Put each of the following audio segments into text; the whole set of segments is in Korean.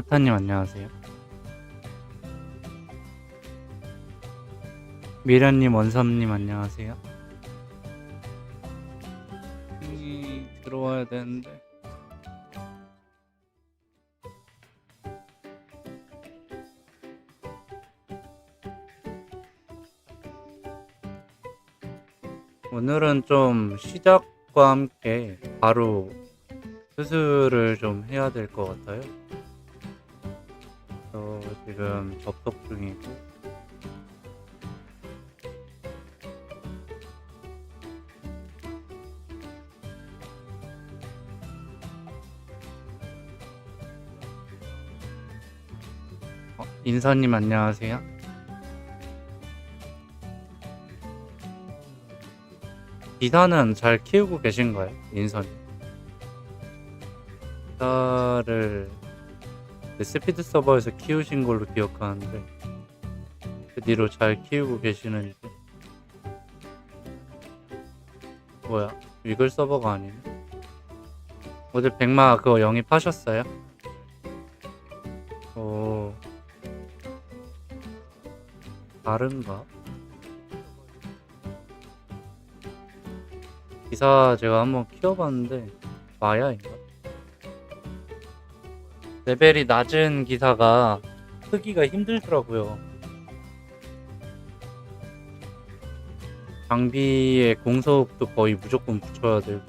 나타님 안녕하세요. 미련님 원삼님 안녕하세요. 들어와야 되는데 오늘은 좀 시작과 함께 바로 수술을 좀 해야 될 것 같아요. 저 지금 접속 중이고 인사님 안녕하세요. 기사는 잘 키우고 계신가요? 인사님. 기사를 스피드 서버에서 키우신 걸로 기억하는데 그 뒤로 잘 키우고 계시는지. 뭐야, 위글 서버가 아니네. 어제 백마 그거 영입하셨어요? 오, 다른가? 기사 제가 한번 키워봤는데 마야인가? 레벨이 낮은 기사가 크기가 힘들더라고요. 장비에 공속도 거의 무조건 붙여야 되고.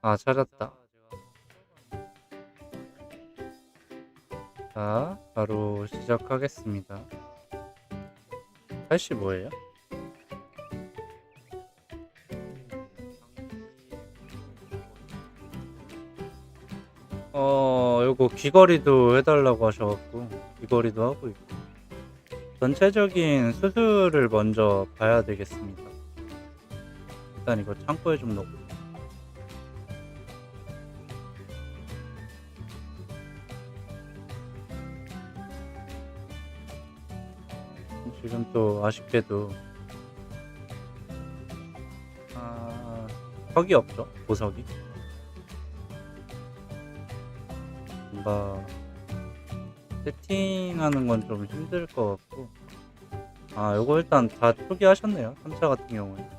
아, 찾았다. 자, 바로 시작하겠습니다. 85예요? 요거 귀걸이도 해달라고 하셔갖고 귀걸이도 하고 있고 전체적인 수술을 먼저 봐야 되겠습니다. 일단 이거 창고에 좀 넣고 지금 또 아쉽게도 턱이 없죠, 보석이. 뭔가 세팅하는 건 좀 힘들 것 같고. 요거 일단 다 초기하셨네요, 3차 같은 경우에.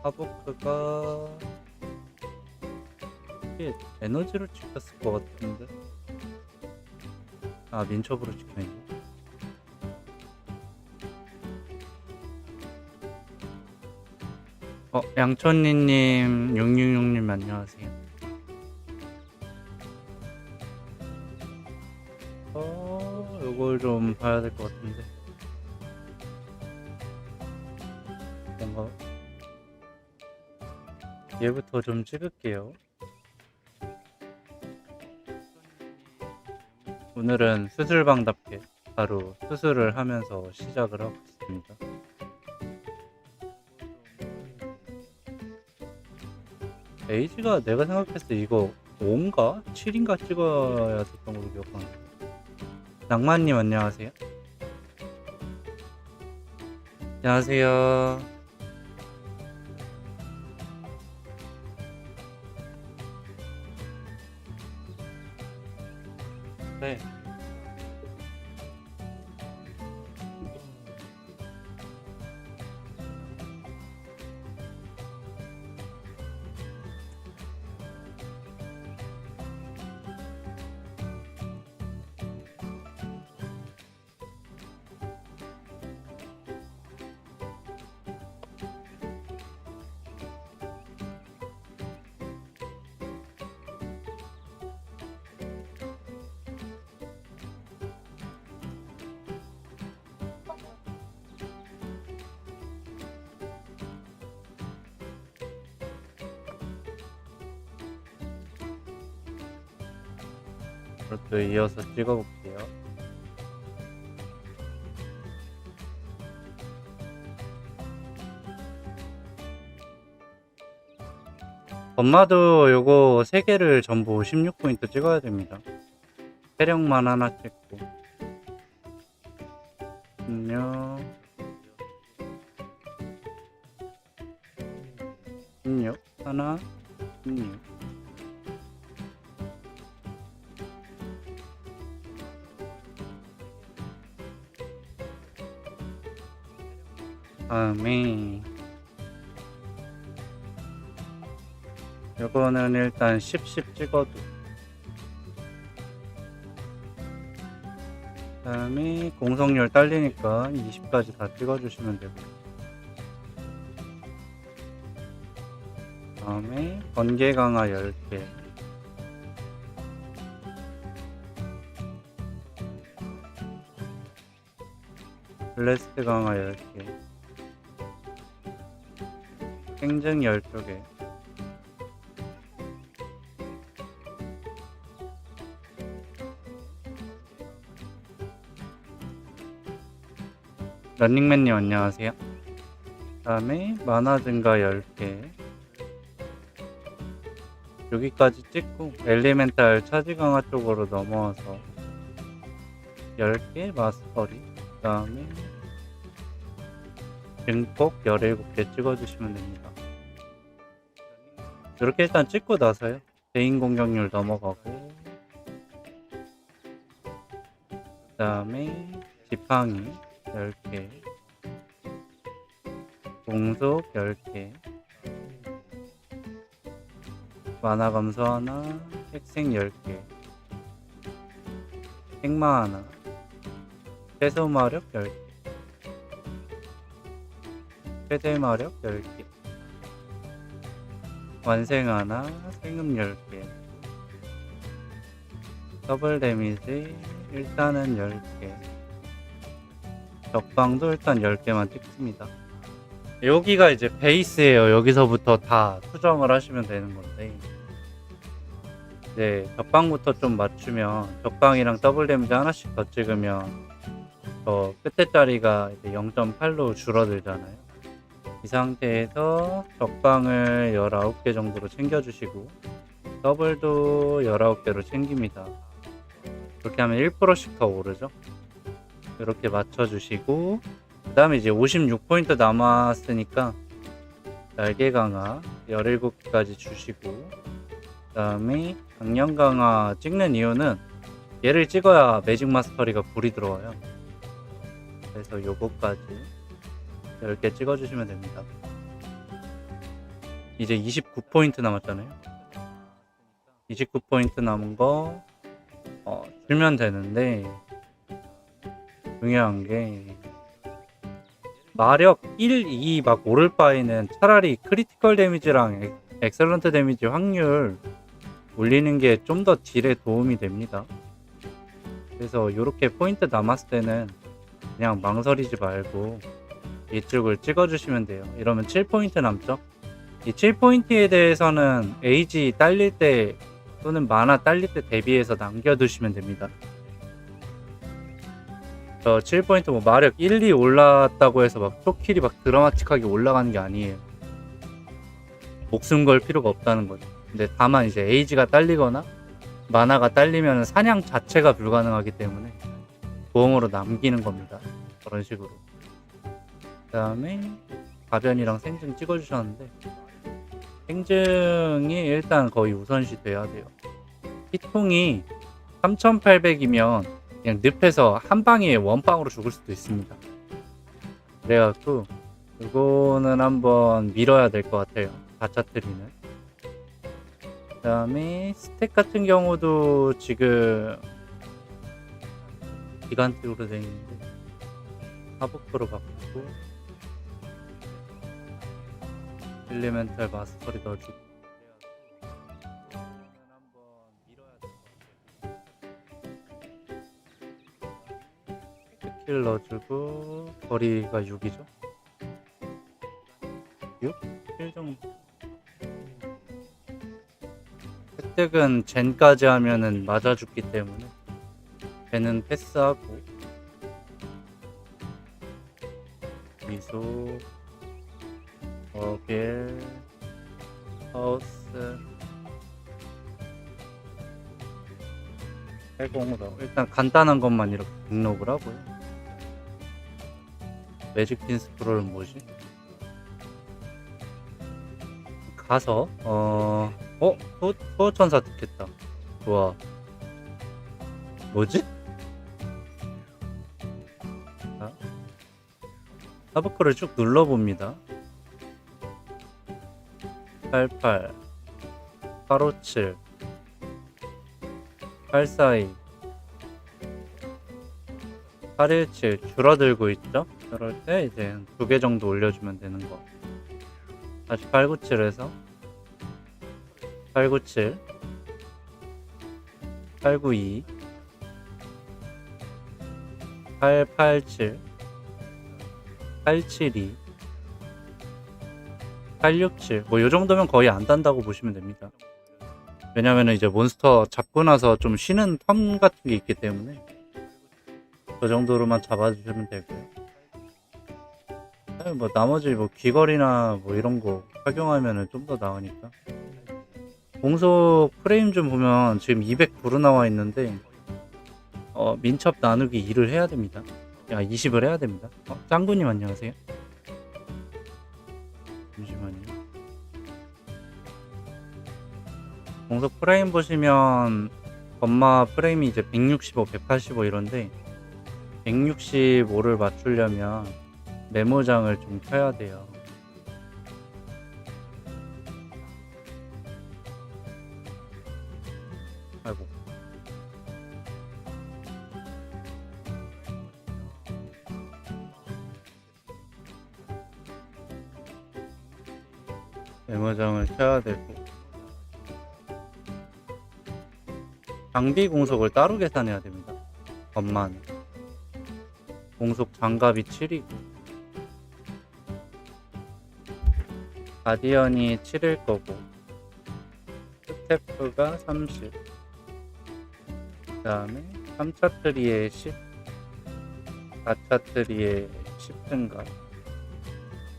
하보크가 이게 에너지로 찍혔을 것 같은데. 민첩으로 찍혀있네. 양천리님 666님 안녕하세요. 요걸 좀 봐야 될 것 같은데. 뭔가 얘부터 좀 찍을게요. 오늘은 수술방답게 바로 수술을 하면서 시작을 하고 있습니다. 에이지가 내가 생각했을 때 이거 5인가? 7인가 찍어야 됐던 걸로 기억하는데. 낭만님 안녕하세요. 안녕하세요. 네. 그것도 이어서 찍어볼게요. 엄마도 요거 3개를 전부 16포인트 찍어야 됩니다. 체력만 하나 찍고 16 하나 16 다음에 요거는 일단 10 찍어도, 그다음에 공성률 딸리니까 20까지 다 찍어주시면 되고, 다음에 번개 강화 10개, 블래스트 강화 10개, 생증 12개, 런닝맨님 안녕하세요. 다음에 만화 증가 10개, 여기까지 찍고 엘리멘탈 차지 강화 쪽으로 넘어와서 10개 마스터리, 그 다음에 증폭 17개 찍어주시면 됩니다. 이렇게 일단 찍고 나서요, 개인 공격률 넘어가고, 그 다음에 지팡이 10개, 공속 10개, 만화 감소 하나, 핵생 10개, 핵마 하나, 최소 마력 10개, 최대 마력 10개, 완생 하나, 생음 10개, 더블 데미지 일단은 10개, 적방도 일단 10개만 찍습니다. 여기가 이제 베이스예요. 여기서부터 다 수정을 하시면 되는 건데, 네, 적방부터 좀 맞추면, 적방이랑 더블 데미지 하나씩 더 찍으면 저 끝에 자리가 이제 0.8로 줄어들잖아요. 이 상태에서 적방을 19개 정도로 챙겨주시고, 더블도 19개로 챙깁니다. 그렇게 하면 1%씩 더 오르죠. 이렇게 맞춰주시고, 그 다음에 이제 56포인트 남았으니까 날개 강화 17개까지 주시고, 그 다음에 강령 강화 찍는 이유는 얘를 찍어야 매직 마스터리가 불이 들어와요. 그래서 요거까지 10개 찍어주시면 됩니다. 이제 29포인트 남았잖아요. 29포인트 남은 거 주면 되는데, 중요한 게 마력 1, 2 막 오를 바에는 차라리 크리티컬 데미지랑 엑셀런트 데미지 확률 올리는 게 좀 더 딜에 도움이 됩니다. 그래서 이렇게 포인트 남았을 때는 그냥 망설이지 말고 이쪽을 찍어주시면 돼요. 이러면 7포인트 남죠. 이 7포인트에 대해서는 에이지 딸릴 때 또는 마나 딸릴 때 대비해서 남겨두시면 됩니다. 저 7포인트 뭐 마력 1, 2 올랐다고 해서 막 초킬이 막 드라마틱하게 올라가는 게 아니에요. 목숨 걸 필요가 없다는 거죠. 근데 다만 이제 에이지가 딸리거나 마나가 딸리면 사냥 자체가 불가능하기 때문에 보험으로 남기는 겁니다. 그런 식으로. 그 다음에 가변이랑 생증 찍어주셨는데, 생증이 일단 거의 우선시 돼야 돼요. 피통이 3800이면 그냥 늪에서 한 방에 원빵으로 죽을 수도 있습니다. 그래갖고 이거는 한번 밀어야 될 것 같아요. 바차트리는. 그 다음에 스택 같은 경우도 지금 기간틱으로 되어 있는데 하복도로 바꾸고 엘리멘탈 마스터리 넣어주고, 스킬 넣어주고, 거리가 6이죠. 6? 7 정도. 혜택은 젠까지 하면은 맞아 죽기 때문에 젠은 패스하고, 미소, 어빌, 하우스, 해공으로 일단 간단한 것만 이렇게 등록을 하고요. 매직 핀 스크롤은 뭐지? 가서 소천사 듣겠다. 좋아. 뭐지? 하부크를 쭉 눌러봅니다. 88, 857, 842, 817 줄어들고 있죠? 그럴 때 이제 2개 정도 올려주면 되는 거. 다시 897에서 897, 892, 887, 872, 867. 뭐 요 정도면 거의 안 단다고 보시면 됩니다. 왜냐면은 이제 몬스터 잡고 나서 좀 쉬는 텀 같은 게 있기 때문에 그 정도로만 잡아주시면 되고요. 뭐 나머지 뭐 귀걸이나 뭐 이런 거 착용하면은 좀 더 나으니까. 공속 프레임 좀 보면 지금 209로 나와 있는데 민첩 나누기 2를 해야 됩니다. 20을 해야 됩니다. 짱구님 안녕하세요. 잠시만요. 공속 프레임 보시면 건마 프레임이 이제 165, 185 이런데 165를 맞추려면 메모장을 좀 켜야 돼요. 아이고. 메모장을 켜야 되고 장비 공속을 따로 계산해야 됩니다. 건마는 공속 장갑이 7이고 가디언이 7일 거고 스태프가 30, 그 다음에 3차트리에 10, 4차트리에 10 증가,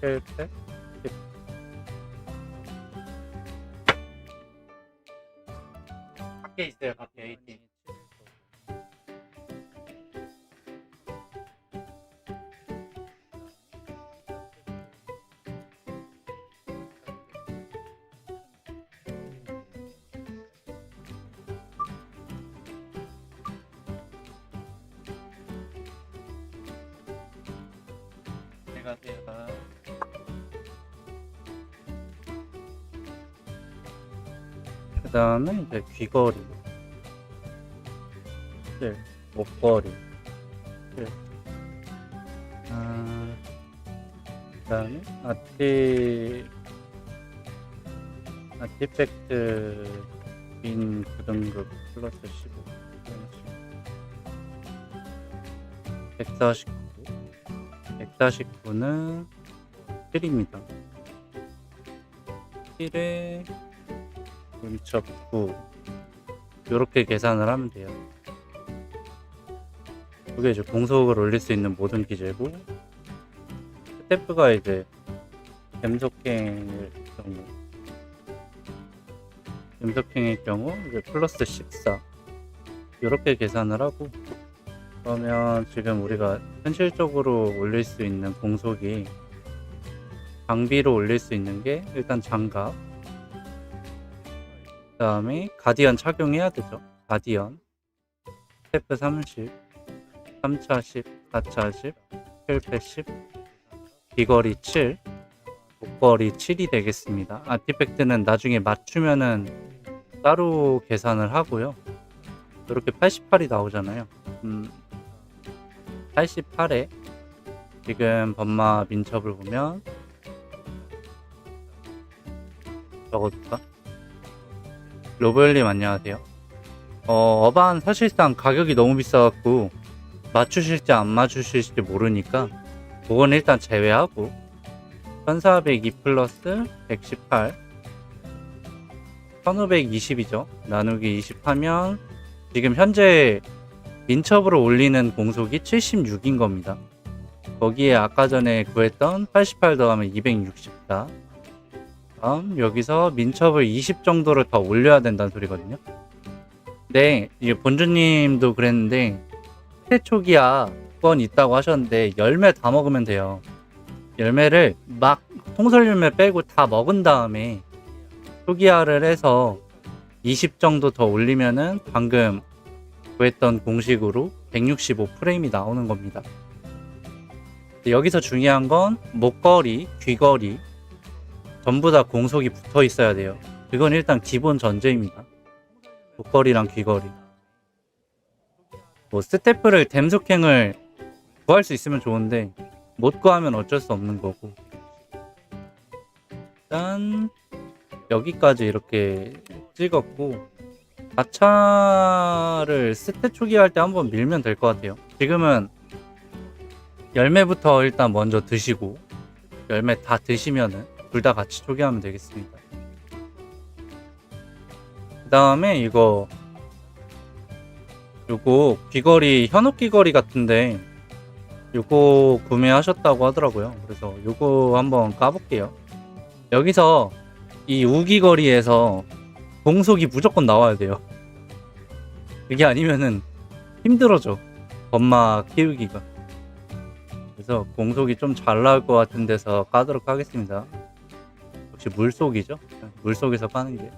7팩, 10. 밖에 있어요, 밖에 AT. 제가 그 다음에 이제 귀걸이, 목걸이, 그 다음에 아티팩트 빈 9등급 플러스 15, 149, 149는 7입니다. 7에 민첩 9 이렇게 계산을 하면 돼요. 그게 이제 공속을 올릴 수 있는 모든 기제고 스태프가 이제 뱀석행일 경우 이제 플러스 14 이렇게 계산을 하고 그러면 지금 우리가 현실적으로 올릴 수 있는 공속이 장비로 올릴 수 있는 게 일단 장갑, 그 다음에 가디언 착용해야 되죠. 가디언, 스태프 30, 3차 10, 4차 10, 7패 10, 귀걸이 7, 목걸이 7이 되겠습니다. 아티팩트는 나중에 맞추면은 따로 계산을 하고요. 이렇게 88이 나오잖아요. 88에 지금 범마 민첩을 보면 적어둘까? 로벨님 안녕하세요. 어반 사실상 가격이 너무 비싸갖고 맞추실지 안 맞추실지 모르니까 그건 일단 제외하고 1402 플러스 118 1520이죠. 나누기 20 하면 지금 현재 민첩으로 올리는 공속이 76인 겁니다. 거기에 아까 전에 구했던 88 더하면 264. 다음 여기서 민첩을 20 정도를 더 올려야 된다는 소리거든요. 네, 이제 본주님도 그랬는데 태초기야 건 있다고 하셨는데 열매 다 먹으면 돼요. 열매를 막 통솔 열매 빼고 다 먹은 다음에 초기화를 해서 20 정도 더 올리면은 방금 구했던 공식으로 165 프레임이 나오는 겁니다. 여기서 중요한 건 목걸이, 귀걸이 전부 다 공속이 붙어 있어야 돼요. 그건 일단 기본 전제입니다. 목걸이랑 귀걸이. 뭐 스태프를 댐속행을 구할 수 있으면 좋은데 못 구하면 어쩔 수 없는 거고. 일단 여기까지 이렇게 찍었고, 가차를 스탯 초기화할 때 한번 밀면 될 것 같아요. 지금은 열매부터 일단 먼저 드시고, 열매 다 드시면은 둘 다 같이 초기화하면 되겠습니다. 그 다음에 요거 귀걸이, 현혹 귀걸이 같은데 요거 구매하셨다고 하더라고요. 그래서 요거 한번 까볼게요. 여기서 이 우귀걸이에서 공속이 무조건 나와야 돼요. 그게 아니면은 힘들어져, 건마 키우기가. 그래서 공속이 좀 잘 나올 것 같은 데서 까도록 하겠습니다. 역시 물속이죠. 물속에서 까는 게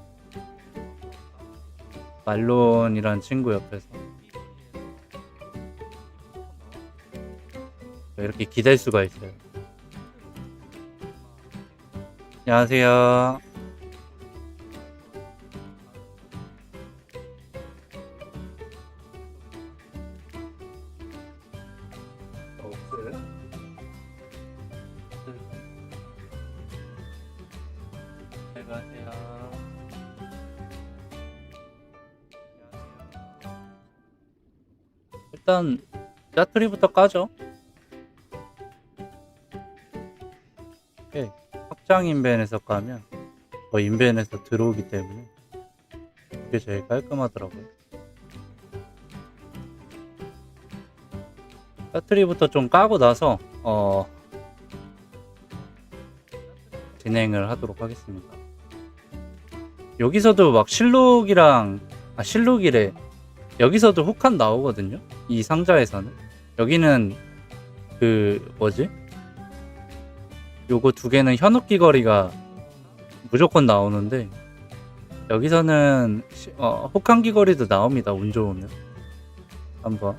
말론이란 친구 옆에서 이렇게 기댈 수가 있어요. 안녕하세요. 일단 짜투리부터 까죠. 확장 인벤에서 까면 인벤에서 들어오기 때문에 그게 제일 깔끔하더라고요. 짜투리부터 좀 까고 나서 진행을 하도록 하겠습니다. 여기서도 막 실록이래. 여기서도 혹한 나오거든요. 이 상자에서는. 여기는 요거 두 개는 현혹 귀걸이가 무조건 나오는데, 여기서는 혹한 귀걸이도 나옵니다. 운 좋으면. 한번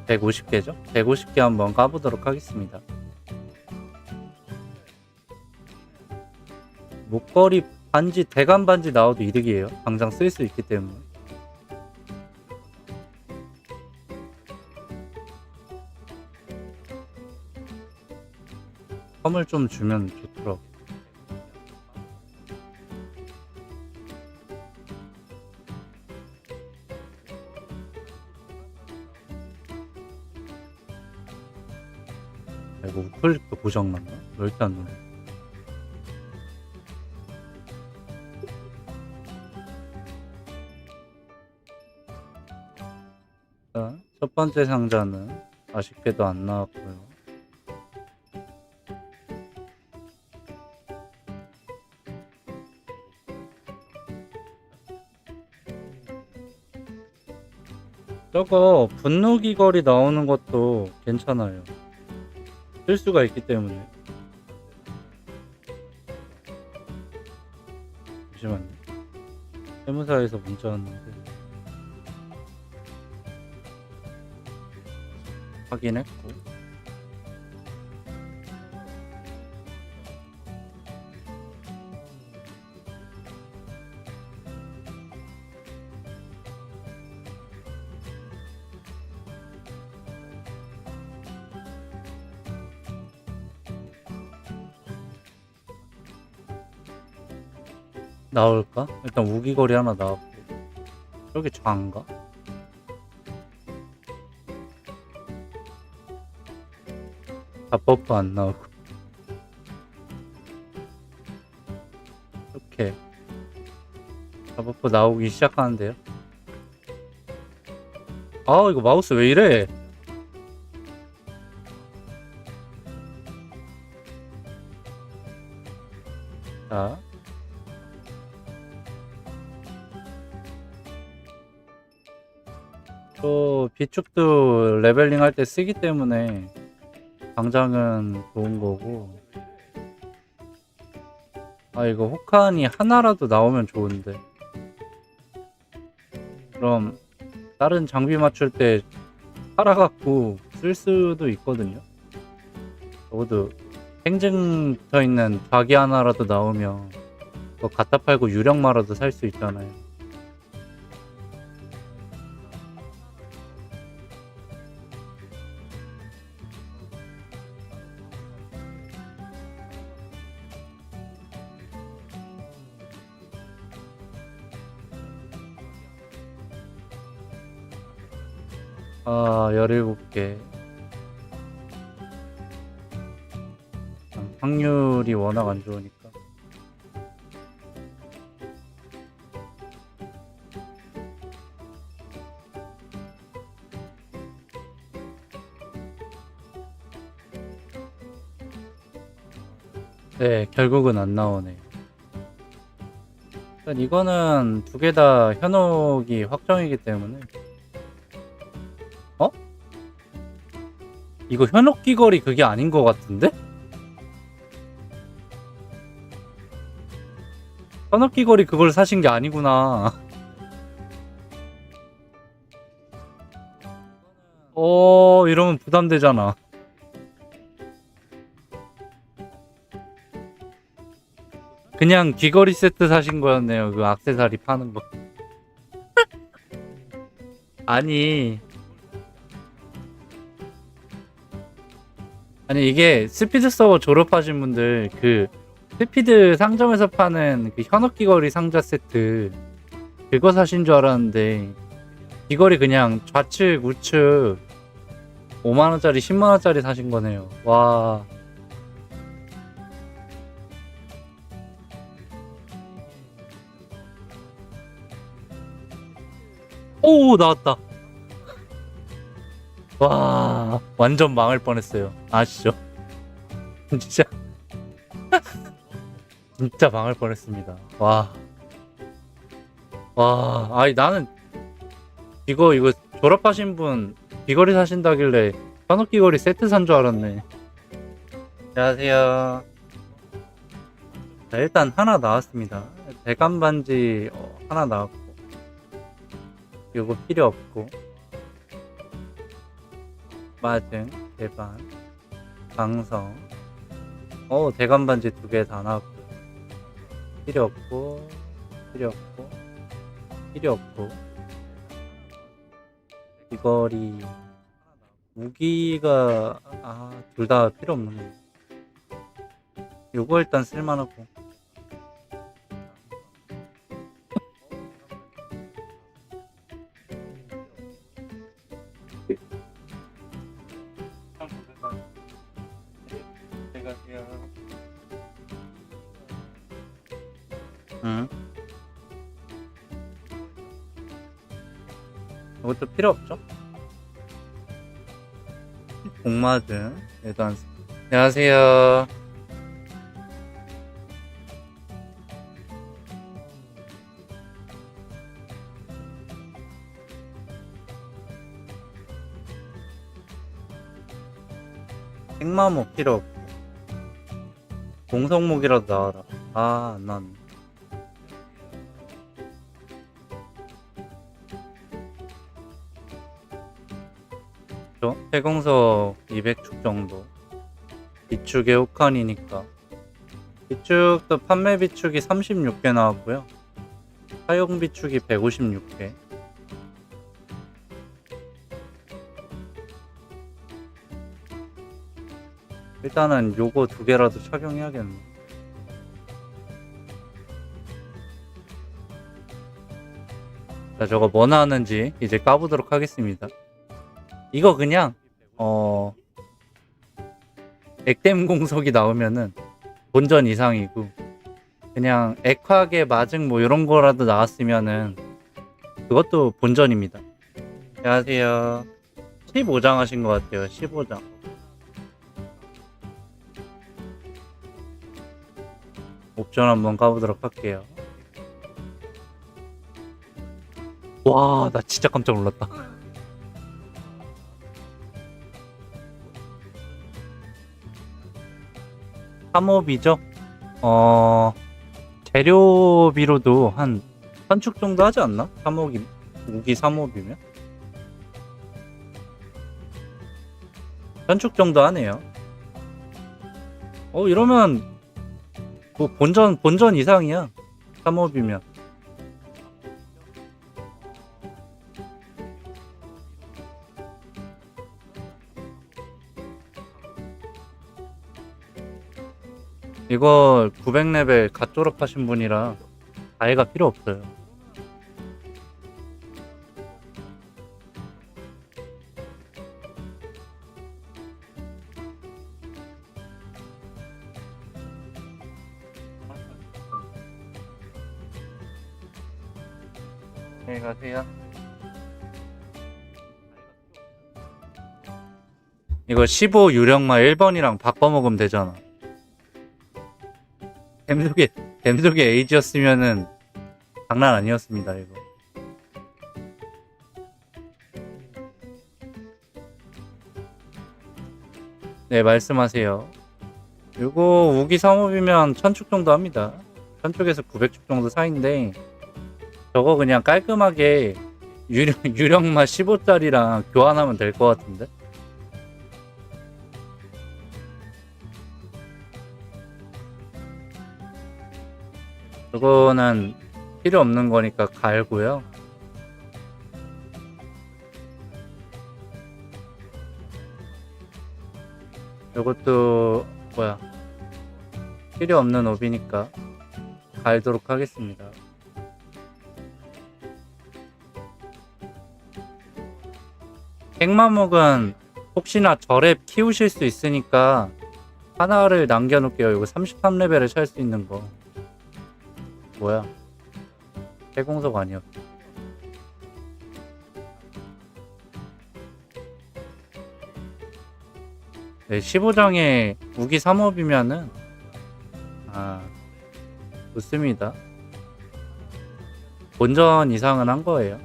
150개죠? 150개 한번 까보도록 하겠습니다. 목걸이 반지, 대감 반지 나와도 이득이에요. 당장 쓸 수 있기 때문에. 펌을 좀 주면 좋더라고. 이거 우클릭도 고장났나? 왜 이렇게 안 누르? 첫 번째 상자는 아쉽게도 안 나왔고요. 저거 분노 귀걸이 나오는 것도 괜찮아요. 쓸 수가 있기 때문에. 잠시만요. 세무사에서 문자 왔는데 확인했고, 나올까? 일단 우기거리 하나 나왔고, 저기 좌인가? 버프 안 나오고. 이렇게 버프 나오기 시작하는데요. 아, 이거 마우스 왜 이래? 자, 또 비축도 레벨링 할 때 쓰기 때문에 당장은 좋은 거고. 아, 이거 혹한이 하나라도 나오면 좋은데. 그럼 다른 장비 맞출 때 팔아갖고 쓸 수도 있거든요. 적어도 생증 붙어있는 박이 하나라도 나오면 그거 갖다 팔고 유령마라도 살 수 있잖아요. 아, 17개. 확률이 워낙 안 좋으니까. 네, 결국은 안 나오네요. 일단 이거는 두 개 다 현혹이 확정이기 때문에. 어? 이거 현혹 귀걸이 그게 아닌 것 같은데? 현혹 귀걸이 그걸 사신 게 아니구나. 이러면 부담되잖아. 그냥 귀걸이 세트 사신 거였네요. 그 액세서리 파는 거. 아니 이게 스피드 서버 졸업하신 분들 그 스피드 상점에서 파는 그 현혹 귀걸이 상자 세트 그거 사신 줄 알았는데 귀걸이 그냥 좌측 우측 5만원짜리 10만원짜리 사신 거네요. 와. 오, 나왔다. 와, 완전 망할 뻔했어요. 아시죠? 진짜 진짜 망할 뻔했습니다. 와. 아니 나는 이거 졸업하신 분 귀걸이 사신다길래 현혹 귀걸이 세트 산 줄 알았네. 안녕하세요. 자, 일단 하나 나왔습니다. 대감 반지 하나 나왔고 요거 필요 없고 마증, 대반, 강성 대감 반지 두 개 다 나왔고 필요 없고 귀걸이 무기가 둘 다 필요 없는 거. 요거 일단 쓸만하고 응. 이것도 필요 없죠? 복마드 얘도 안 쓰. 안녕하세요. 핵마모 필요 없고 공성목이라도 나와라. 안 나왔네. 해공석 200축 정도. 비축에 혹한이니까. 비축도 판매 비축이 36개 나왔고요. 사용 비축이 156개. 일단은 요거 두 개라도 착용해야겠네. 자, 저거 뭐 나왔는지 이제 까보도록 하겠습니다. 이거 그냥 액땜 공석이 나오면은 본전 이상이고 그냥 액화계 마증 뭐 이런 거라도 나왔으면은 그것도 본전입니다. 안녕하세요. 15장 하신 것 같아요. 15장. 옵션 한번 가보도록 할게요. 와, 나 진짜 깜짝 놀랐다. 삼업이죠? 재료비로도 한 1000축 정도 하지 않나? 3억이 무기 3업이면? 1000축 정도 하네요. 이러면 뭐 본전 이상이야. 3업이면. 이거 900레벨 갓 졸업하신 분이라 아예가 필요 없어요. 안녕히 가세요. 이거 15 유령마 1번이랑 바꿔먹으면 되잖아. 댐속의 에이지였으면은 장난 아니었습니다, 이거. 네, 말씀하세요. 이거 우기 3업이면 1000축 정도 합니다. 1000축에서 900축 정도 사이인데, 저거 그냥 깔끔하게 유령마 15짜리랑 교환하면 될 것 같은데? 그거는 필요 없는 거니까 갈고요. 이것도 뭐야, 필요 없는 옵이니까 갈도록 하겠습니다. 핵마목은 혹시나 저랩 키우실 수 있으니까 하나를 남겨놓을게요. 이거 33레벨을 찰 수 있는 거. 뭐야, 해공석 아니었어. 네, 15장에 무기 3업이면은 좋습니다. 본전 이상은 한 거예요.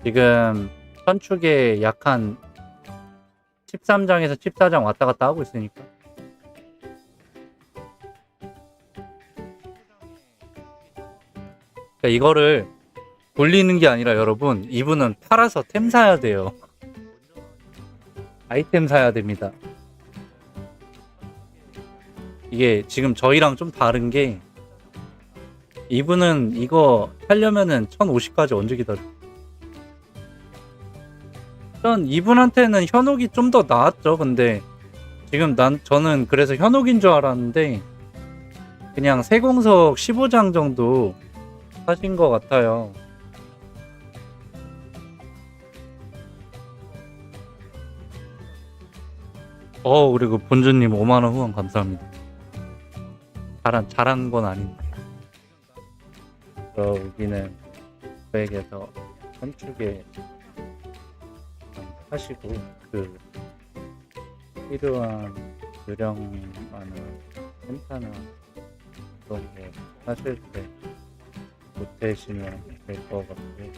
지금 선축에 약한 13장에서 14장 왔다 갔다 하고 있으니까. 그러니까 이거를 돌리는 게 아니라 여러분, 이분은 팔아서 템 사야 돼요. 아이템 사야 됩니다. 이게 지금 저희랑 좀 다른 게, 이분은 이거 살려면은 1050까지 언제 기다려? 일단 이분한테는 현혹이 좀 더 나았죠. 근데 지금 저는 그래서 현혹인 줄 알았는데 그냥 세공석 15장 정도 사신 것 같아요. 그리고 본주님 5만원 후원 감사합니다. 잘한 건 아닌데. 여기는 저에게서 선축에 하시고, 그 필요한 유령만화, 펜타나 그런 거 하실 때 보태시면 될 것 같고요.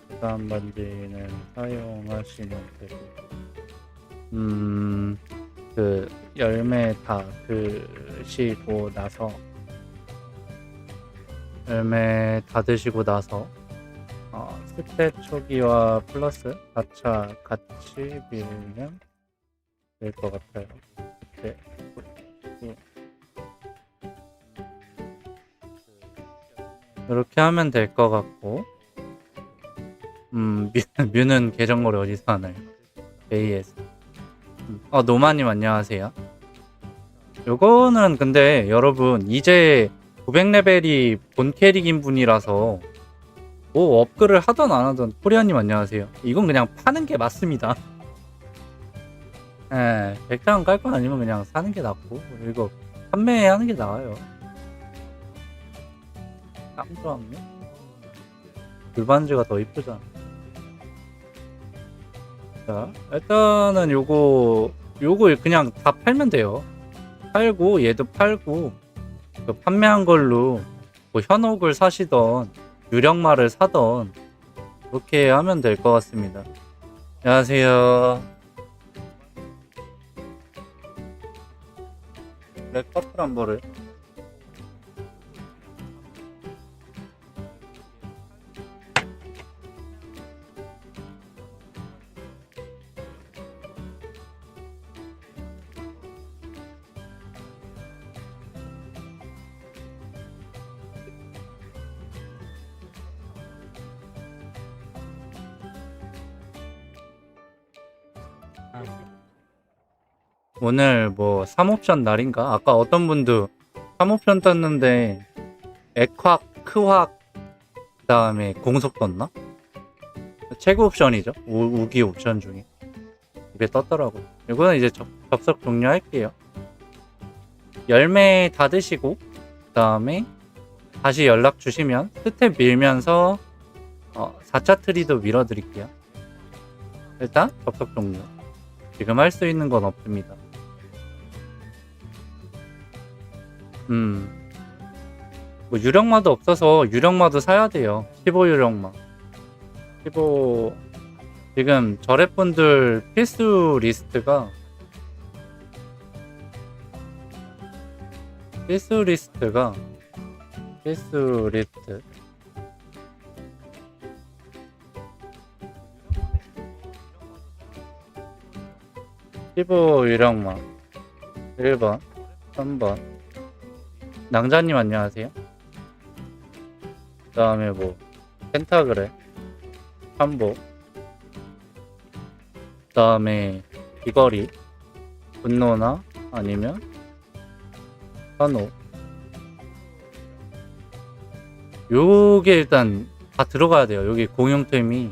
부산 반지는 사용하시면 되고, 그 열매 다 드시고 나서, 스탯 초기와 플러스 4차 같이 빌면 될 것 같아요. 네. 이렇게 하면 될 것 같고, 뮤는 계정거래 어디서 하나요? AS. 노마님 안녕하세요. 요거는 근데 여러분 이제 900레벨이 본 캐릭인 분이라서 뭐 업글을 하던 안 하던, 코리아님 안녕하세요. 이건 그냥 파는 게 맞습니다. 예, 100장 깔 거 아니면 그냥 사는 게 낫고, 이거 판매하는 게 나아요. 깜짝이야. 불반지가 더 이쁘잖아. 자, 일단은 요거 그냥 다 팔면 돼요. 팔고 얘도 팔고, 그 판매한 걸로 뭐 현혹을 사시던 유령마를 사던 그렇게 하면 될 것 같습니다. 안녕하세요. 블랙 퍼플 한 벌을. 오늘 뭐 3옵션 날인가? 아까 어떤 분도 3옵션 떴는데 액확, 크확 그 다음에 공속 떴나? 최고 옵션이죠. 우기 옵션 중에 이게 떴더라고요. 이거는 이제 접속 종료할게요. 열매 다 드시고 그 다음에 다시 연락 주시면 스텝 밀면서 4차 트리도 밀어드릴게요. 일단 접속 종료. 지금 할 수 있는 건 없습니다. 뭐 유령마도 없어서 유령마도 사야 돼요. 15 유령마. 15 지금 저랩분들 필수 리스트가 15 유령마 1번 3번 낭자님 안녕하세요. 그 다음에 뭐 펜타그래 한복 그 다음에 귀걸이 분노나 아니면 한호 요게 일단 다 들어가야 돼요. 여기 공용템이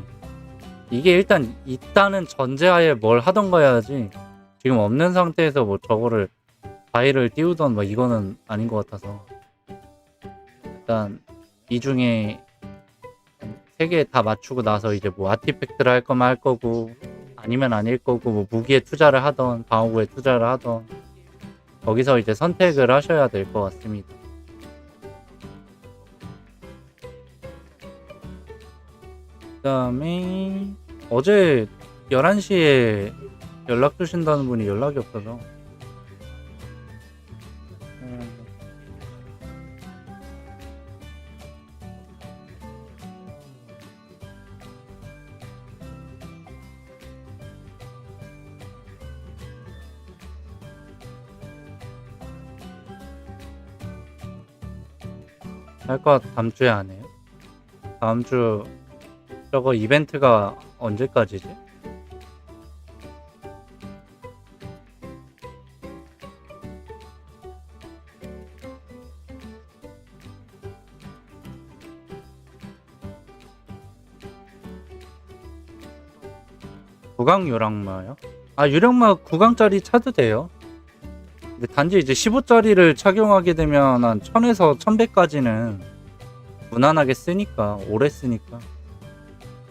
이게 일단 있다는 전제하에 뭘 하던가 해야지 지금 없는 상태에서 뭐 저거를 바위를 띄우던 뭐 이거는 아닌 것 같아서 일단 이 중에 3개 다 맞추고 나서 이제 뭐 아티팩트를 할 거면 할 거고 아니면 아닐 거고 뭐 무기에 투자를 하던 방어구에 투자를 하던 거기서 이제 선택을 하셔야 될 것 같습니다. 그 다음에 어제 11시에 연락 주신다는 분이 연락이 없어서 할 거 다음 주에 안 해요? 다음 주 저거 이벤트가 언제까지지? 구강 유령마요? 아 유령마 9강짜리 차도 돼요. 근데 단지 이제 15짜리를 착용하게 되면 한 1000에서 1100까지는 무난하게 쓰니까 오래 쓰니까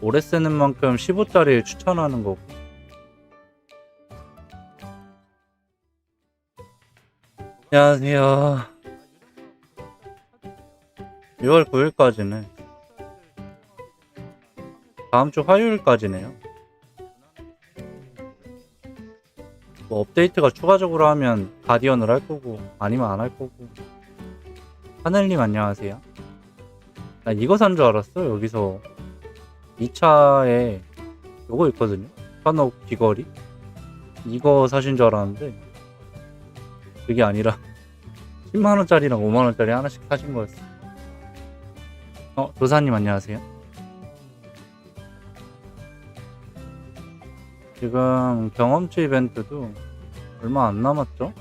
오래 쓰는 만큼 15짜리를 추천하는 거고. 안녕하세요. 6월 9일까지는 다음 주 화요일까지네요. 뭐 업데이트가 추가적으로 하면 가디언을 할 거고 아니면 안 할 거고. 하늘님 안녕하세요. 나 이거 산 줄 알았어. 여기서 2차에 요거 있거든요. 한옥 귀걸이 이거 사신 줄 알았는데 그게 아니라 10만원짜리랑 5만원짜리 하나씩 사신 거였어. 도사님 안녕하세요. 지금 경험치 이벤트도 얼마 안 남았죠?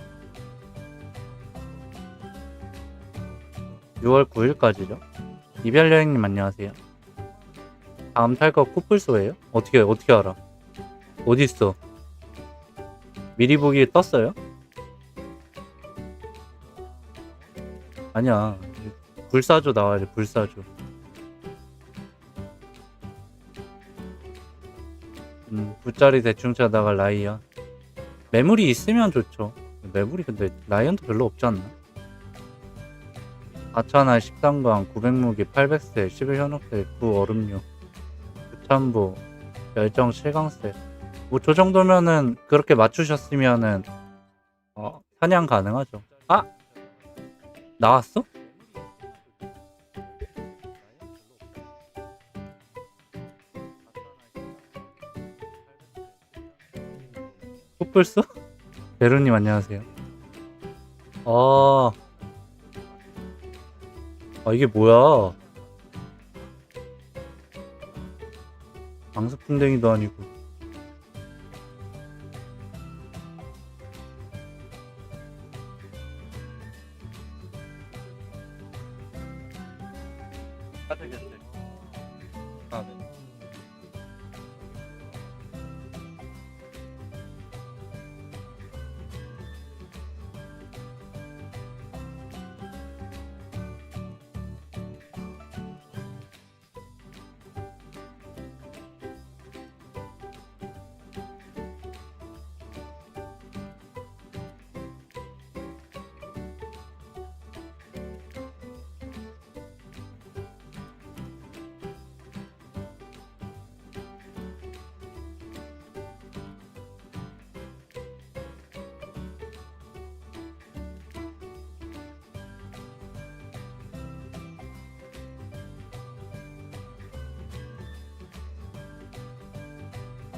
6월 9일까지죠. 이별여행님 안녕하세요. 다음 탈 거 쿠플소예요? 어떻게 알아? 어딨어? 미리 보기 떴어요? 아니야. 불사조 나와야지. 불사조. 붓자리 대충 차다가 라이언. 매물이 있으면 좋죠. 매물이 근데 라이언도 별로 없지 않나? 4,000알 13강 900무기 800세 11현혹세 9 얼음류 9,000보 열정 7강세 뭐 저 정도면은 그렇게 맞추셨으면은 사냥 가능하죠. 아! 나왔어? 쿠플스? 베르님 안녕하세요. 이게 뭐야? 방수풍뎅이도 아니고 되겠어요. 아, 네.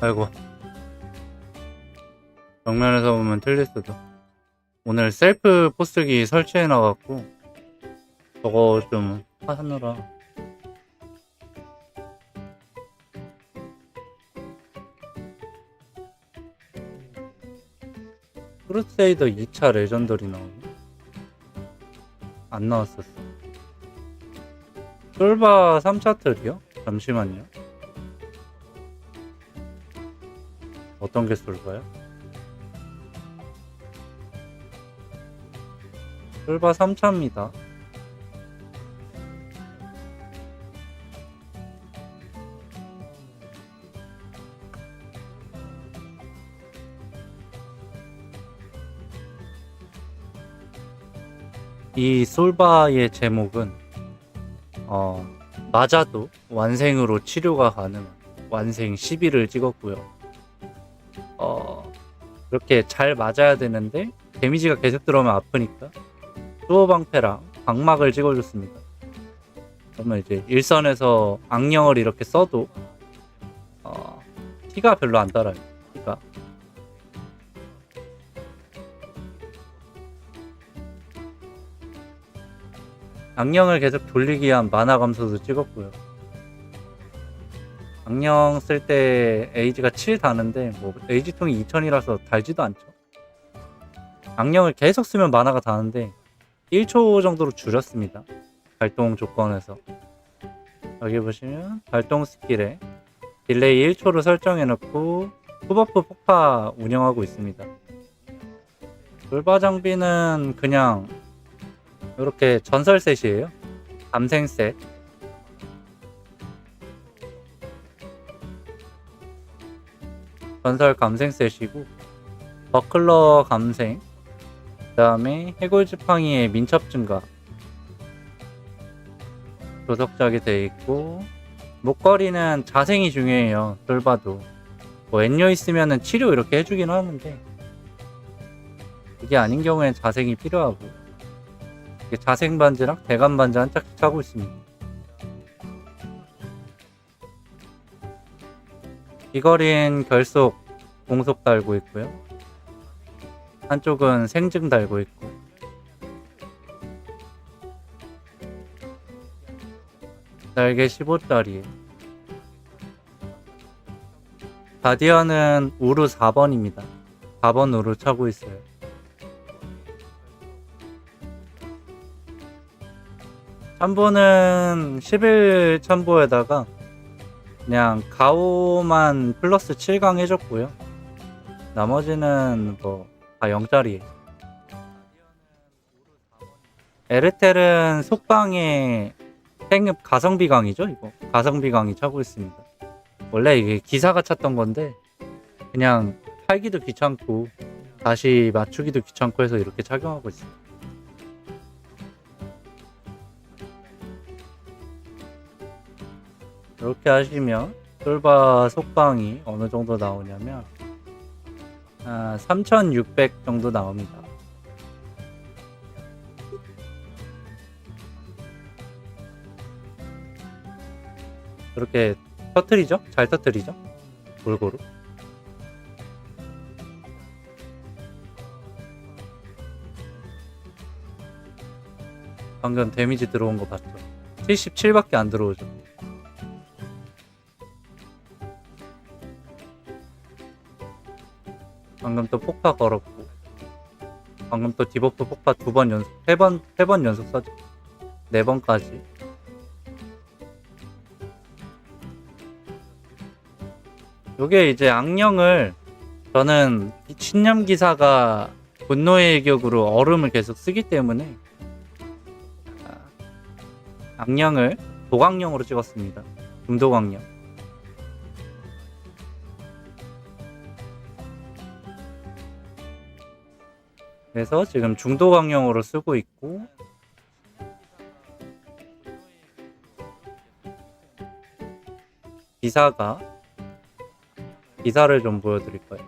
아이고, 정면에서 보면 틀릴 수도. 오늘 셀프 포스기 설치해놔갖고 저거 좀 하느라. 크루세이더 2차 레전더리 나오네. 안 나왔었어. 솔바 3차 틀이요? 잠시만요. 어떤 게 솔바요? 솔바 3차입니다. 이 솔바의 제목은 맞아도 완생으로 치료가 가능한 완생 12를 찍었고요. 그렇게 잘 맞아야 되는데 데미지가 계속 들어오면 아프니까 수호 방패랑 방막을 찍어줬습니다. 그러면 이제 일선에서 악령을 이렇게 써도 티가 별로 안 달아요. 티가. 악령을 계속 돌리기 위한 만화 감소도 찍었고요. 악령 쓸 때 에이지가 7 다는데 뭐 에이지통이 2000이라서 달지도 않죠. 악령을 계속 쓰면 만화가 다는데 1초 정도로 줄였습니다. 발동 조건에서. 여기 보시면 발동 스킬에 딜레이 1초로 설정해 놓고 후버프 폭파 운영하고 있습니다. 돌바 장비는 그냥 이렇게 전설 셋이에요. 감생 셋. 전설 감생 셋이고 버클러 감생, 그 다음에 해골 지팡이의 민첩 증가 조석작이 되어 있고, 목걸이는 자생이 중요해요. 돌봐도 뭐 엔료 있으면은 치료 이렇게 해주긴 하는데 그게 아닌 경우엔 자생이 필요하고, 이게 자생 반지랑 대감 반지 한 짝씩 차고 있습니다. 귀걸이는 결속 공속 달고 있고요. 한쪽은 생증 달고 있고. 날개 15짜리. 가디언은 우루 4번입니다. 4번 우루 차고 있어요. 참보는 11 참보에다가 그냥 가오만 플러스 7강 해줬고요. 나머지는 뭐 다 0짜리에요. 에르텔은 속방에 생읍 가성비강이죠. 이거 가성비강이 차고 있습니다. 원래 이게 기사가 찼던 건데 그냥 팔기도 귀찮고 다시 맞추기도 귀찮고 해서 이렇게 착용하고 있어요. 이렇게 하시면 솔바 속방이 어느 정도 나오냐면 3600 정도 나옵니다. 이렇게 터트리죠? 잘 터트리죠? 골고루. 방금 데미지 들어온 거 봤죠? 77밖에 안 들어오죠. 방금 또 폭파 걸었고, 방금 또 디버프 폭파 2번 연속, 3번 연속 써죠. 4번까지. 요게 이제 악령을 저는 신념기사가 분노의 일격으로 얼음을 계속 쓰기 때문에 악령을 도광령으로 찍었습니다. 금도광령. 그래서 지금 중도광령으로 쓰고 있고, 기사를 좀 보여드릴까요?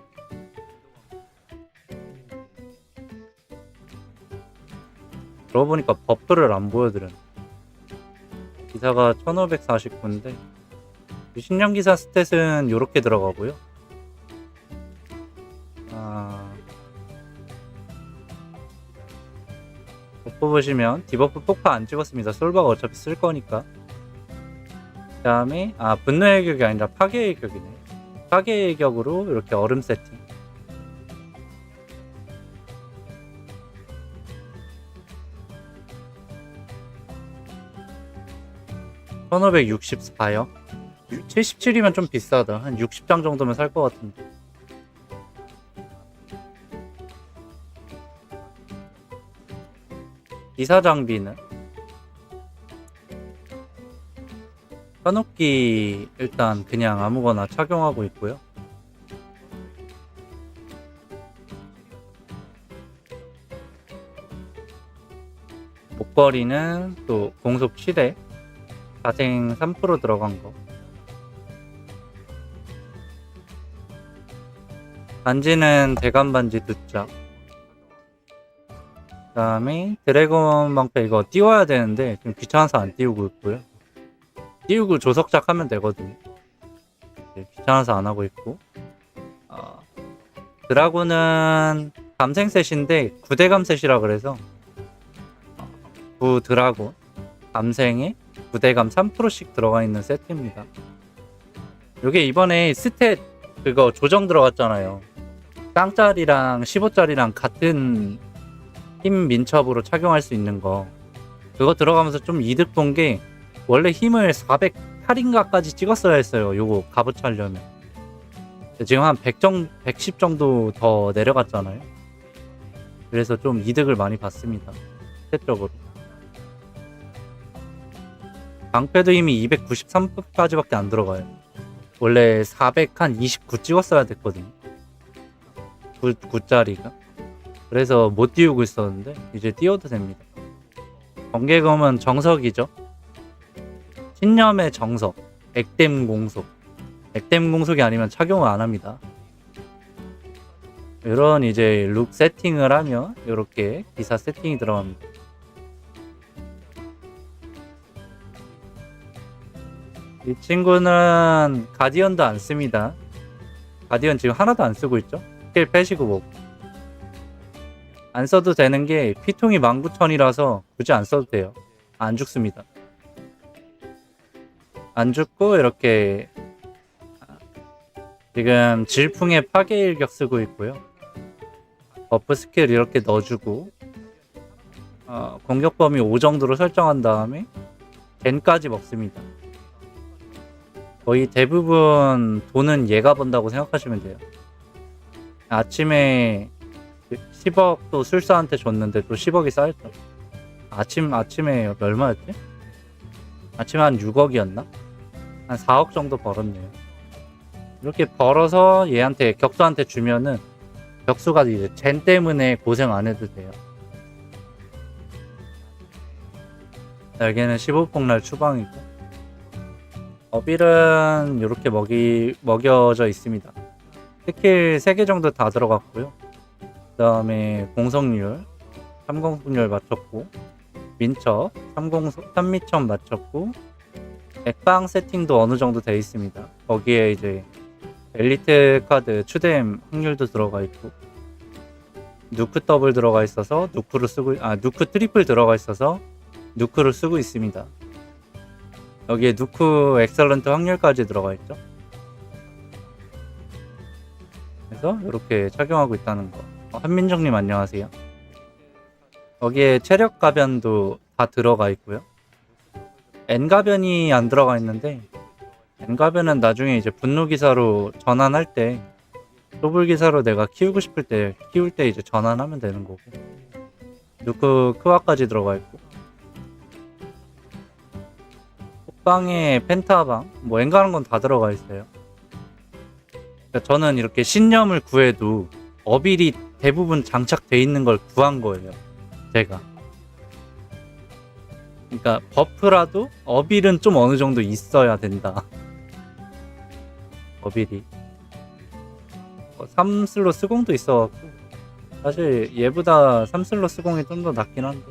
그러고 보니까 버프를 안 보여드렸네. 기사가 1549인데 신념기사 스탯은 요렇게 들어가고요. 버프 보시면 디버프 폭파 안 찍었습니다. 솔바가 어차피 쓸 거니까. 그 다음에 분노의 격이 아니라 파괴의 격이네. 파괴의 격으로 이렇게 얼음 세팅. (1564요) 77이면 좀 비싸다. 한 60장 정도면 살 것 같은데. 기사 장비는 현혹기 일단 그냥 아무거나 착용하고 있고요. 목걸이는 또 공속 7회 자생 3% 들어간 거. 반지는 대감 반지 2짝. 그 다음에 드래곤 방패 이거 띄워야 되는데 지금 귀찮아서 안 띄우고 있고요. 띄우고 조석작 하면 되거든요. 귀찮아서 안 하고 있고. 드라곤은 감생 셋인데 9대감 셋이라 그래서 9드라곤 감생에 9대감 3%씩 들어가 있는 세트입니다. 요게 이번에 스탯 그거 조정 들어갔잖아요. 깡짜리랑 15짜리랑 같은 힘 민첩으로 착용할 수 있는 거. 그거 들어가면서 좀 이득 본 게 원래 힘을 408인가까지 찍었어야 했어요. 요거 값어치 하려면. 지금 한 110 정도 더 내려갔잖아요. 그래서 좀 이득을 많이 봤습니다. 스탯적으로. 방패도 힘이 293까지밖에 안 들어가요. 원래 429 찍었어야 됐거든요. 9짜리가. 그래서 못 띄우고 있었는데 이제 띄워도 됩니다. 번개검은 정석이죠. 신념의 정석, 액땜 공속. 액땜 공속이 아니면 착용을 안 합니다. 이런 이제 룩 세팅을 하면 이렇게 기사 세팅이 들어갑니다. 이 친구는 가디언도 안 씁니다. 가디언 지금 하나도 안 쓰고 있죠. 스킬 빼시고 뭐 안 써도 되는 게 피통이 19,000이라서 굳이 안 써도 돼요. 안 죽습니다. 안 죽고 이렇게 지금 질풍의 파괴일격 쓰고 있고요. 버프 스킬 이렇게 넣어주고 공격 범위 5 정도로 설정한 다음에 젠까지 먹습니다. 거의 대부분 돈은 얘가 번다고 생각하시면 돼요. 아침에 10억도 술사한테 줬는데 또 10억이 쌓였죠. 아침에 얼마였지? 아침에 한 6억이었나? 한 4억 정도 벌었네요. 이렇게 벌어서 얘한테 격수한테 주면은 격수가 이제 젠 때문에 고생 안 해도 돼요. 날개는 15폭날 추방이고 어빌은 이렇게 먹여져 있습니다. 스킬 3개 정도 다 들어갔고요. 그 다음에 공속률 3공속률 맞췄고 민첩 3미첩 맞췄고 액방 세팅도 어느 정도 돼 있습니다. 거기에 이제 엘리트 카드 추뎀 확률도 들어가 있고 누크 더블 들어가 있어서 누크 트리플 들어가 있어서 누크를 쓰고 있습니다. 여기에 누크 엑설런트 확률까지 들어가 있죠. 그래서 이렇게 착용하고 있다는 거. 한민정님 안녕하세요. 여기에 체력 가변도 다 들어가 있고요. N 가변이 안 들어가 있는데 엔가베는 나중에 이제 분노 기사로 전환할 때, 소불 기사로 내가 키우고 싶을 때 키울 때 이제 전환하면 되는 거고. 누크 크와까지 들어가 있고, 호빵에 펜타방, 뭐 엔가는 건 다 들어가 있어요. 그러니까 저는 이렇게 신념을 구해도 어빌이 대부분 장착돼 있는 걸 구한 거예요, 제가. 그러니까 버프라도 어빌은 좀 어느 정도 있어야 된다. 어빌이 3슬롯 스공도 있어갖고 사실 얘보다 3슬롯 스공이 좀 더 낫긴 한데,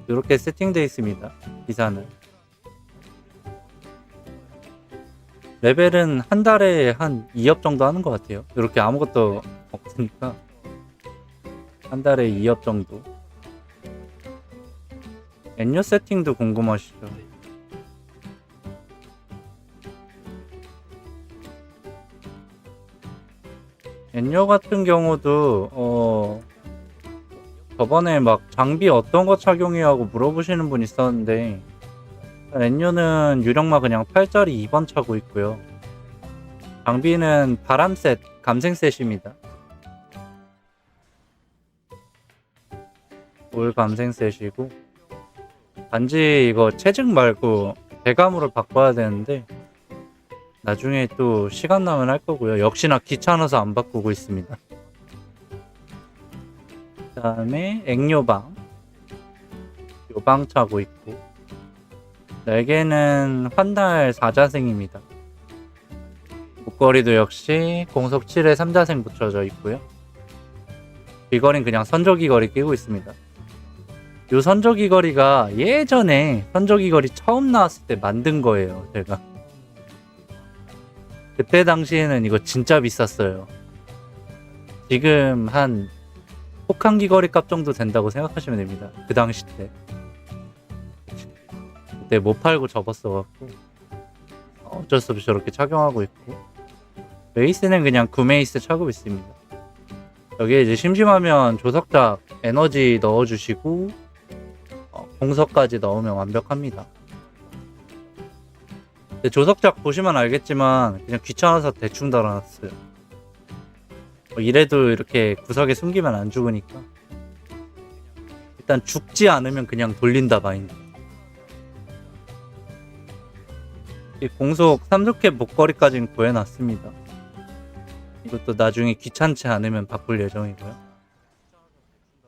이렇게 세팅되어 있습니다. 기사는 레벨은 한 달에 한 2업 정도 하는 것 같아요. 이렇게 아무것도 없으니까 한 달에 2업 정도. 엔료 세팅도 궁금하시죠? 엔료 같은 경우도 저번에 막 장비 어떤 거 착용해야 하고 물어보시는 분 있었는데, 엔료는 유령마 그냥 8짜리 2번 차고 있고요. 장비는 바람셋, 감생셋입니다. 올 감생셋이고, 단지 이거 체증 말고 대감으로 바꿔야 되는데 나중에 또 시간 나면 할 거고요. 역시나 귀찮아서 안 바꾸고 있습니다. 그 다음에 액료방, 요방 차고 있고, 날개는 환달 4자생입니다. 목걸이도 역시 공속 7에 3자생 붙여져 있고요. 귀걸이는 그냥 선조귀걸이 끼고 있습니다. 요 선조귀걸이가 예전에 선조귀걸이 처음 나왔을 때 만든 거예요, 제가. 그때 당시에는 이거 진짜 비쌌어요. 지금 한 혹한 귀걸이 값 정도 된다고 생각하시면 됩니다. 그 당시 때. 그때 못 팔고 접었어갖고 어쩔 수 없이 저렇게 착용하고 있고, 메이스는 그냥 구메이스 차고 있습니다. 여기에 이제 심심하면 조석작 에너지 넣어주시고 공석까지 넣으면 완벽합니다. 근데 조석작 보시면 알겠지만 그냥 귀찮아서 대충 달아놨어요. 이래도 이렇게 구석에 숨기면 안 죽으니까 일단 죽지 않으면 그냥 돌린다 마인드. 이 공속 3족캡 목걸이까지는 구해놨습니다. 이것도 나중에 귀찮지 않으면 바꿀 예정이고요.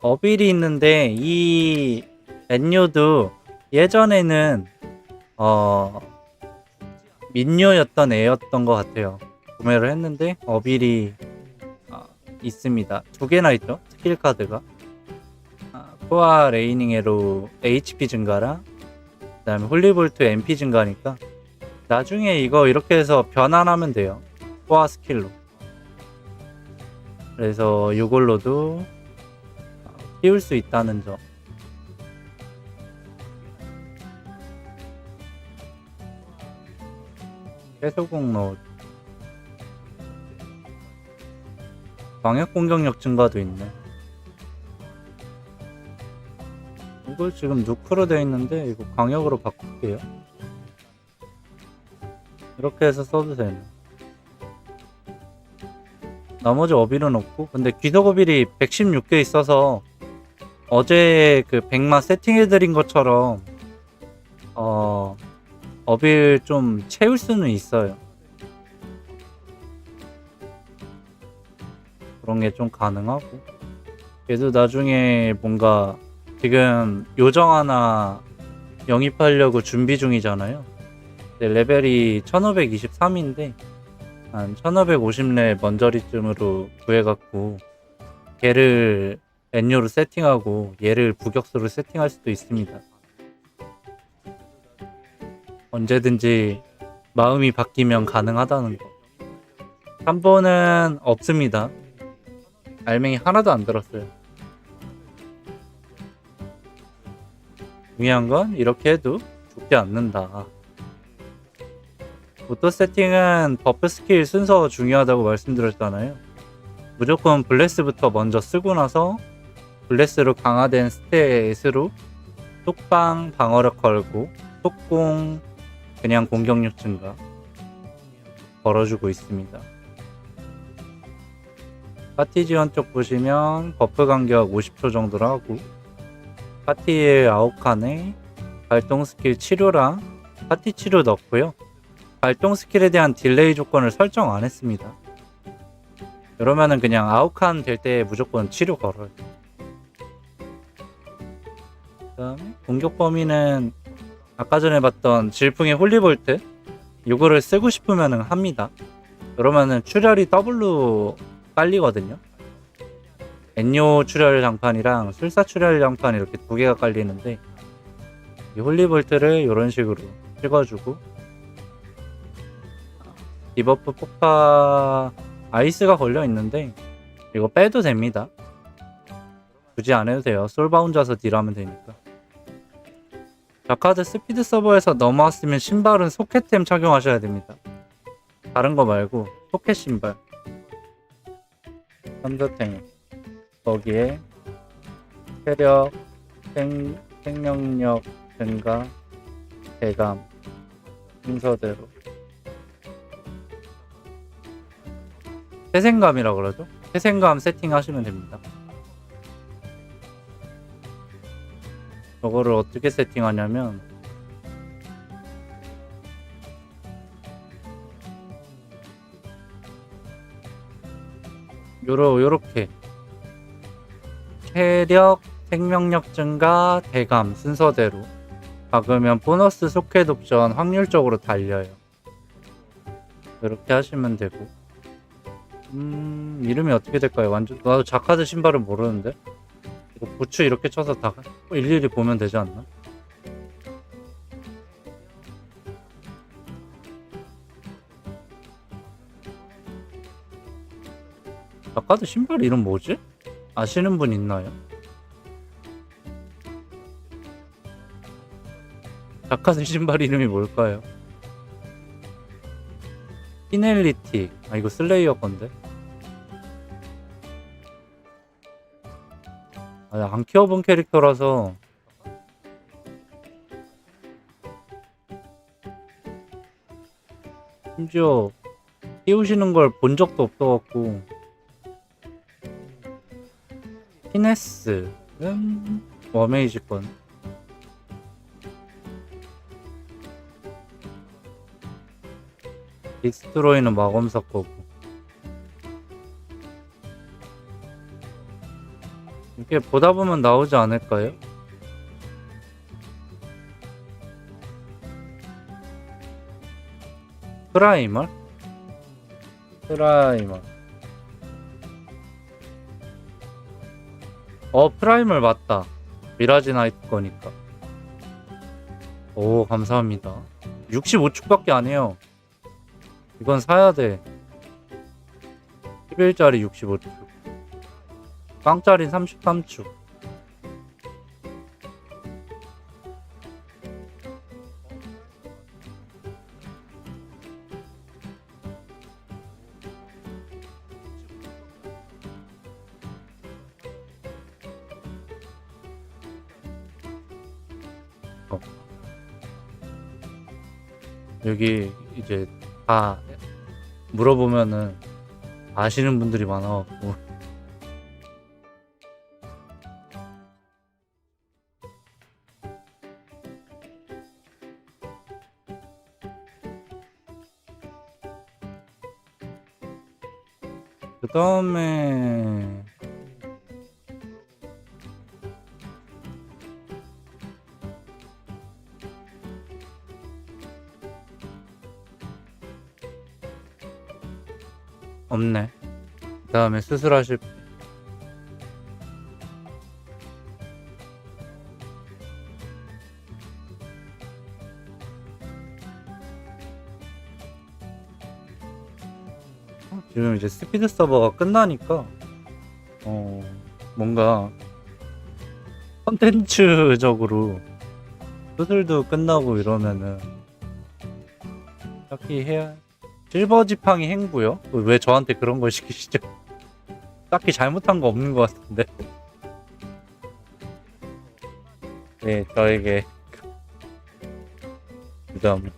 어빌이 있는데 이 엔요도 예전에는 민요였던 애였던 것 같아요. 구매를 했는데 어빌이 있습니다. 2개나 있죠, 스킬 카드가. 코아 레이닝 에로 HP 증가랑 그 다음에 홀리볼트 MP 증가니까 나중에 이거 이렇게 해서 변환하면 돼요, 코아 스킬로. 그래서 이걸로도 키울 수 있다는 점. 해소공 로드, 광역 공격력 증가도 있네. 이걸 지금 누크로 되어 있는데 이거 광역으로 바꿀게요. 이렇게 해서 써도 되네. 나머지 어빌은 없고, 근데 귀속 어빌이 116개 있어서 어제 그 백마 세팅해드린 것처럼 어빌 좀 채울 수는 있어요. 그런 게 좀 가능하고, 얘도 나중에 뭔가 지금 요정 하나 영입하려고 준비 중이잖아요. 레벨이 1523인데 한 1550레 먼저리쯤으로 구해갖고 걔를 엔요로 세팅하고 얘를 부격수로 세팅할 수도 있습니다. 언제든지 마음이 바뀌면 가능하다는 거. 3번은 없습니다. 알맹이 하나도 안 들었어요. 중요한 건 이렇게 해도 죽지 않는다. 오토 세팅은 버프 스킬 순서 중요하다고 말씀드렸잖아요. 무조건 블레스부터 먼저 쓰고 나서 블레스로 강화된 스탯으로 속방 방어력 걸고 속공 그냥 공격력 증가 걸어주고 있습니다. 파티 지원 쪽 보시면 버프 간격 50초 정도로 하고 파티의 아웃칸에 발동 스킬 치료랑 파티 치료 넣고요. 발동 스킬에 대한 딜레이 조건을 설정 안 했습니다. 이러면은 그냥 아웃칸 될 때 무조건 치료 걸어요. 그다음에 공격 범위는 아까 전에 봤던 질풍의 홀리볼트 이거를 쓰고 싶으면은 합니다. 그러면은 출혈이 더블로 깔리거든요. 엔요 출혈 장판이랑 술사 출혈 장판 이렇게 두 개가 깔리는데 이 홀리볼트를 이런 식으로 찍어주고 디버프 폭파 아이스가 걸려 있는데 이거 빼도 됩니다. 굳이 안 해도 돼요. 솔바 혼자서 딜하면 되니까. 자카드 스피드 서버에서 넘어왔으면 신발은 소켓템 착용하셔야 됩니다. 다른 거 말고 소켓 신발. 삼저탱 거기에 체력, 생명력 증가, 대감 순서대로 태생감이라고 그러죠? 태생감 세팅하시면 됩니다. 저거를 어떻게 세팅하냐면 요렇게 체력, 생명력 증가, 대감 순서대로 박으면 보너스 소켓 옵션 확률적으로 달려요. 이렇게 하시면 되고 이름이 어떻게 될까요? 완전 나도 자카드 신발은 모르는데 이거 부츠 이렇게 쳐서 다 일일이 보면 되지 않나? 자카드 신발 이름 뭐지? 아시는 분 있나요? 자카드 신발 이름이 뭘까요? 피넬리티. 아 이거 슬레이어 건데. 안 키워본 캐릭터라서 심지어 키우시는 걸 본 적도 없어갖고. 피네스는 워메이지 건. 빅스트로이는 마검사 거고. 이렇게 보다 보면 나오지 않을까요? 프라이멀? 프라이멀 맞다. 미라지 나이트 거니까. 오, 감사합니다. 65축밖에 안 해요. 이건 사야 돼. 11짜리 65축. 깡짜리 33축. 여기 이제 다 물어보면은 아시는 분들이 많아갖고 그 다음에 없네. 그 다음에 수술하실 지금 이제 스피드 서버가 끝나니까 뭔가 컨텐츠적으로 수술도 끝나고 이러면은 딱히 해야. 실버 지팡이 행부요? 왜 저한테 그런 걸 시키시죠? 딱히 잘못한 거 없는 것 같은데. 네, 저에게 부담.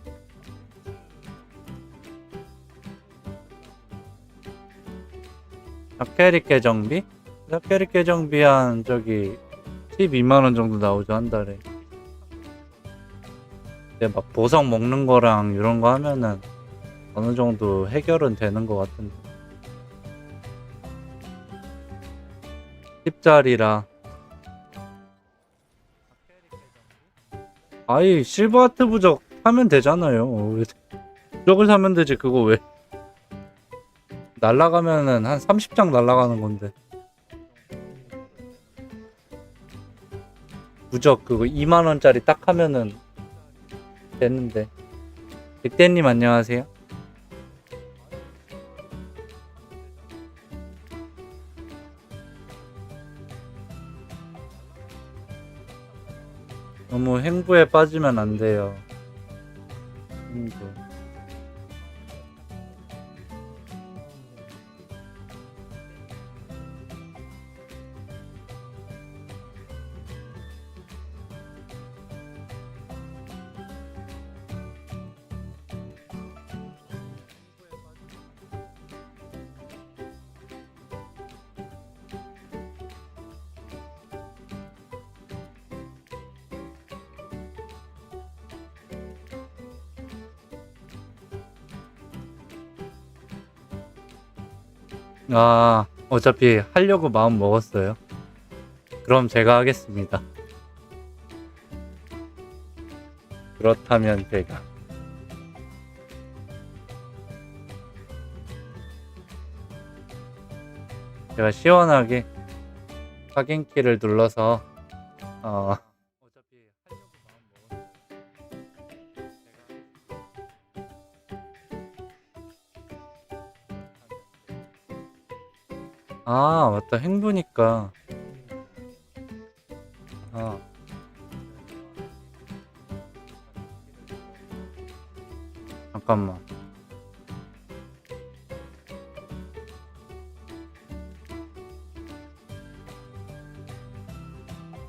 샤케리 계정비? 샤케리 계정비 한 저기 12만 원 정도 나오죠, 한 달에. 근데 막 보석 먹는 거랑 이런 거 하면은 어느 정도 해결은 되는 것 같은데. 10짜리라. 아이, 실버하트 부적 하면 되잖아요. 왜 부적을 사면 되지, 그거 왜. 날라가면은 한 30장 날라가는 건데. 부적 그거 2만 원짜리 딱 하면은 됐는데. 백대님 안녕하세요. 너무 행부에 빠지면 안 돼요. 행부. 아, 어차피 하려고 마음 먹었어요. 그럼 제가 하겠습니다. 그렇다면 제가 시원하게 확인키를 눌러서 어차피 하려고 마음 먹었어요. 아, 맞다. 행부니까. 아, 잠깐만.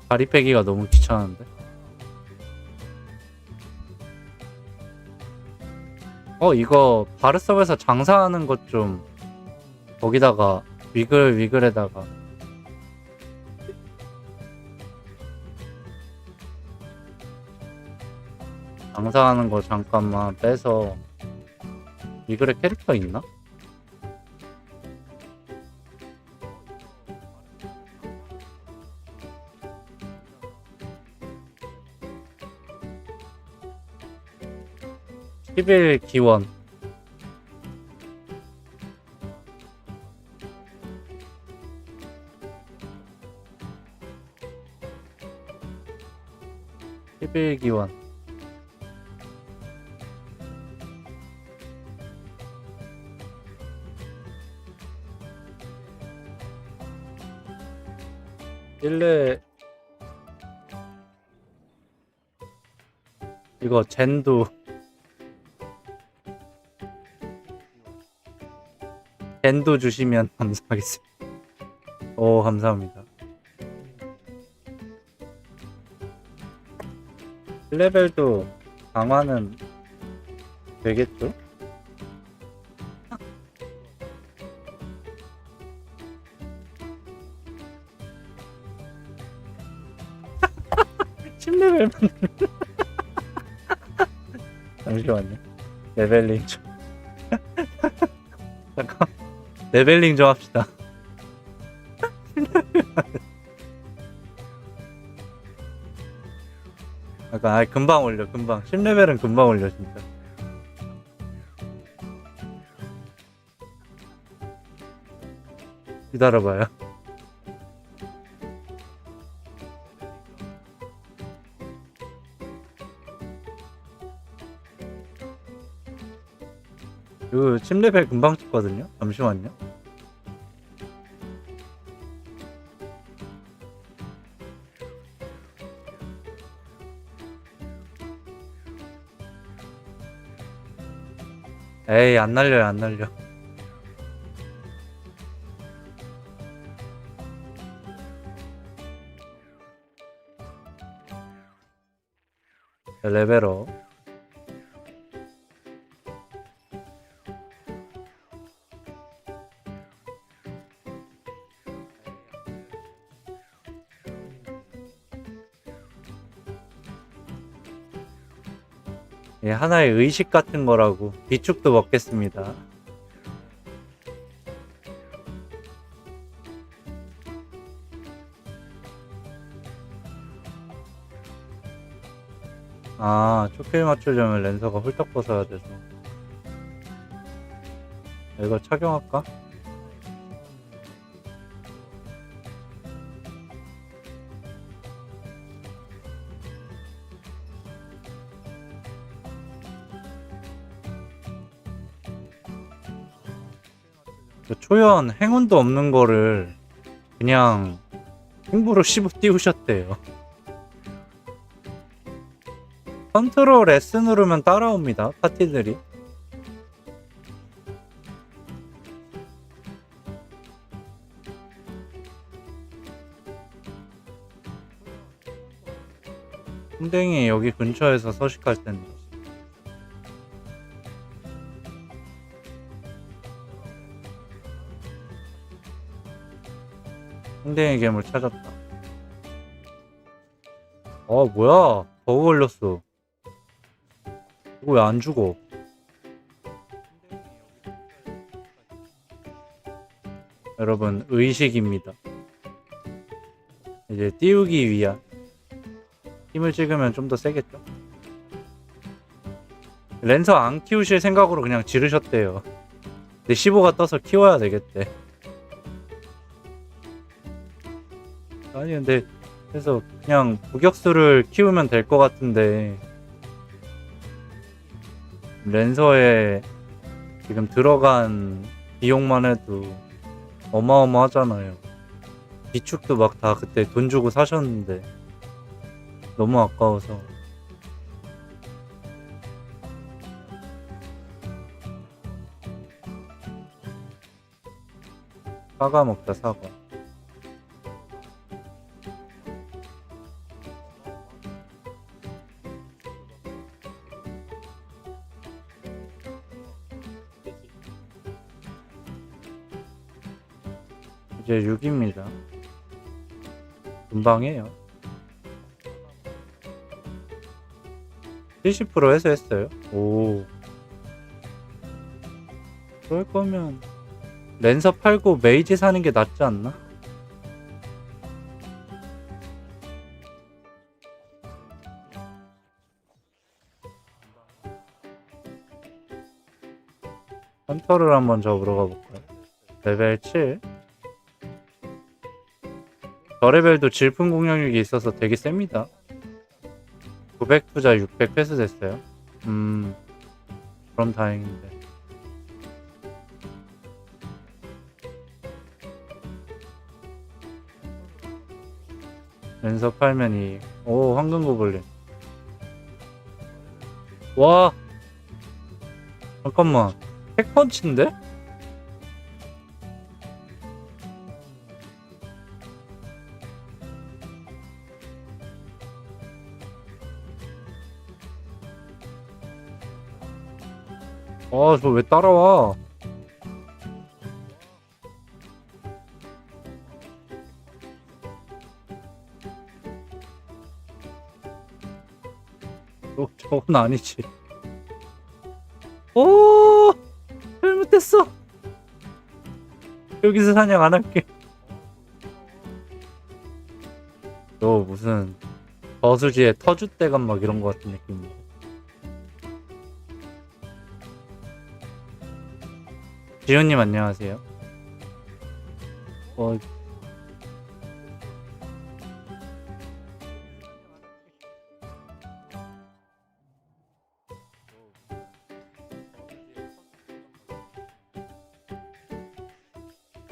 다리 빼기가 너무 귀찮은데? 이거 바르섭에서 장사하는 것 좀 거기다가 위글에다가 장사하는 거 잠깐만 빼서 위글에 캐릭터 있나? (11 기원) 11기원 일레 이거 젠두 주시면 감사하겠습니다. 오, 감사합니다. 1레벨도 강화는 되겠죠? (10레벨만) 잠시만요. 레벨링 좀 잠깐 레벨링 좀 합시다. 약간 금방 올려. 금방 10레벨은 금방 올려 진짜. 기다려봐요. 그 10레벨 금방 찍거든요. 잠시만요. 에이, 안 날려요, 안 날려. 레벨업. 예, 하나의 의식 같은 거라고. 비축도 먹겠습니다. 아, 초킬 맞추려면 랜서가 훌떡 벗어야 돼서. 이거 착용할까? 그 초연 행운도 없는 거를 그냥 행부로 씹어 띄우셨대요. 컨트롤 S 누르면 따라옵니다, 파티들이. 풍뎅이 여기 근처에서 서식할 텐데. 풍뎅이 괴물 찾았다. 뭐야? 버그 걸렸어. 이거 왜 안 죽어? 여러분, 의식입니다. 이제 띄우기 위한 힘을 찍으면 좀 더 세겠죠? 랜서 안 키우실 생각으로 그냥 지르셨대요. 근데 15가 떠서 키워야 되겠대. 아니 근데 그래서 그냥 부격수를 키우면 될 것 같은데 랜서에 지금 들어간 비용만 해도 어마어마하잖아요. 비축도 막 다 그때 돈 주고 사셨는데 너무 아까워서. 사과 먹자, 사과. 이제 6입니다. 금방 해요. 70% 해소했어요. 오. 그럴 거면 랜서 팔고 메이지 사는 게 낫지 않나? 헌터를 한번 접으러 가볼까요? 레벨 7. 저 레벨도 질풍 공격력이 있어서 되게 셉니다. 900 투자 600 회수됐어요. 그럼 다행인데. 랜서 팔면 이. 오, 황금 고블린. 와, 잠깐만. 핵펀치인데? 저 왜 따라와? 저건 아니지. 오, 잘못했어. 여기서 사냥 안 할게. 너 무슨 저수지에 터줏대감 막 이런 거 같은 느낌이야. 지훈님 안녕하세요.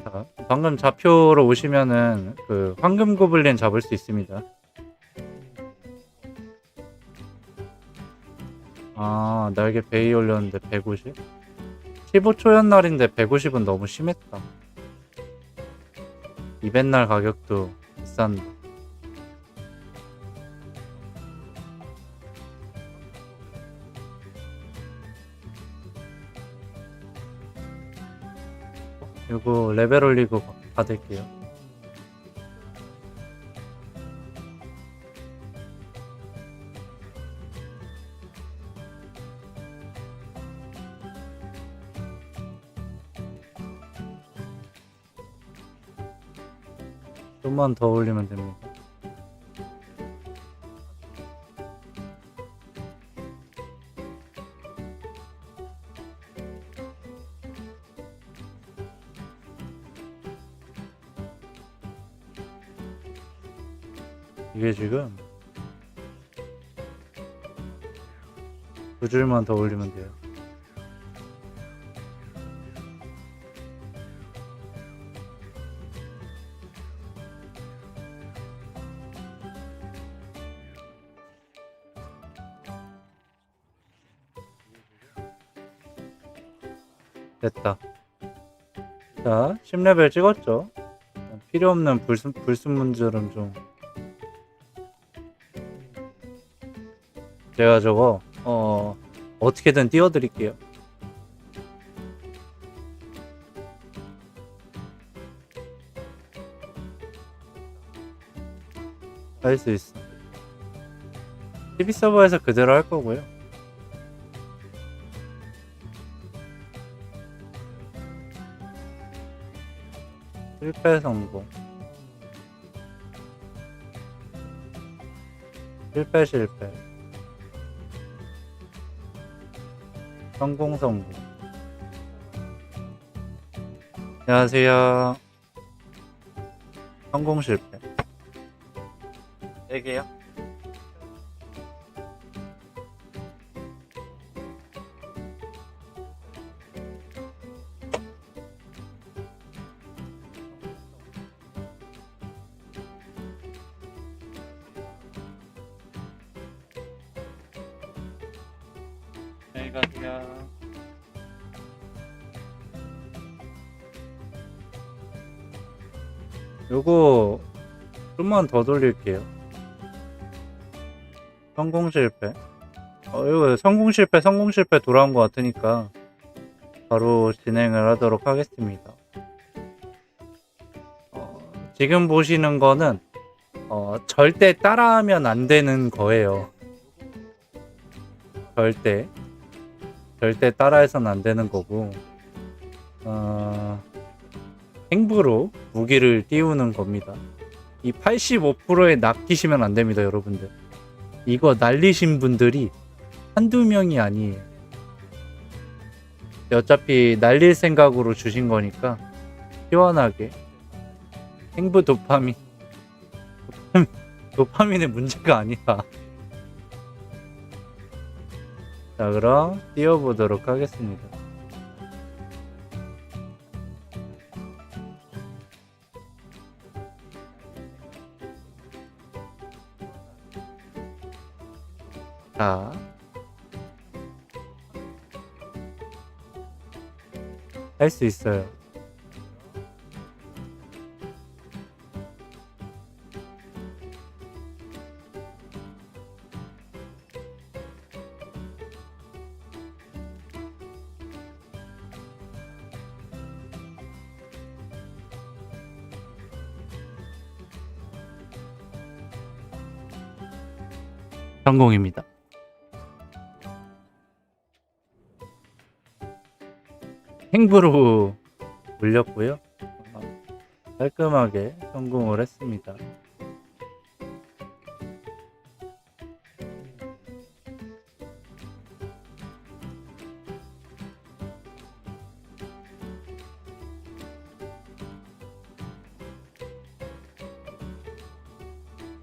자, 방금 좌표로 오시면은 그 황금 고블린 잡을 수 있습니다. 아, 날개 베이 올렸는데 150? 15초연 날인데 150은 너무 심했다. 이벤트 날 가격도 비싼데. 이거 레벨 올리고 받을게요. 좀만 더 올리면 됩니다. 이게 지금 2줄만 더 올리면 돼요. 됐다. 자, 10레벨 찍었죠? 필요 없는 불순물들은 좀 제가 저거 어떻게든 띄워드릴게요. 할 수 있어. TV 서버에서 그대로 할 거고요. 실패 성공. 실패. 성공. 안녕하세요. 성공 실패. 4개요? 안녕히 가세요. 요거 좀만 더 돌릴게요. 성공 실패. 이거 성공 실패 돌아온 것 같으니까 바로 진행을 하도록 하겠습니다. 지금 보시는 거는 절대 따라하면 안 되는 거예요. 절대 따라해서는 안 되는 거고, 행부로 무기를 띄우는 겁니다. 이 85%에 낚이시면 안 됩니다, 여러분들. 이거 날리신 분들이 한두 명이 아니에요. 어차피 날릴 생각으로 주신 거니까 시원하게 행부 도파민의 문제가 아니라. 자, 그럼 띄워보도록 하겠습니다. 자, 할 수 있어요. 성공입니다. 행부로 올렸고요. 깔끔하게 성공을 했습니다.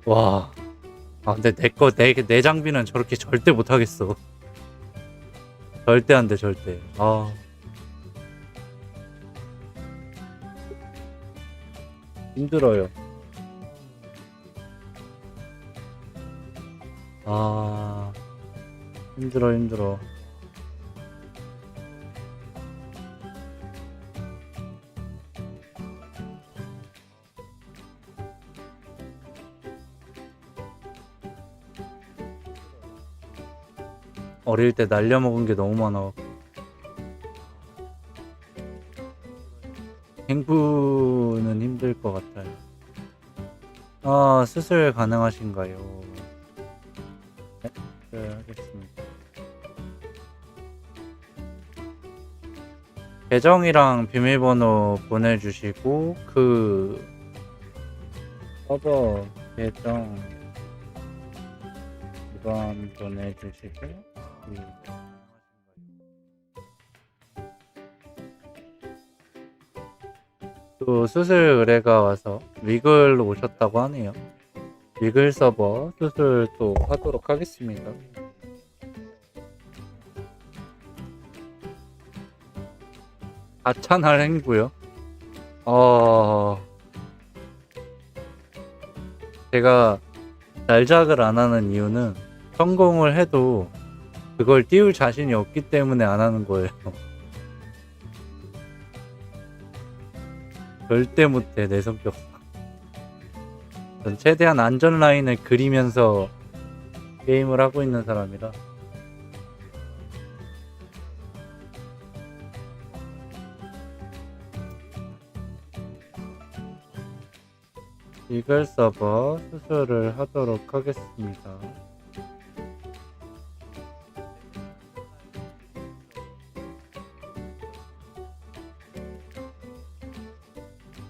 와, 근데 내 장비는 저렇게 절대 못하겠어. 절대 안 돼, 절대. 힘들어요. 힘들어. 어릴 때 날려먹은 게 너무 많아. 행부는 힘들 것 같아요. 수술 가능하신가요? 네, 하겠습니다. 계정이랑 비밀번호 보내주시고 그 서버 계정 이번 보내주시고 또 수술 의뢰가 와서 위글 오셨다고 하네요. 위글 서버 수술 또 하도록 하겠습니다. 아찬할 행구요? 제가 날작을 안 하는 이유는 성공을 해도 그걸 띄울 자신이 없기 때문에 안 하는 거예요. 절대 못해, 내 성격상. 전 최대한 안전 라인을 그리면서 게임을 하고 있는 사람이라. 이글 서버 수술을 하도록 하겠습니다.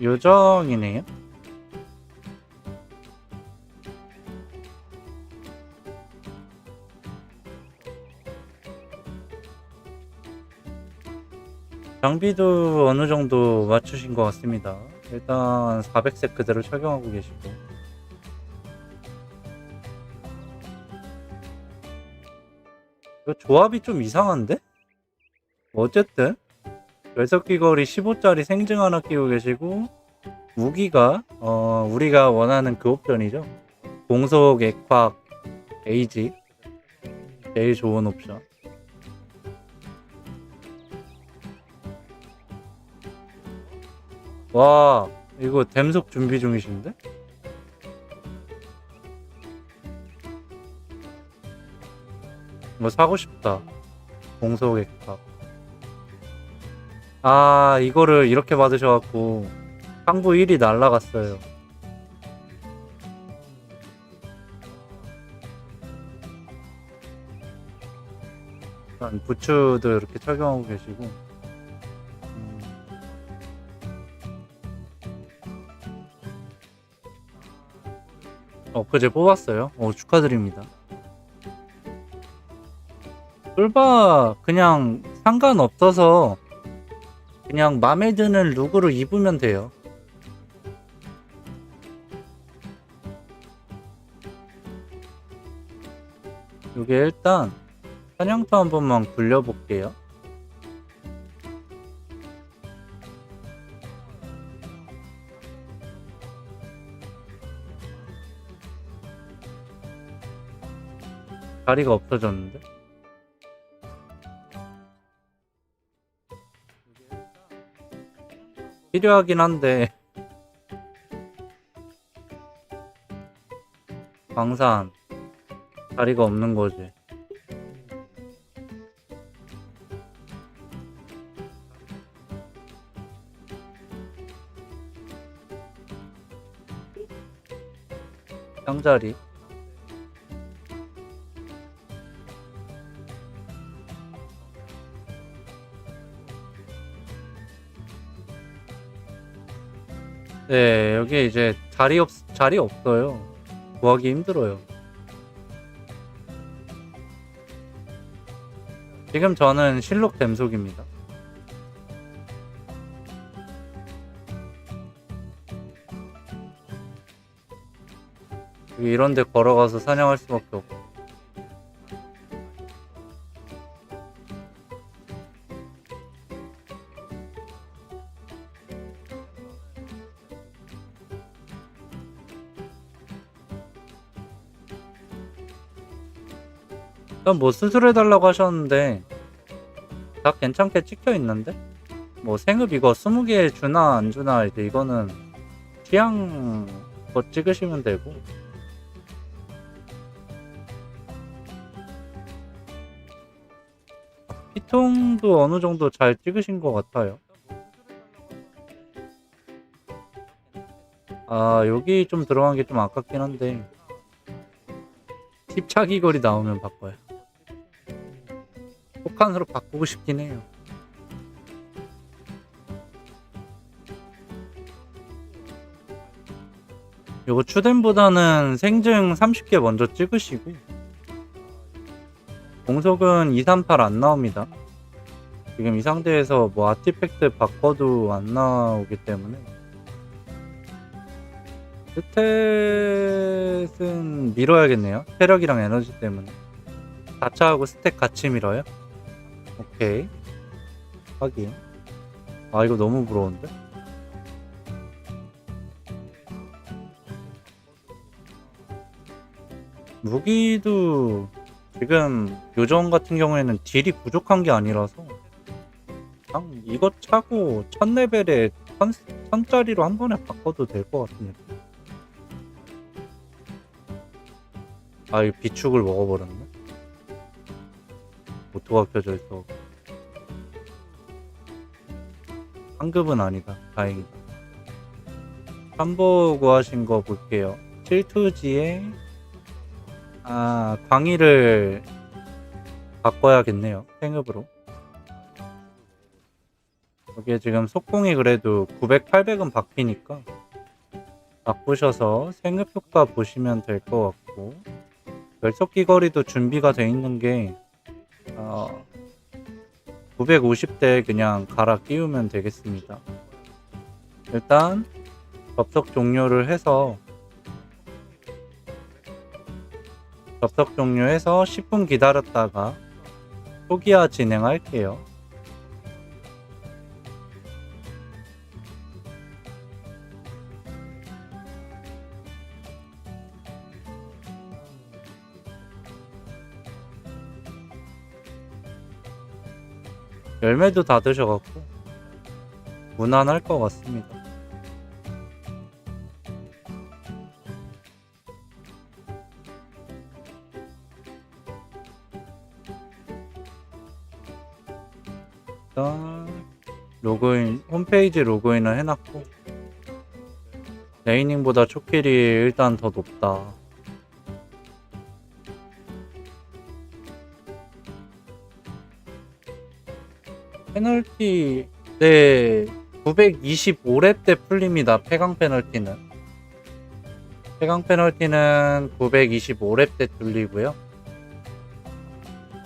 요정이네요. 장비도 어느 정도 맞추신 것 같습니다. 일단 400색 그대로 착용하고 계시고 이거 조합이 좀 이상한데? 어쨌든 외석 귀걸이 15짜리 생증 하나 끼고 계시고 무기가 우리가 원하는 그 옵션이죠. 공속 액화 에이지 제일 좋은 옵션. 와 이거 댐속 준비 중이신데? 뭐 사고 싶다. 공속 액화. 이거를 이렇게 받으셔갖고 상부 1이 날라갔어요. 일단 부츠도 이렇게 착용하고 계시고 그제 뽑았어요. 축하드립니다. 쫄바 그냥 상관없어서 그냥 맘에 드는 룩으로 입으면 돼요. 이게 일단 사냥터 한 번만 굴려볼게요. 자리가 없어졌는데? 필요하긴 한데 광산 자리가 없는 거지. 짱자리. 네, 여기 이제 자리 없어요. 구하기 힘들어요. 지금 저는 실록 댐속입니다. 이런 데 걸어가서 사냥할 수밖에 없고. 일단 뭐 수술해달라고 하셨는데 다 괜찮게 찍혀 있는데? 뭐 생읍 이거 20개 주나 안 주나 이제 이거는 취향 거 찍으시면 되고. 피통도 어느 정도 잘 찍으신 것 같아요. 아, 여기 좀 들어간 게 좀 아깝긴 한데 힙차기 거리 나오면 바꿔요. 폭탄으로 바꾸고 싶긴 해요. 요거 추뎀보다는 생증 30개 먼저 찍으시고 공속은 238 안 나옵니다. 지금 이 상태에서 뭐 아티팩트 바꿔도 안 나오기 때문에 스탯은 밀어야겠네요. 체력이랑 에너지 때문에. 다차하고 스탯 같이 밀어요? 오케이. 확인. 아, 이거 너무 부러운데? 무기도 지금 요정 같은 경우에는 딜이 부족한 게 아니라서 그냥 이거 차고 1000레벨에 1000짜리로 한 번에 바꿔도 될 것 같은데. 아, 이 비축을 먹어버렸네. 오토가 켜져 있어. 상급은 아니다. 다행이다. 3보 구하신 거 볼게요. 7투지에 광희를 바꿔야겠네요. 생읍으로. 여기에 지금 속공이 그래도 900, 800은 바뀌니까 바꾸셔서 생읍 효과 보시면 될 것 같고, 멸속기 거리도 준비가 돼 있는 게 950대 그냥 갈아 끼우면 되겠습니다. 일단 접속 종료를 해서 10분 기다렸다가 초기화 진행할게요. 열매도 다 드셔갖고 무난할 것 같습니다. 일단 로그인, 홈페이지 로그인을 해놨고 레이닝보다 초킬이 일단 더 높다. 페널티, 네, 925렙 때 풀립니다. 폐강 페널티는 925렙 때 뚫리고요.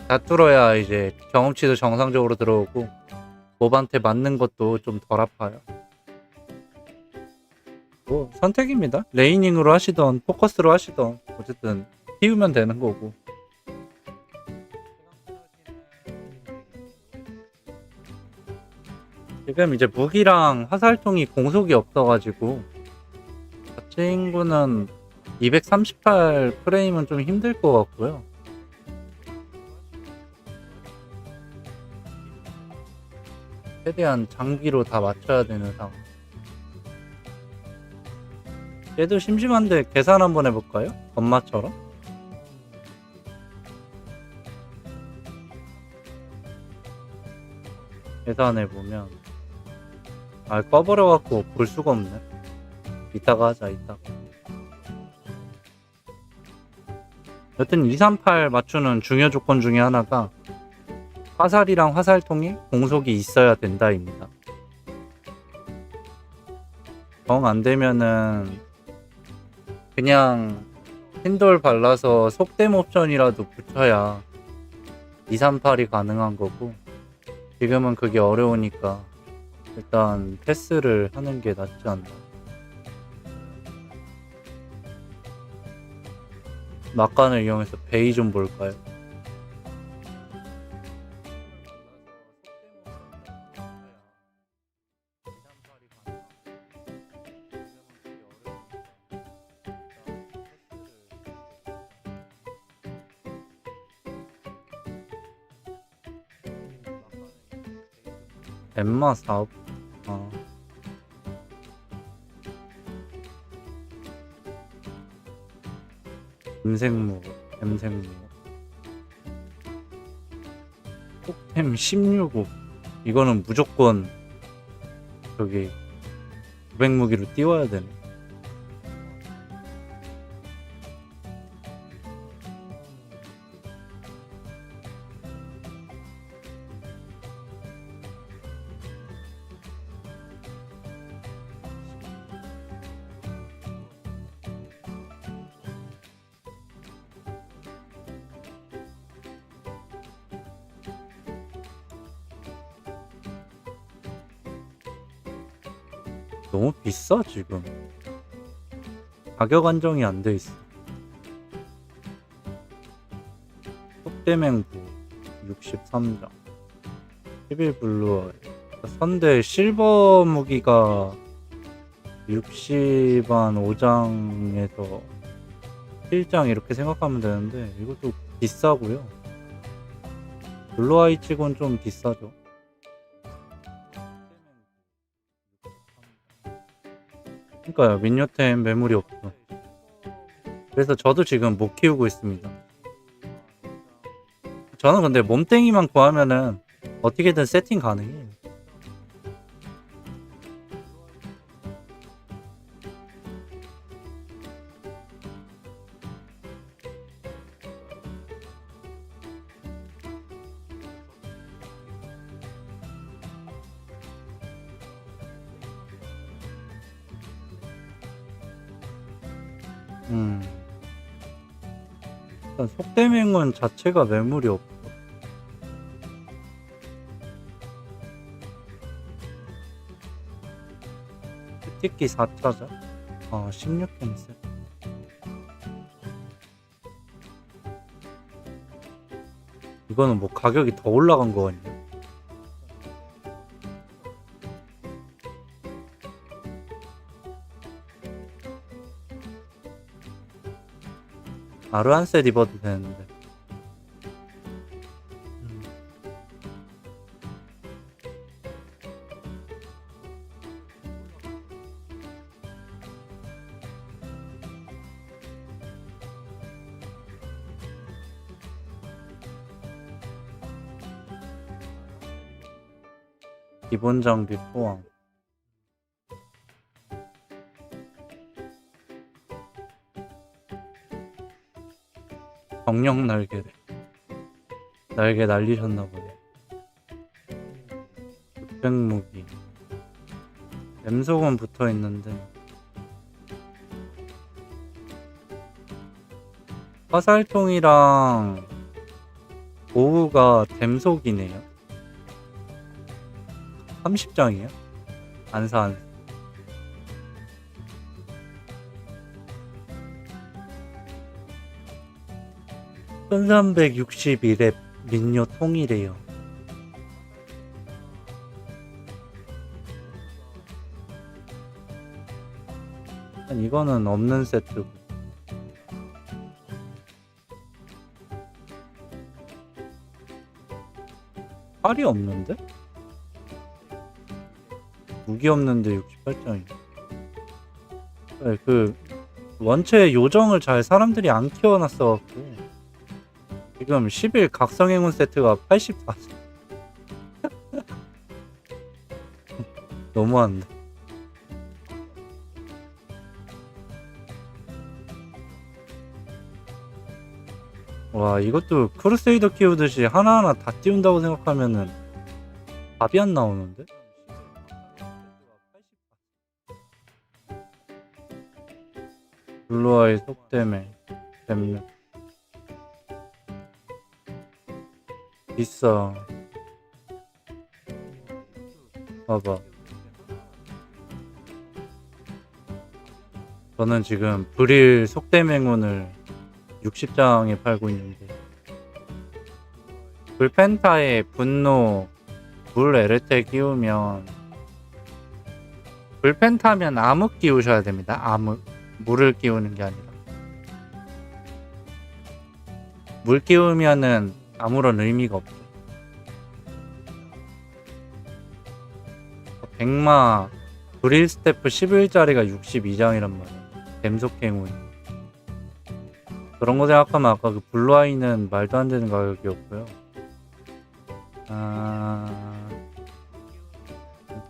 다 뚫어야 이제 경험치도 정상적으로 들어오고 몹한테 맞는 것도 좀 덜 아파요. 뭐 선택입니다. 레이닝으로 하시던 포커스로 하시던 어쨌든 띄우면 되는 거고. 지금 이제 무기랑 화살통이 공속이 없어가지고 저 친구는 238 프레임은 좀 힘들 것 같고요. 최대한 장기로 다 맞춰야 되는 상황. 얘도 심심한데 계산 한번 해볼까요? 엄마처럼? 계산해보면 꺼버려갖고 볼 수가 없네. 이따가 하자. 이따가. 여튼 238 맞추는 중요 조건 중에 하나가 화살이랑 화살통이 공속이 있어야 된다입니다. 정 안되면은 그냥 핀돌 발라서 속댐 옵션이라도 붙여야 238이 가능한 거고, 지금은 그게 어려우니까 일단 패스를 하는 게 낫지 않나. 막간을 이용해서 베이 좀 볼까요? 엠마 사업. 엠생무. 폭템 16호. 이거는 무조건 저기 900무기로 띄워야 되네. 너무 비싸 지금. 가격 안정이 안 돼 있어. 속대맹부 63장 11 블루아이 선대 실버 무기가 60한 5장에서 7장 이렇게 생각하면 되는데 이것도 비싸고요. 블루아이 치곤 좀 비싸죠. 그러니까요. 민요템 매물이 없어. 그래서 저도 지금 못 키우고 있습니다. 저는 근데 몸땡이만 구하면은 어떻게든 세팅 가능해요. 일단 속대맹은 자체가 매물이 없어. 특히 4차자? 16캔 세. 이거는 뭐 가격이 더 올라간 거 같냐? 하루 한 셋 입어도 되는데. 기본 장비 포함. 정령 날개래. 날개 날리셨나 보네. 육백무기. 램속은 붙어 있는데 화살통이랑 보우가 댐속이네요. 30장이에요? 안사 1362렙 민요 통이래요. 이거는 없는 세트고. 팔이 없는데? 무기 없는데 68장이야. 네, 그 원체 요정을 잘 사람들이 안 키워놨어갖고 지금 10일 각성행운 세트가 84장. 너무한데. 와, 이것도 크루세이더 키우듯이 하나하나 다 띄운다고 생각하면은 답이 안 나오는데? 블루아이 속대매 때문에 비싸. 봐봐. 저는 지금 브릴 속대맹운을 60장에 팔고 있는데 불펜타에 분노 물 에르테 끼우면 불펜타면 암흑 끼우셔야 됩니다. 암흑. 물을 끼우는 게 아니라 물 끼우면은 아무런 의미가 없죠. 백마 브릴 스태프 11짜리가 62장이란 말이야. 댐속행운. 그런 거 생각하면 아까 그 블루아이는 말도 안 되는 가격이었고요.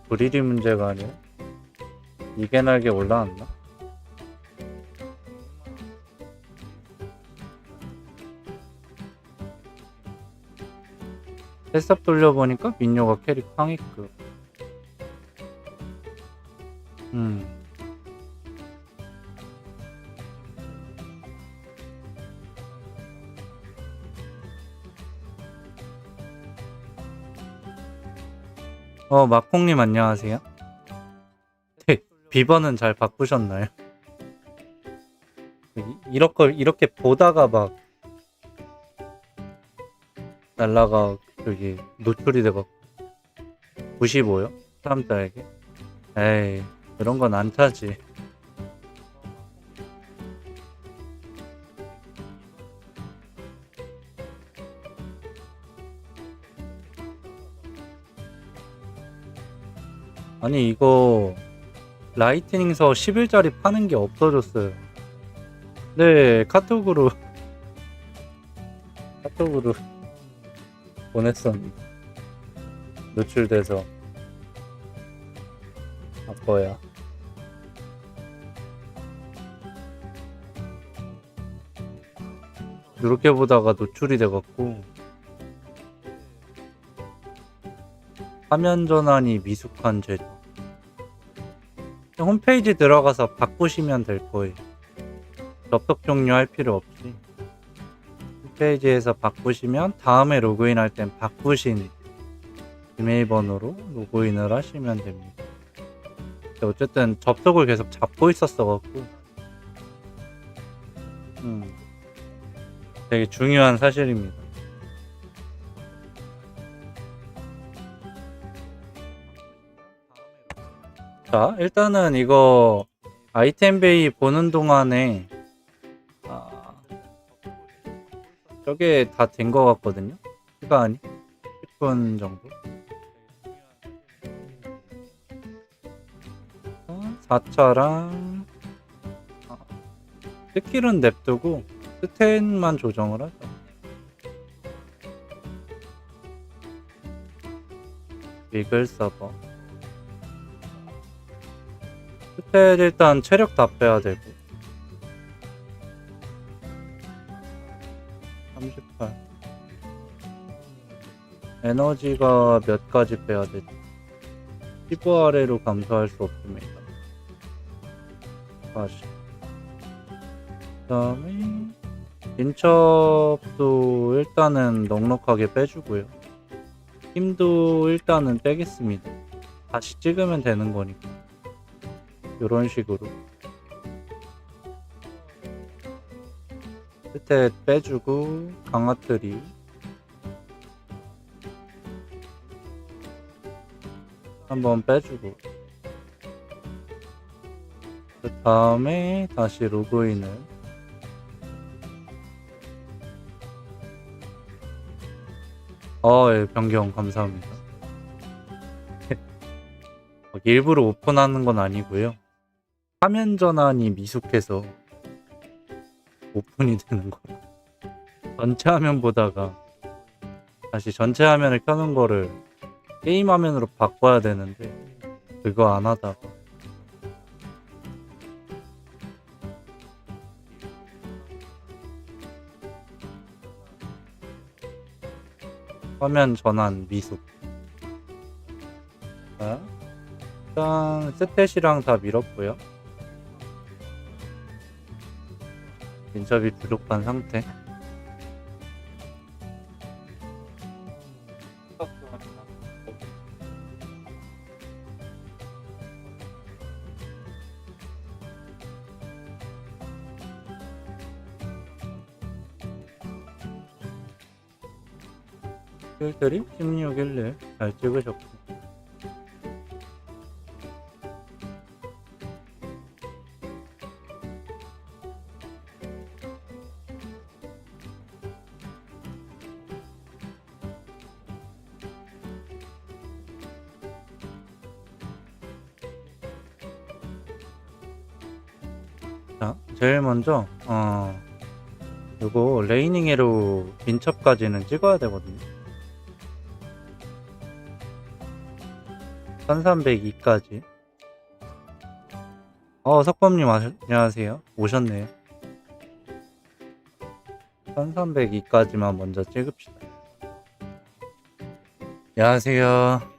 브릴이 문제가 아니야. 이게 날개 올라왔나? 셋삽 돌려보니까 민요가 캐릭 상위급. 마콩님 안녕하세요. 비번은 잘 바꾸셨나요? 이렇게 보다가 막 날라가 저기 노출이 돼갖고 95요? 사람들에게? 에이 그런 건 안 차지. 아니 이거 라이트닝서 10일짜리 파는 게 없어졌어요. 네 카톡으로 보냈었는데 노출돼서 바꿔야. 이렇게 보다가 노출이 돼갖고 화면 전환이 미숙한 제조. 홈페이지 들어가서 바꾸시면 될 거예요. 접속 종료할 필요 없이 홈페이지에서 바꾸시면 다음에 로그인할 땐 바꾸신 이메일 번호로 로그인을 하시면 됩니다. 어쨌든 접속을 계속 잡고 있었어갖고 되게 중요한 사실입니다. 자 일단은 이거 아이템베이 보는 동안에 저게 다 된 것 같거든요. 시간이 10분 정도. 4차랑 스킬은 냅두고 스탯만 조정을 하죠. 위글 서버 스탯 일단 체력 다 빼야 되고 38 에너지가 몇 가지 빼야 되지? 15 아래로 감소할 수 없습니다. 40 그 다음에 인첩도 일단은 넉넉하게 빼주고요. 힘도 일단은 빼겠습니다. 다시 찍으면 되는 거니까 이런 식으로 스탯 빼주고 강화트리 한번 빼주고 그 다음에 다시 로그인을 예, 변경 감사합니다. 일부러 오픈하는 건 아니고요. 화면 전환이 미숙해서 오픈이 되는 거라. 전체 화면 보다가 다시 전체 화면을 켜는 거를 게임 화면으로 바꿔야 되는데 그거 안 하다가 화면 전환 미숙. 자, 일단 스탯이랑 다 밀었고요. 인접이 부족한 상태. 필들이 1611 잘 찍으셨고 자, 제일 먼저 요거 레이닝 에로 민첩까지는 찍어야 되거든요. 1302까지. 석범님 안녕하세요. 오셨네요. 1302까지만 먼저 찍읍시다. 안녕하세요.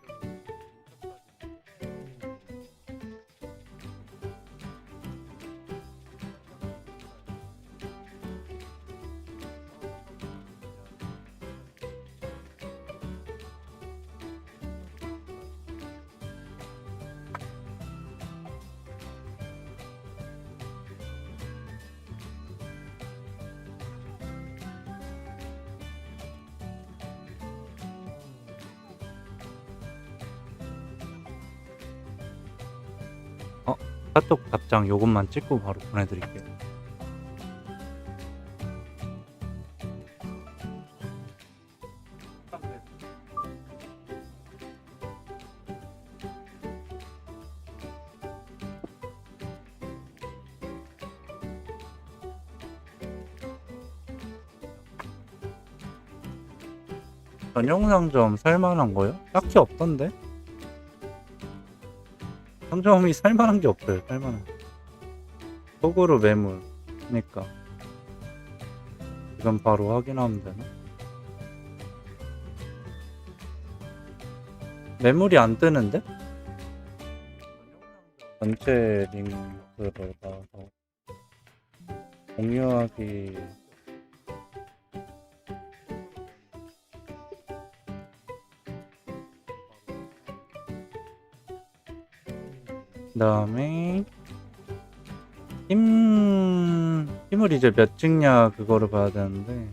카톡 답장 요것만 찍고 바로 보내드릴게요. 전용 상점 살만한 거요? 딱히 없던데? 상점이 살만한 게 없어요. 살만한 게. 속으로 매물. 그니까 지금 바로 확인하면 되나? 매물이 안 뜨는데? 전체 링크로 나와서 공유하기. 그 다음에 힘을 이제 몇 찍냐 그거를 봐야 되는데,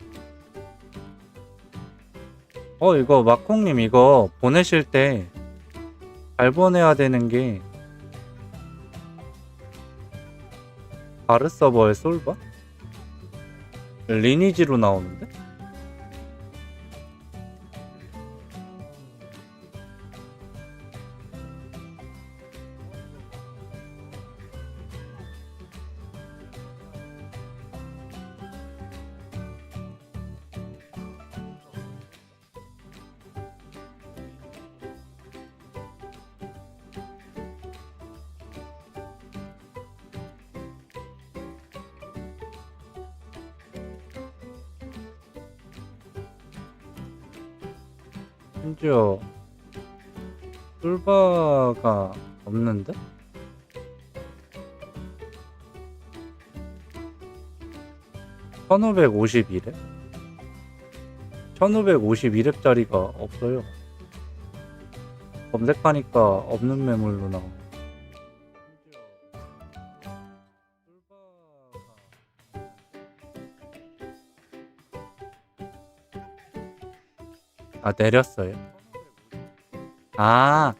이거 마콩님 이거 보내실 때 잘 보내야 되는 게 바르 서버의 솔바? 리니지로 나오는데? 심지어 솔바가 없는데? (1551회) 1551회짜리가 없어요. 검색하니까 없는 매물로 나와. 아, 내렸어요? 아,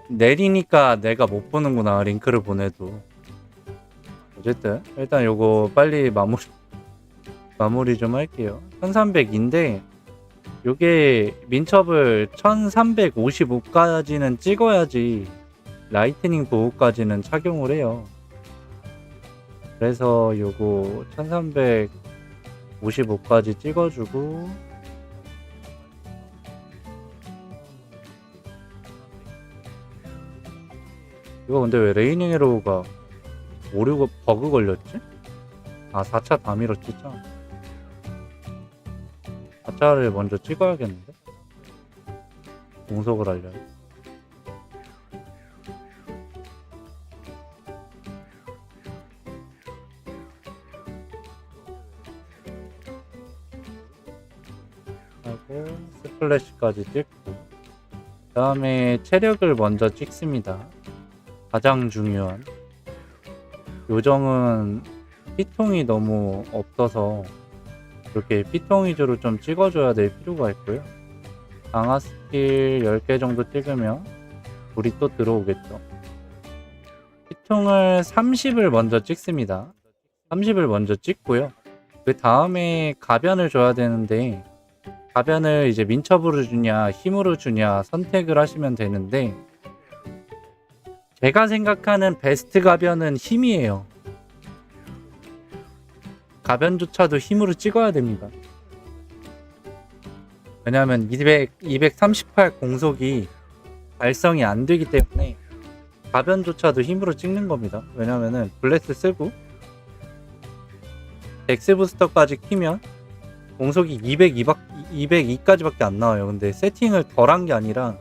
내리니까 내가 못 보는구나. 링크를 보내도. 어쨌든 일단 요거 빨리 마무리 좀 할게요. 1300인데 요게 민첩을 1355까지는 찍어야지 라이트닝 보호까지는 착용을 해요. 그래서 요거 1355까지 찍어주고, 이거 근데 왜 레이닝 에로우가 565 버그 걸렸지? 아, 4차 다 밀었지 참. 4차를 먼저 찍어야겠는데? 공속을 하려면. 하고 스플래시까지 찍고, 그 다음에 체력을 먼저 찍습니다. 가장 중요한 요정은 피통 너무 없어서 이렇게 피통 위주로 좀 찍어줘야 될 필요가 있고요. 강화 스킬 10개 정도 찍으면 불이 또 들어오겠죠. 피통을 30을 먼저 찍습니다. 30을 먼저 찍고요. 그 다음에 가변을 줘야 되는데, 가변을 이제 민첩으로 주냐 힘으로 주냐 선택을 하시면 되는데, 제가 생각하는 베스트 가변은 힘이에요. 가변조차도 힘으로 찍어야 됩니다. 왜냐하면 238 공속이 발성이 안 되기 때문에 가변조차도 힘으로 찍는 겁니다. 왜냐면은 블레스 쓰고 덱스 부스터까지 키면 공속이 202까지밖에 안 나와요. 근데 세팅을 덜 한 게 아니라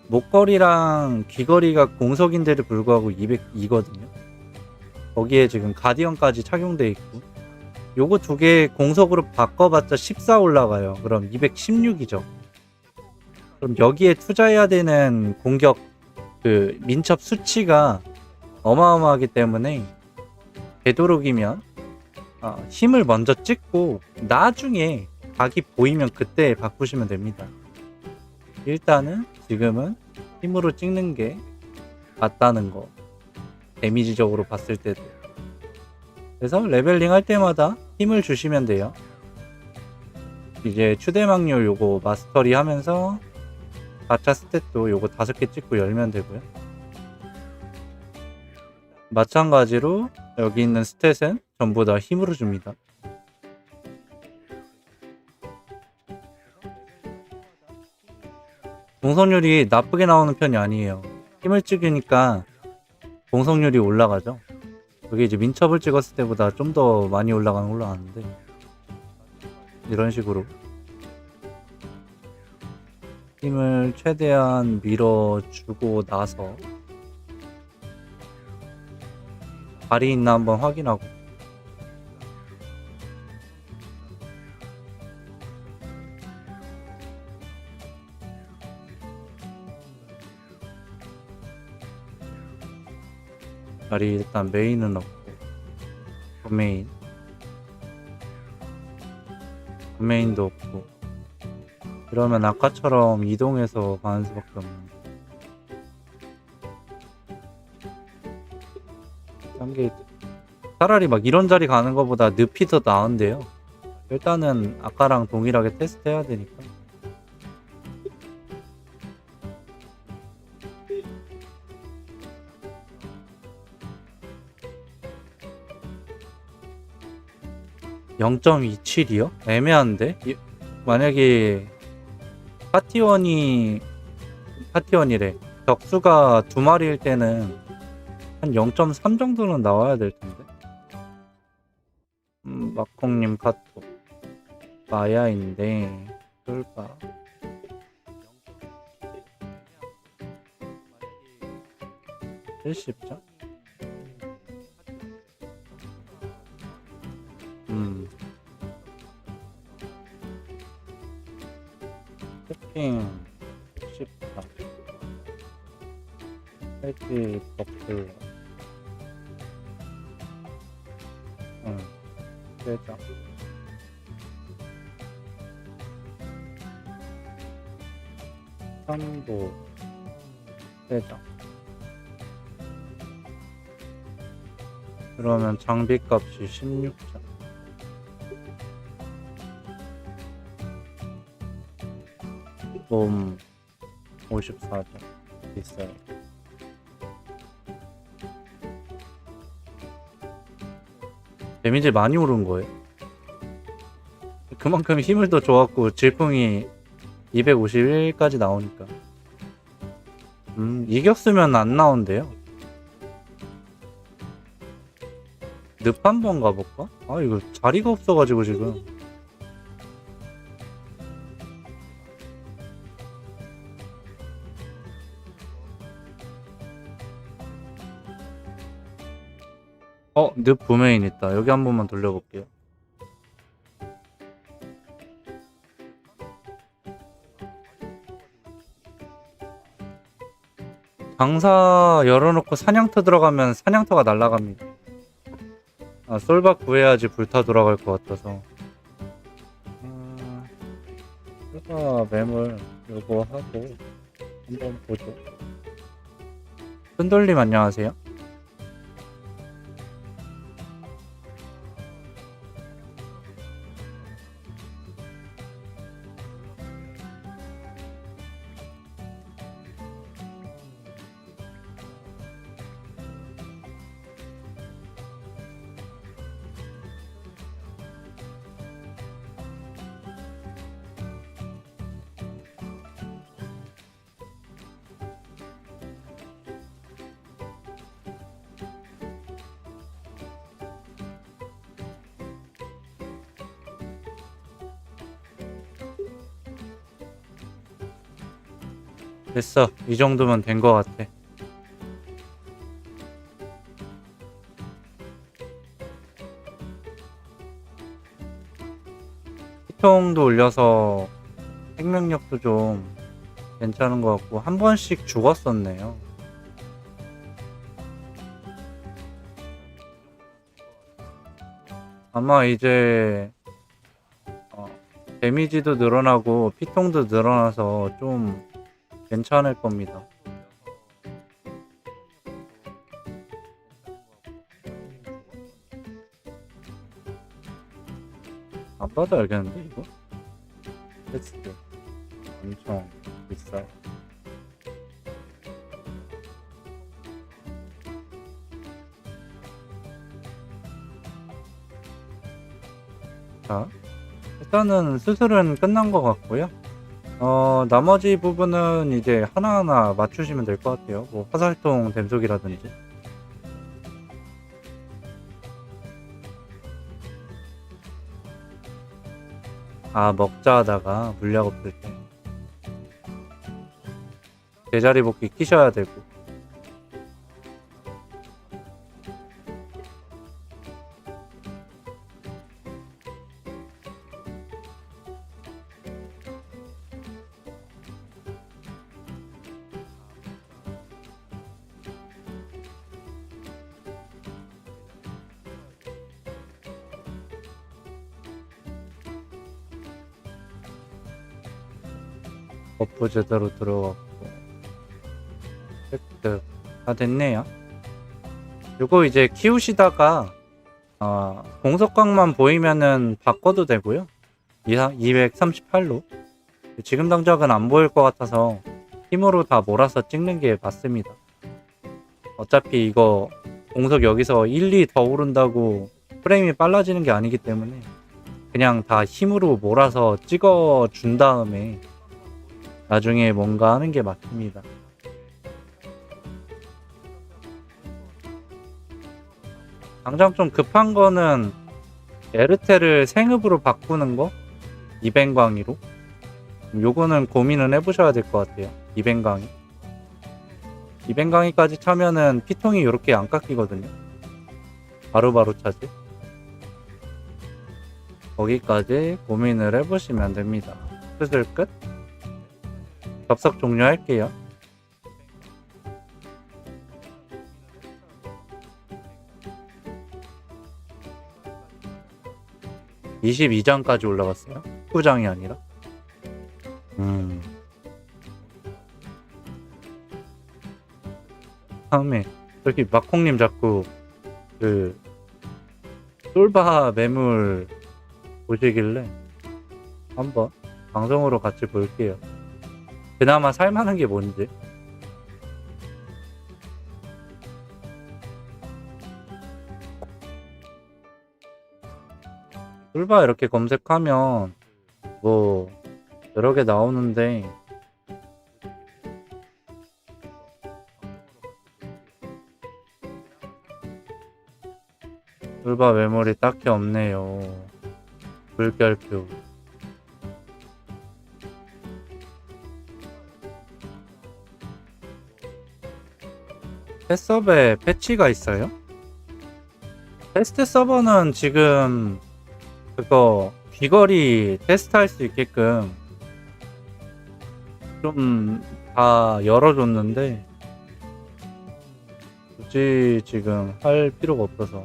목걸이랑 귀걸이가 공속인데도 불구하고 202거든요. 거기에 지금 가디언까지 착용되어 있고, 요거 두 개 공속으로 바꿔봤자 14 올라가요. 그럼 216이죠. 그럼 여기에 투자해야 되는 공격 그 민첩 수치가 어마어마하기 때문에 되도록이면 힘을 먼저 찍고 나중에 각이 보이면 그때 바꾸시면 됩니다. 일단은 지금은 힘으로 찍는 게 맞다는 거. 데미지적으로 봤을 때도. 그래서 레벨링 할 때마다 힘을 주시면 돼요. 이제 추대망률 요거 마스터리 하면서 4차 스탯도 요거 5개 찍고 열면 되고요. 마찬가지로 여기 있는 스탯은 전부 다 힘으로 줍니다. 공성률이 나쁘게 나오는 편이 아니에요. 힘을 찍으니까 공성률이 올라가죠. 여기 이제 민첩을 찍었을 때보다 좀 더 많이 올라가는데 이런 식으로 힘을 최대한 밀어주고 나서 발이 있나 한번 확인하고 발이 일단 메인은 없고 부메인도 없고 그러면 아까처럼 이동해서 가는 수밖에 없는 딴게 차라리 막 이런 자리 가는 것보다 늪이 더 나은데요. 일단은 아까랑 동일하게 테스트 해야 되니까. (0.27이요) 애매한데? 만약에 파티원이래 격수가 2마리일 때는 한 0.3 정도는 나와야 될 텐데. 마콩님 카톡 마야인데 쫄바 70점? 쇼핑 10점 해지 버플 3점 선보 3점 그러면 장비값이 16점 몸 54점 비싸요. 데미지 많이 오른 거예요. 그만큼 힘을 더 줘갖고 질풍이 251까지 나오니까. 이겼으면 안 나온대요. 늪 한번 가볼까? 아 이거 자리가 없어가지고 지금. 늪 부메인 있다. 여기 한 번만 돌려볼게요. 장사 열어놓고 사냥터 들어가면 사냥터가 날아갑니다. 아, 솔박 구해야지 불타 돌아갈 것 같아서. 솔박 매물 요거 하고 한번 보죠. 흔돌림 안녕하세요. 됐어. 이 정도면 된 것 같아. 피통도 올려서 생명력도 좀 괜찮은 것 같고 한 번씩 죽었었네요. 아마 이제 데미지도 늘어나고 피통도 늘어나서 좀 괜찮을 겁니다. 안 봐도 알겠는데 이거? 테스트 엄청 비싸요. 자, 일단은 수술은 끝난 것 같고요. 나머지 부분은 이제 하나하나 맞추시면 될 것 같아요. 뭐 화살통 댐속이라든지. 아, 먹자 하다가 물약 없을 때 제자리 복귀 키셔야 되고. 버프 제대로 들어갔고. 획득 다 됐네요. 요거 이제 키우시다가 공속광만 보이면은 바꿔도 되고요. 238로 지금 당장은 안 보일 것 같아서 힘으로 다 몰아서 찍는 게 맞습니다. 어차피 이거 공속 여기서 1, 2 더 오른다고 프레임이 빨라지는 게 아니기 때문에 그냥 다 힘으로 몰아서 찍어 준 다음에 나중에 뭔가 하는 게 맞습니다. 당장 좀 급한 거는 에르테를 생읍으로 바꾸는 거? 이뱅광이로? 요거는 고민은 해보셔야 될 것 같아요. 이뱅광이. 이뱅광이까지 차면은 피통이 이렇게 안 깎이거든요. 바로바로 차지. 거기까지 고민을 해보시면 됩니다. 수술 끝. 접속 종료할게요. 22장까지 올라갔어요. 19장이 아니라. 다음에 저기 마콩님 자꾸 그 솔바 매물 보시길래 한번 방송으로 같이 볼게요. 그나마 살만한 게 뭔지. 솔바 이렇게 검색하면 뭐 여러 개 나오는데 솔바 매물이 딱히 없네요. 물결표. 테스트서버에 패치가 있어요? 테스트 서버는 지금 그거 귀걸이 테스트할 수 있게끔 좀 다 열어줬는데 굳이 지금 할 필요가 없어서.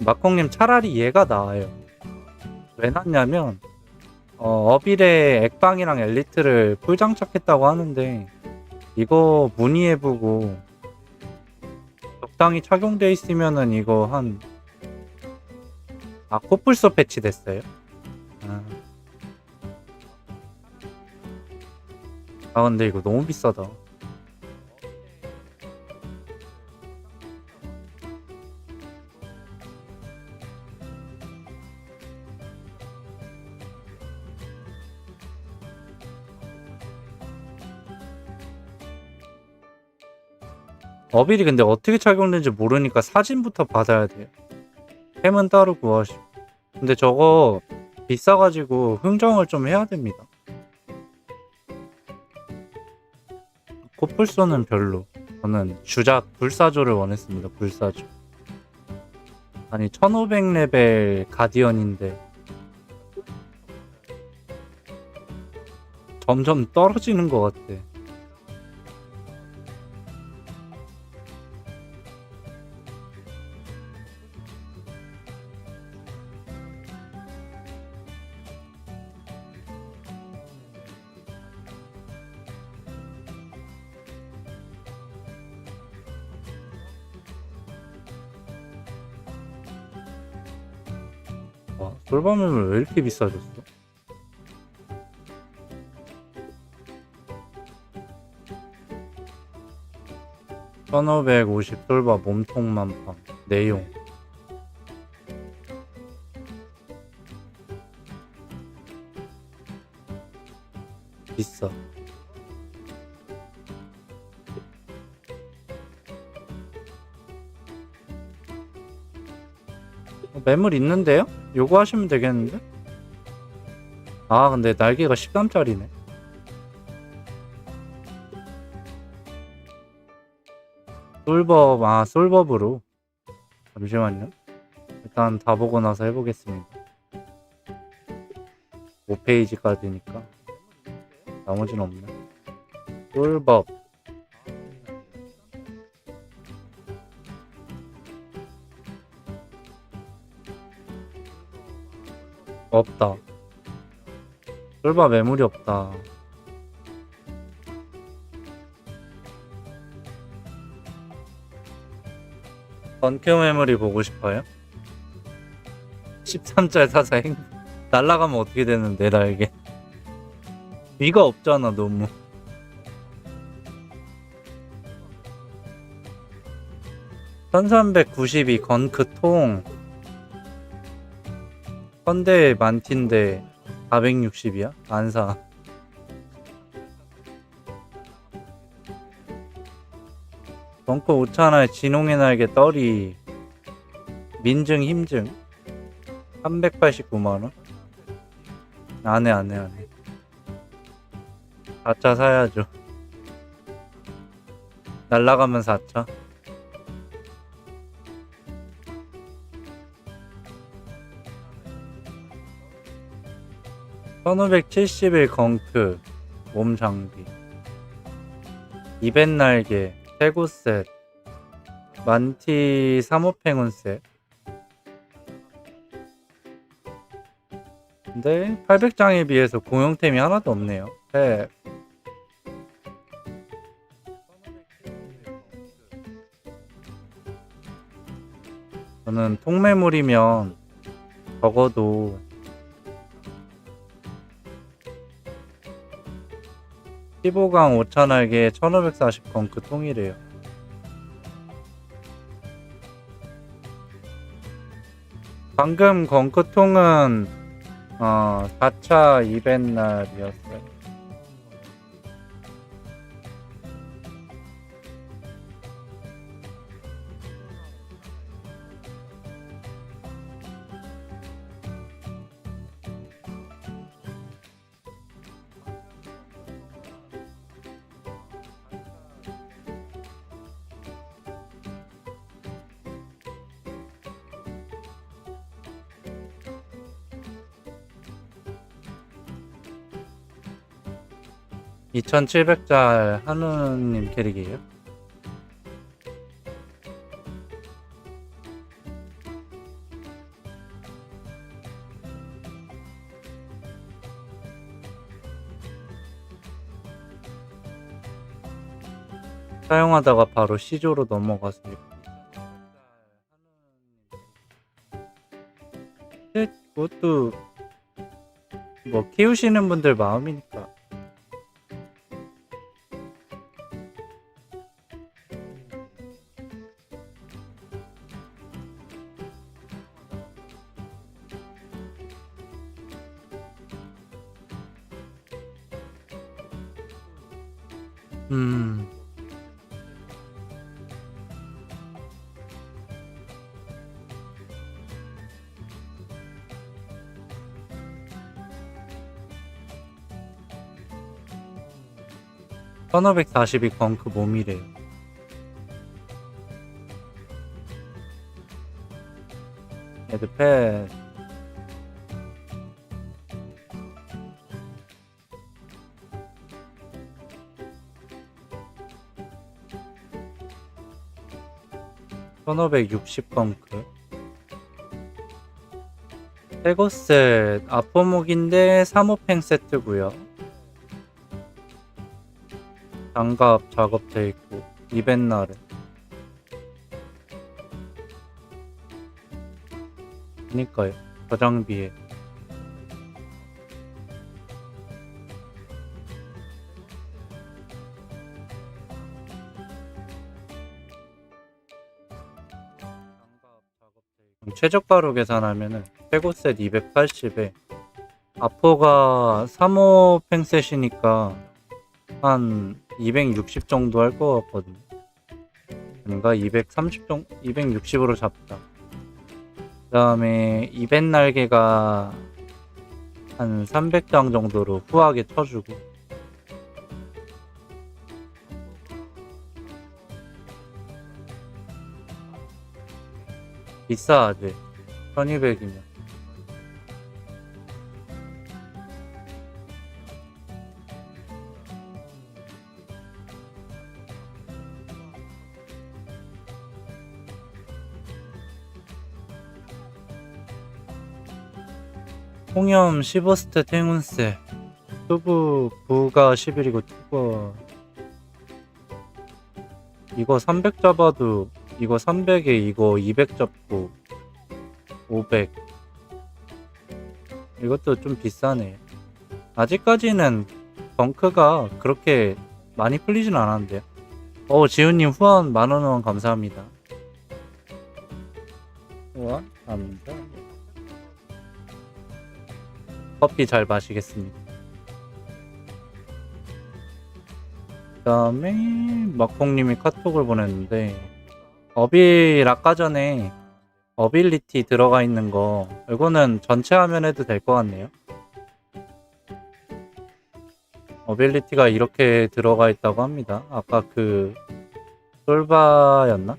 마콩님 차라리 얘가 나아요. 왜 낫냐면 어빌에 액방이랑 엘리트를 풀 장착했다고 하는데 이거 문의해보고 적당히 착용돼 있으면은 이거 코뿔소 패치 됐어요. 근데 이거 너무 비싸다. 어빌이 근데 어떻게 착용되는지 모르니까 사진부터 받아야 돼요. 햄은 따로 구하시고. 근데 저거 비싸가지고 흥정을 좀 해야 됩니다. 코뿔소는 별로. 저는 주작 불사조를 원했습니다. 불사조. 아니 1500레벨 가디언인데 점점 떨어지는 것 같아. 와, 솔바mem을 왜 이렇게 비싸졌어? (1550) 솔바 몸통 만팡 내용 비싸. 매물 있는데요? 요거 하시면 되겠는데? 아 근데 날개가 13짜리네. 솔법, 아 솔법으로. 잠시만요. 일단 다 보고 나서 해보겠습니다. 5페이지까지니까 나머지는 없네. 솔법 없다. 솔바 매물이 없다. 던큐 매물이 보고 싶어요? 13짤 사자 날라가면 어떻게 되는데 날개. 위가 없잖아 너무. 1392 건크통 헌데 만틴데 460이야? 안사. 벙커 5,000원에 진홍의 날개 떨이 민증 힘증 389만원? 안해 4차 사야죠. 날라가면 4차. (1571) 건크 몸 장비 200 날개 세고 셋 만티 3호 팽운 셋. 근데 800장에 비해서 공용템이 하나도 없네요. 네. 저는 통매물이면 적어도 15강 5,000알개 1540 건크 통이래요. 방금 건크 통은 4차 200날이었어요. (2700짤) 한우님 캐릭이에요? 사용하다가 바로 시조로 넘어갔어요. 그것도 뭐 키우시는 분들 마음이니까. 음. (1542) 건크 몸이래요. 헤드펫 (1560) 건크 새거셋 아포목인데 3호팽 세트고요. 장갑 작업돼 있고 200날에 그니까요. 저장비에. 최저가로 계산하면은 최고셋 280에 아포가 3호 팽셋이니까 한 260 정도 할 것 같거든요. 아닌가? 230 정도, 260으로 잡자. 그 다음에 이벤 날개가 한 300장 정도로 후하게 쳐주고. 비싸지. 1200이면. 홍염 15스탯 행운세. 투부 부가 11이고 투가 이거 300 잡아도 이거 300에 이거 200 잡고 500. 이것도 좀 비싸네. 아직까지는 덩크가 그렇게 많이 풀리진 않았는데요. 지훈님 후원 만원 후원 감사합니다. 후원 감사합니다. 커피 잘 마시겠습니다. 그 다음에 막콩님이 카톡을 보냈는데 어빌 아까 전에 어빌리티 들어가 있는 거 이거는 전체 화면 해도 될 것 같네요. 어빌리티가 이렇게 들어가 있다고 합니다. 아까 그 솔바였나?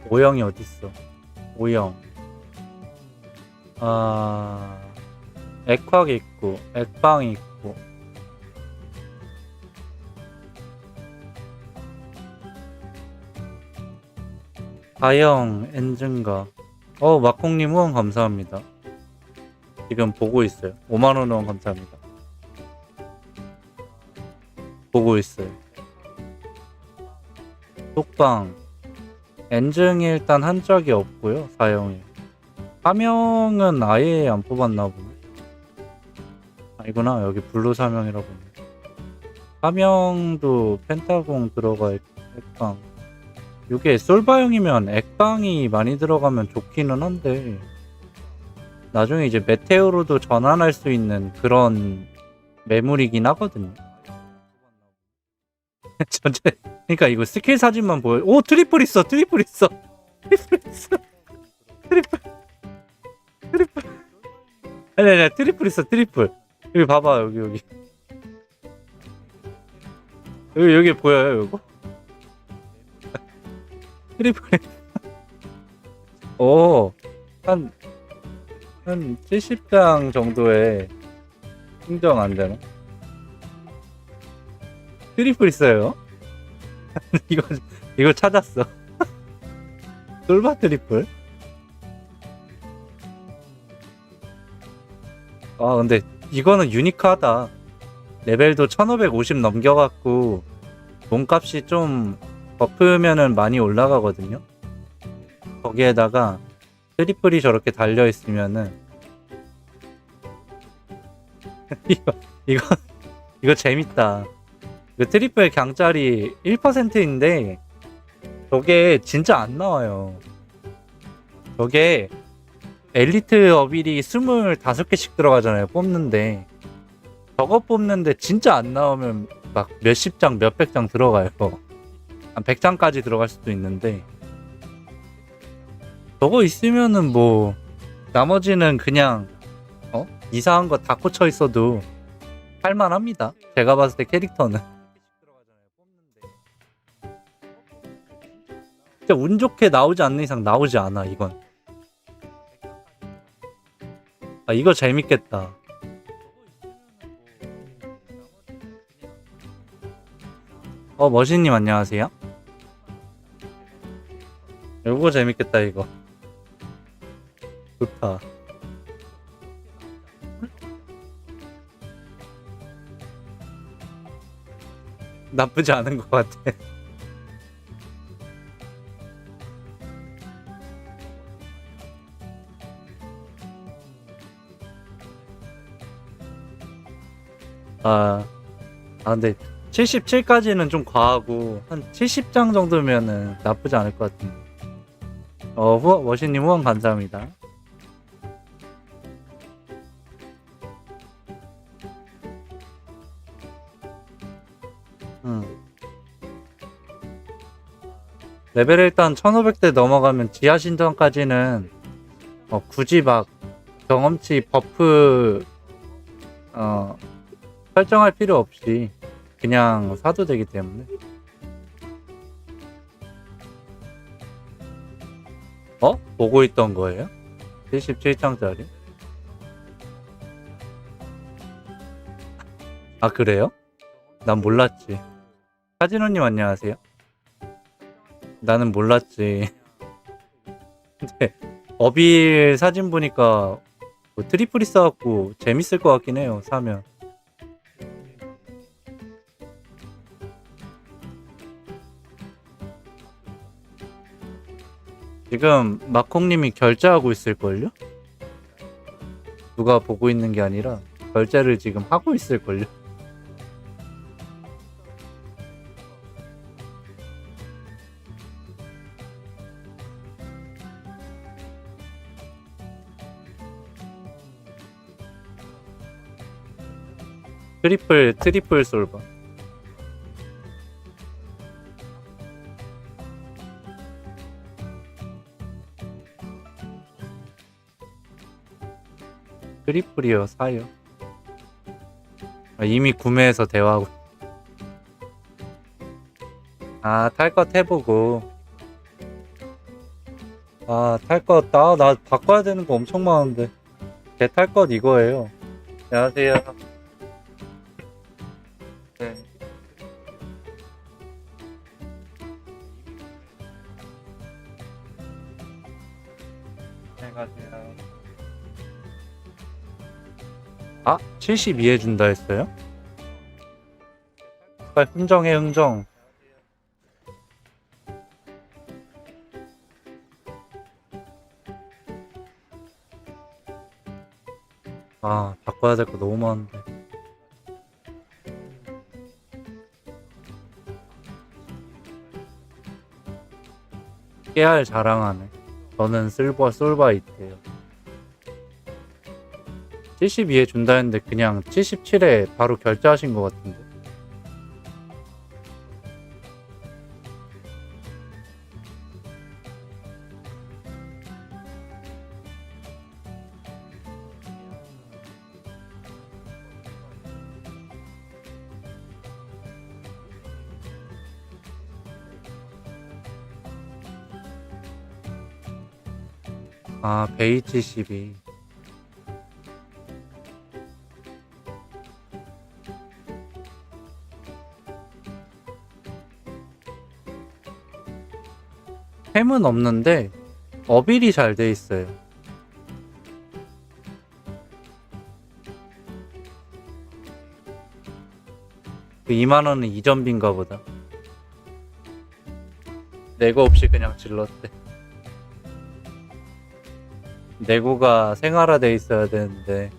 오형이 어딨어? 오형. 액확 있고, 액방 있고. 다형 엔진가. 마콩님 후원 감사합니다. 지금 보고 있어요. 5만원 후원 감사합니다. 보고 있어요. 톡방. 엔증이 일단 한 적이 없고요. 사형이. 사명은 아예 안 뽑았나 보네. 아니구나. 여기 블루 사명이라 보네. 사명도 펜타곤 들어가 있고 액방. 이게 솔바형이면 액방이 많이 들어가면 좋기는 한데 나중에 이제 메테오로도 전환할 수 있는 그런 매물이긴 하거든요. 전체 그러니까 이거 스킬 사진만 보여. 오 트리플 있어. 트리플 있어. 트리플 있어. 트리플. 아니 트리플 있어. 트리플. 여기 봐봐. 여기 여기 보여요 이거? 트리플. 한 70장 정도에 흥정 안 되나? 트리플 있어요. 이거 찾았어. 솔바 트리플. 근데 이거는 유니크하다. 레벨도 1550 넘겨갖고 몸값이 좀 버프면은 많이 올라가거든요. 거기에다가 트리플이 저렇게 달려있으면은 이거 재밌다. 그 트리플 강짜리 1%인데 저게 진짜 안 나와요. 저게 엘리트 어빌이 25개씩 들어가잖아요. 뽑는데 저거 뽑는데 진짜 안 나오면 막 몇십 장 몇백 장 들어가요. 한 100장까지 들어갈 수도 있는데 저거 있으면은 뭐 나머지는 그냥 이상한 거 다 꽂혀 있어도 할만합니다. 제가 봤을 때 캐릭터는 진짜 운 좋게 나오지 않는 이상 나오지 않아. 이건 이거 재밌겠다. 머신님 안녕하세요. 이거 재밌겠다 이거. 좋다. 나쁘지 않은 것 같아. 근데 77까지는 좀 과하고 한 70장 정도면은 나쁘지 않을 것 같은데. 머신님 후원 감사합니다. 레벨 일단 1500대 넘어가면 지하 신전까지는 굳이 막 경험치 버프 설정할 필요 없이 그냥 사도 되기 때문에. 보고 있던 거예요? 77장짜리? 아 그래요? 난 몰랐지. 카지노님 안녕하세요. 나는 몰랐지. 근데 어빌 사진 보니까 뭐 트리플 있어갖고 재밌을 것 같긴 해요. 사면. 지금 마콩님이 결제하고 있을걸요? 누가 보고 있는 게 아니라 결제를 지금 하고 있을걸요? 트리플 솔바. 트리플이요, 사요. 이미 구매해서 대화하고. 탈 것 해보고. 탈 것, 나 바꿔야 되는 거 엄청 많은데. 제 탈 것 이거예요. 안녕하세요. 네. 안녕하세요. 72 해준다 했어요? 빨리 흥정해, 흥정. 바꿔야 될 거 너무 많은데. 깨알 자랑하네. 저는 솔바이트예요. 72에 준다 했는데 그냥 77에 바로 결제하신 것 같은데. 베이 72. 햄은 없는데 어빌이 잘 돼 있어요. 그 2만원은 이전비인가 보다. 내고 없이 그냥 질렀대. 내고가 생활화돼 있어야 되는데.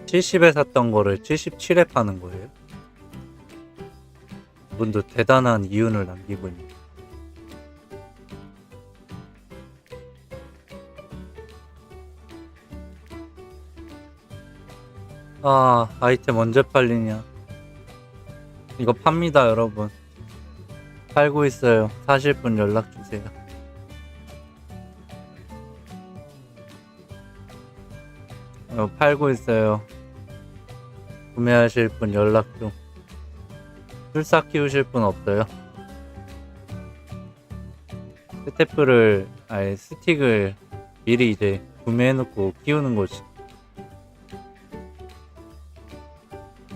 (70에) 샀던 거를 (77에) 파는 거예요? 분도 대단한 이윤을 남기고 있네. 아이템 언제 팔리냐. 이거 팝니다 여러분. 팔고 있어요. 사실 분 연락주세요. 팔고 있어요. 구매하실 분 연락 좀. 술사 키우실 분 없어요? 스태프를 아예 스틱을 미리 이제 구매해놓고 키우는 거지.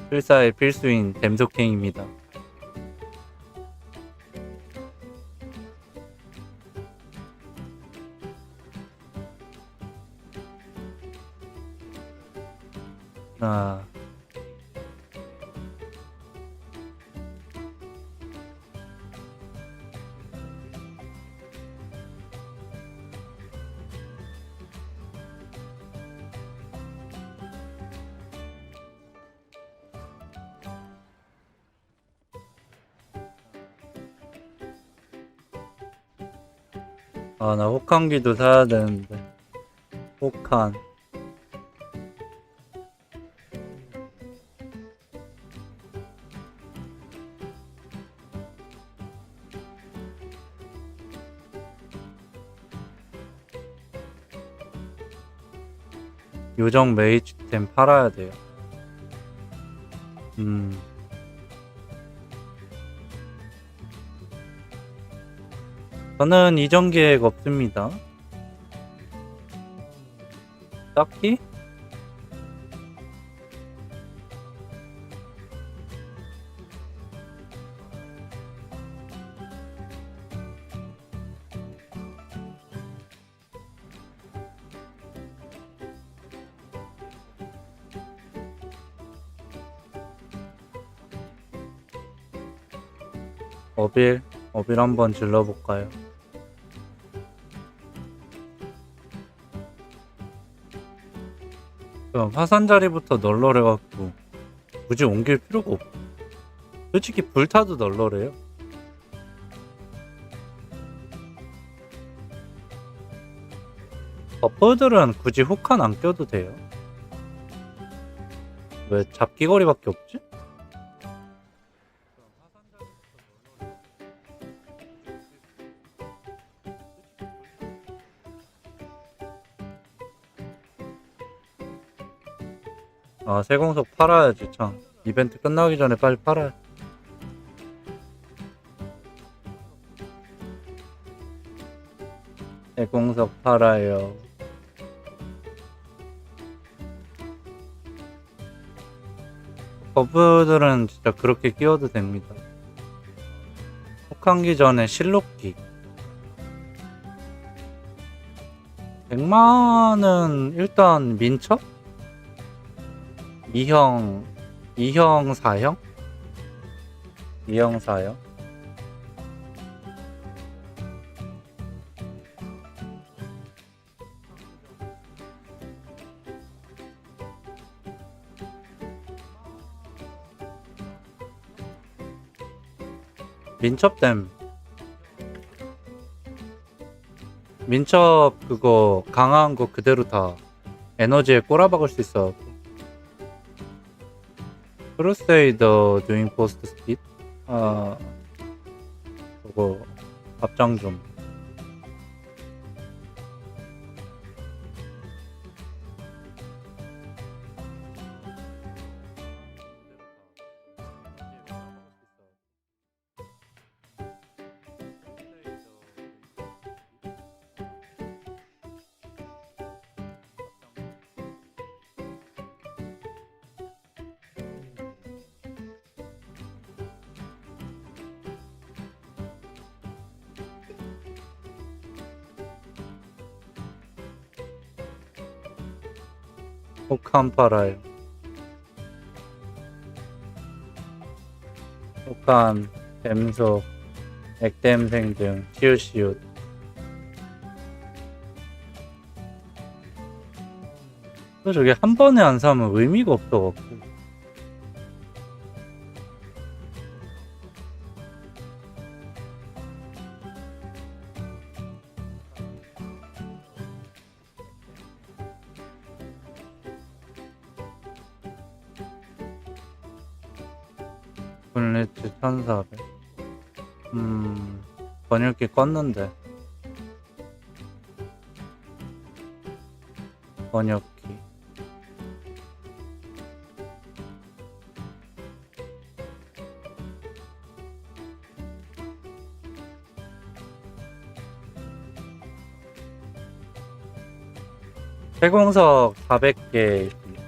술사의 필수인 댐속행입니다. 아, 나 혹한기도 사야 되는데. 혹한. 요정 메이지템 팔아야 돼요. 저는 이전 계획 없습니다. 딱히? 어빌 한번 질러볼까요? 그럼 화산자리부터 널널해갖고 굳이 옮길 필요가 없고. 솔직히 불타도 널널해요. 버퍼들은 굳이 혹한 안 껴도 돼요. 왜 잡기거리밖에 없지? 세공석 팔아야지 참. 이벤트 끝나기 전에 빨리 팔아야. 세공석 팔아요. 버프들은 진짜 그렇게 끼워도 됩니다. 혹한기 전에 실록기 100만은 일단 민첩? 2형 4형? 2형 4형? 민첩댐 민첩 그거 강한 거 그대로 다 에너지에 꼬라박을 수 있어. 크루세이더 듀잉 포스트 스피드? 그거 답장 좀. 혹한 팔아요. 혹한, 뱀속, 액땜생 등 시읒시읒. 또 저게 한 번에 안 사면 의미가 없어갖고. 분리츠 1400. 번역기 껐는데. 번역기. 세공석 400개 있습니다.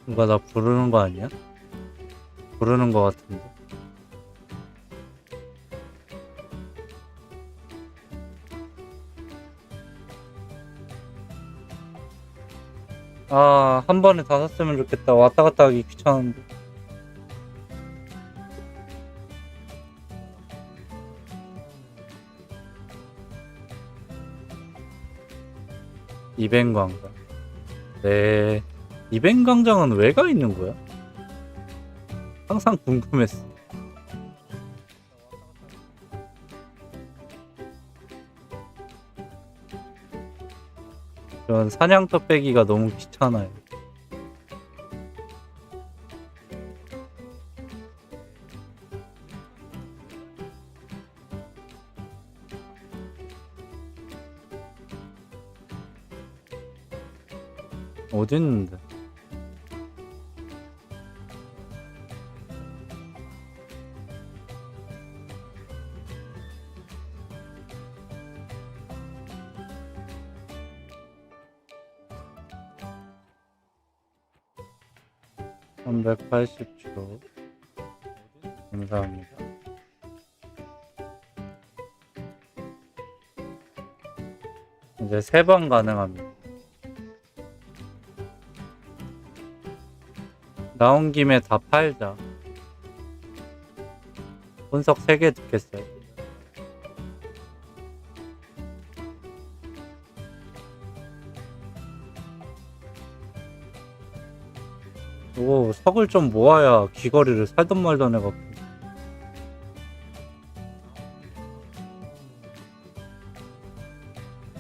누가 나 부르는 거 아니야? 부르는 거 같은데. 아, 한 번에 다 샀으면 좋겠다. 왔다 갔다 하기 귀찮은데. 이벤광장. 네. 이벤광장은 왜 가 있는 거야? 항상 궁금했어. 전 사냥터 빼기가 너무 귀찮아요. 어딨는데? (380초) 감사합니다. 이제 3번 가능합니다. 나온 김에 다 팔자. 분석 3개 듣겠어요. 이거 석을 좀 모아야 귀걸이를 살던 말던 해갖고.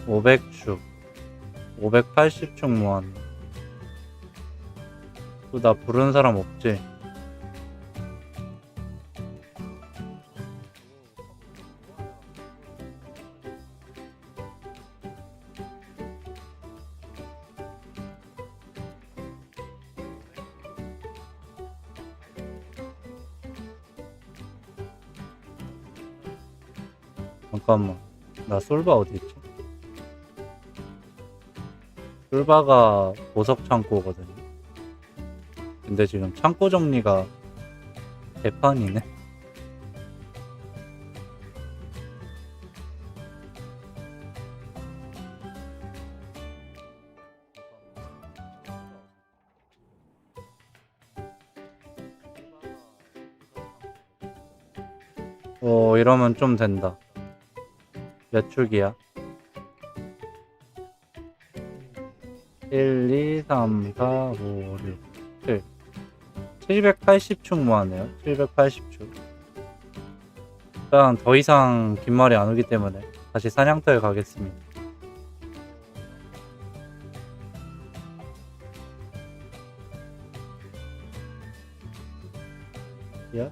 (500축) (580축) 모았네. 또 나 부르는 사람 없지? 잠깐만, 나 솔바 어디 있지? 솔바가 보석 창고거든요. 근데 지금 창고 정리가 개판이네. 이러면 좀 된다. 몇 축이야? 1, 2, 3, 4, 5, 6, 7. 780축 모았네요. 780축. 일단 더 이상 긴 말이 안 오기 때문에 다시 사냥터에 가겠습니다. 야?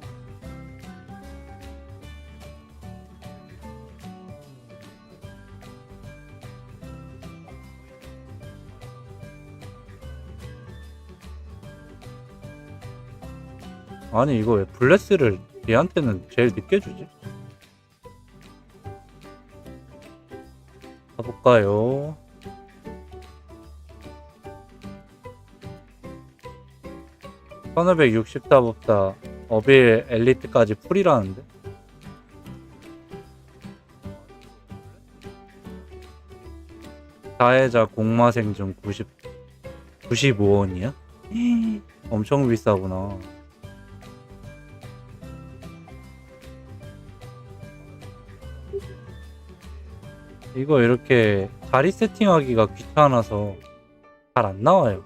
아니 이거 왜 블레스를 얘한테는 제일 늦게 주지? 가볼까요? (1564보다) 어빌 엘리트까지 풀이라는데? 가해자 공마생중 95원이야? 엄청 비싸구나. 이거 이렇게 자리 세팅하기가 귀찮아서 잘 안 나와요.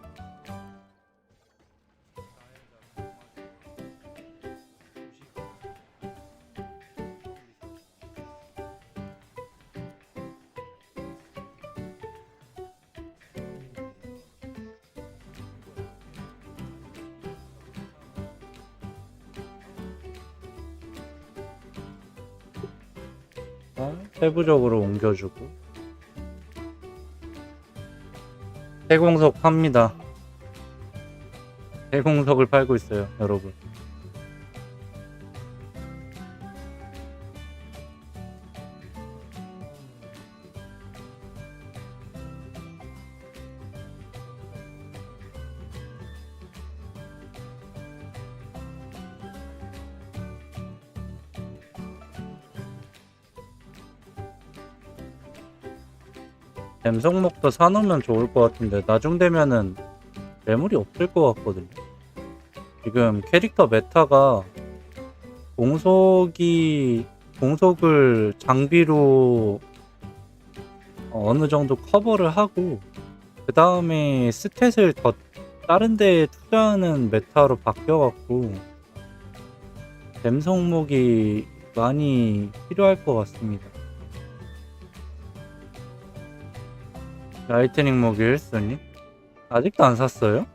해서 세부적으로 옮겨주고 대공석 팝니다. 대공석을 팔고 있어요, 여러분. 댐성목도 사놓으면 좋을 것 같은데 나중 되면은 매물이 없을 것 같거든요. 지금 캐릭터 메타가 공속을 장비로 어느 정도 커버를 하고 그 다음에 스탯을 더 다른 데에 투자하는 메타로 바뀌어갖고 댐성목이 많이 필요할 것 같습니다. 라이트닝 목이 1순위? 아직도 안 샀어요?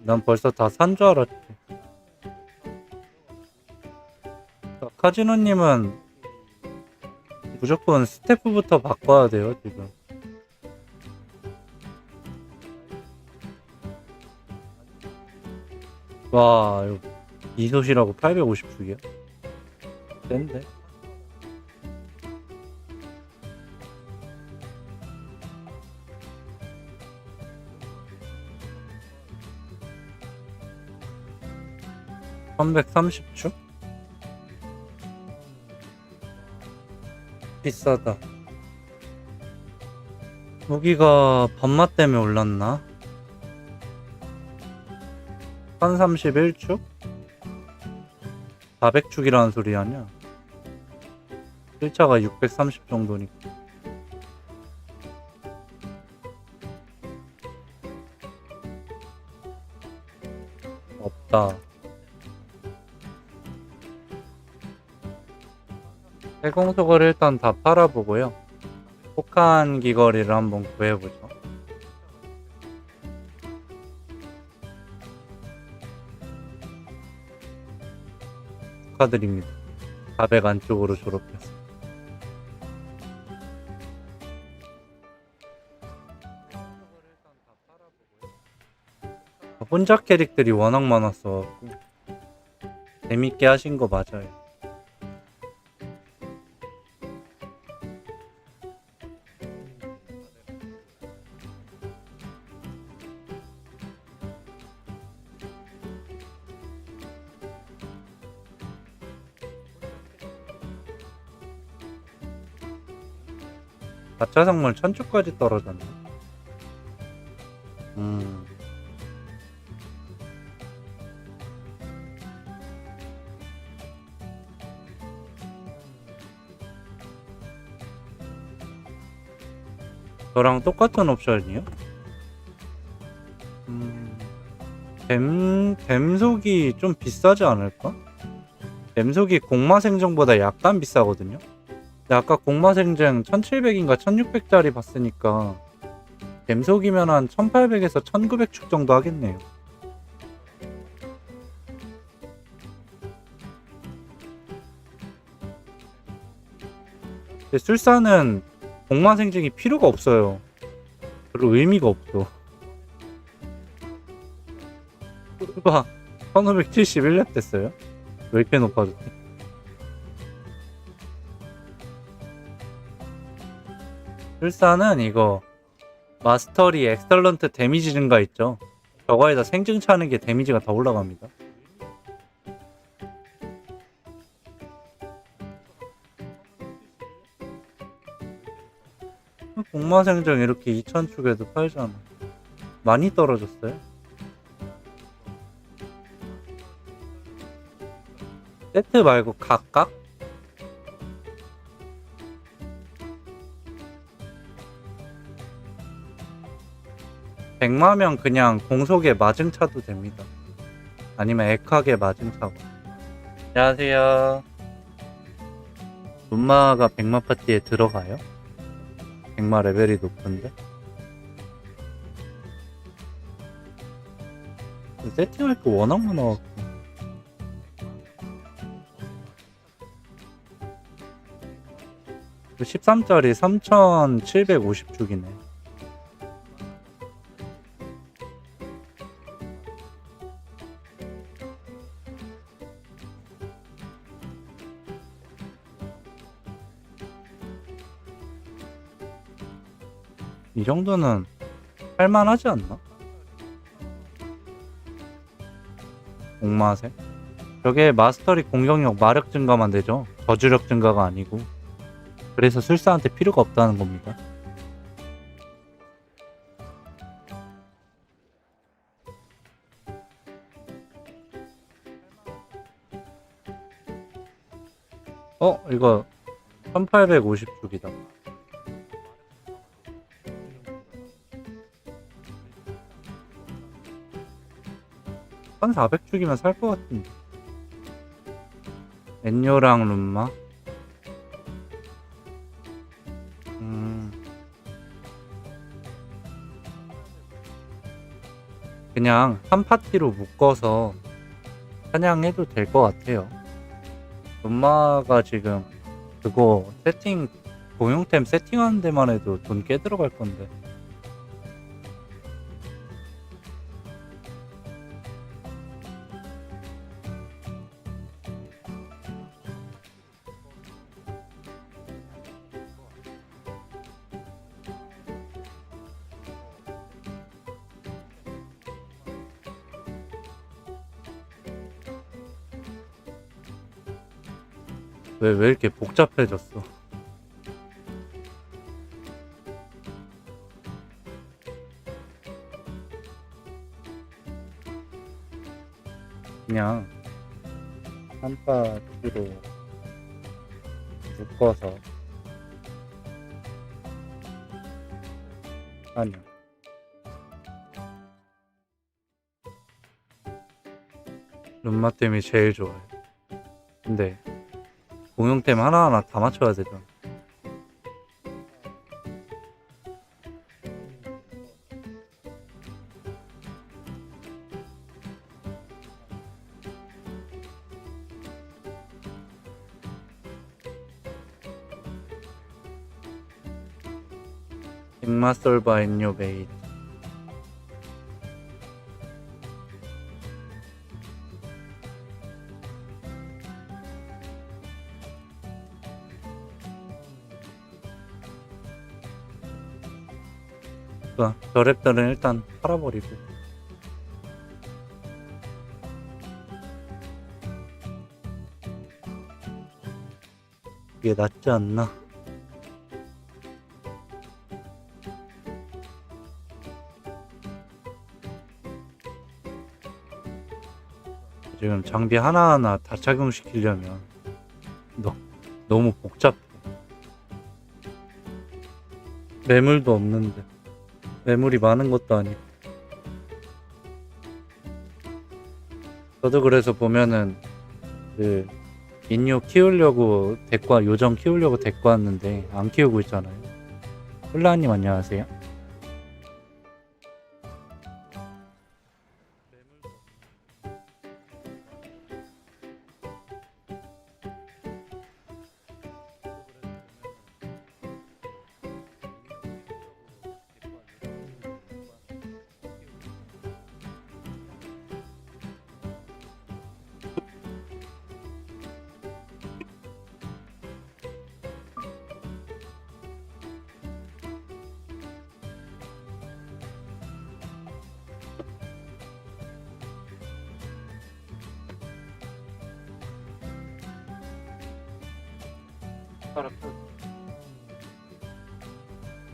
난 벌써 다 산 줄 알았지. 카지노님은 무조건 스태프부터 바꿔야 돼요, 지금. 와, 이거 이소시라고 850축이야? 센데? (330축) 비싸다. 무기가 반맛 때문에 올랐나? 1031축? 400축이라는 소리 아니야? 1차가 630 정도니까. 없다. 해공석을 일단 다 팔아보고요. 폭탄 귀걸이를 한번 구해보죠. 축하드립니다. 400 안쪽으로 졸업했어. 혼자 캐릭들이 워낙 많았어. 재밌게 하신 거 맞아요. 가짜 상물 1000초까지 떨어졌네. 저랑 똑같은 옵션이요? 댐속이 좀 비싸지 않을까? 댐속이 공마생정보다 약간 비싸거든요? 근데 아까 공마생쟁 1700인가 1600짜리 봤으니까 댐속이면 한 1800에서 1900축 정도 하겠네요. 근데 술사는 공마생쟁이 필요가 없어요. 별로 의미가 없어. 봐, 1571렙 됐어요? 왜 이렇게 높아졌지? 술사는 이거 마스터리 엑설런트 데미지 증가 있죠? 저거에다 생증 차는 게 데미지가 더 올라갑니다. 공마생정 이렇게 2000축에도 팔잖아. 많이 떨어졌어요. 세트 말고 각각? 100마면 그냥 공속에 마증 차도 됩니다. 아니면 액하게 마증 차고. 안녕하세요. 눈마가 100마 파티에 들어가요? 100마 레벨이 높은데? 세팅할 거 워낙 많아갖고 13짜리 3750축이네. 이 정도는 할만하지 않나? 옥마색? 저게 마스터리 공격력 마력 증가만 되죠. 저주력 증가가 아니고. 그래서 술사한테 필요가 없다는 겁니다. 이거 1850축이다. 한 400축이면 살 것 같은데. 엔요랑 룸마? 그냥 한 파티로 묶어서 사냥해도 될 것 같아요. 룸마가 지금 그거 세팅, 공용템 세팅하는 데만 해도 돈 꽤 들어갈 건데. 왜 이렇게 복잡해졌어? 그냥 한 파티로 묶어서 하냐. 룸마템이 제일 좋아요. 근데 공용템 하나하나 다 맞춰야 되잖아. 빅마솔바 인요 베이트. 저 랩들은 일단 팔아버리고. 이게 낫지 않나? 지금 장비 하나하나 다 착용시키려면 너무 복잡해. 매물도 없는데. 매물이 많은 것도 아니고. 저도 그래서 보면은 그 인요 키우려고 요정 키우려고 데리고 왔는데 안 키우고 있잖아요. 훌라님 안녕하세요.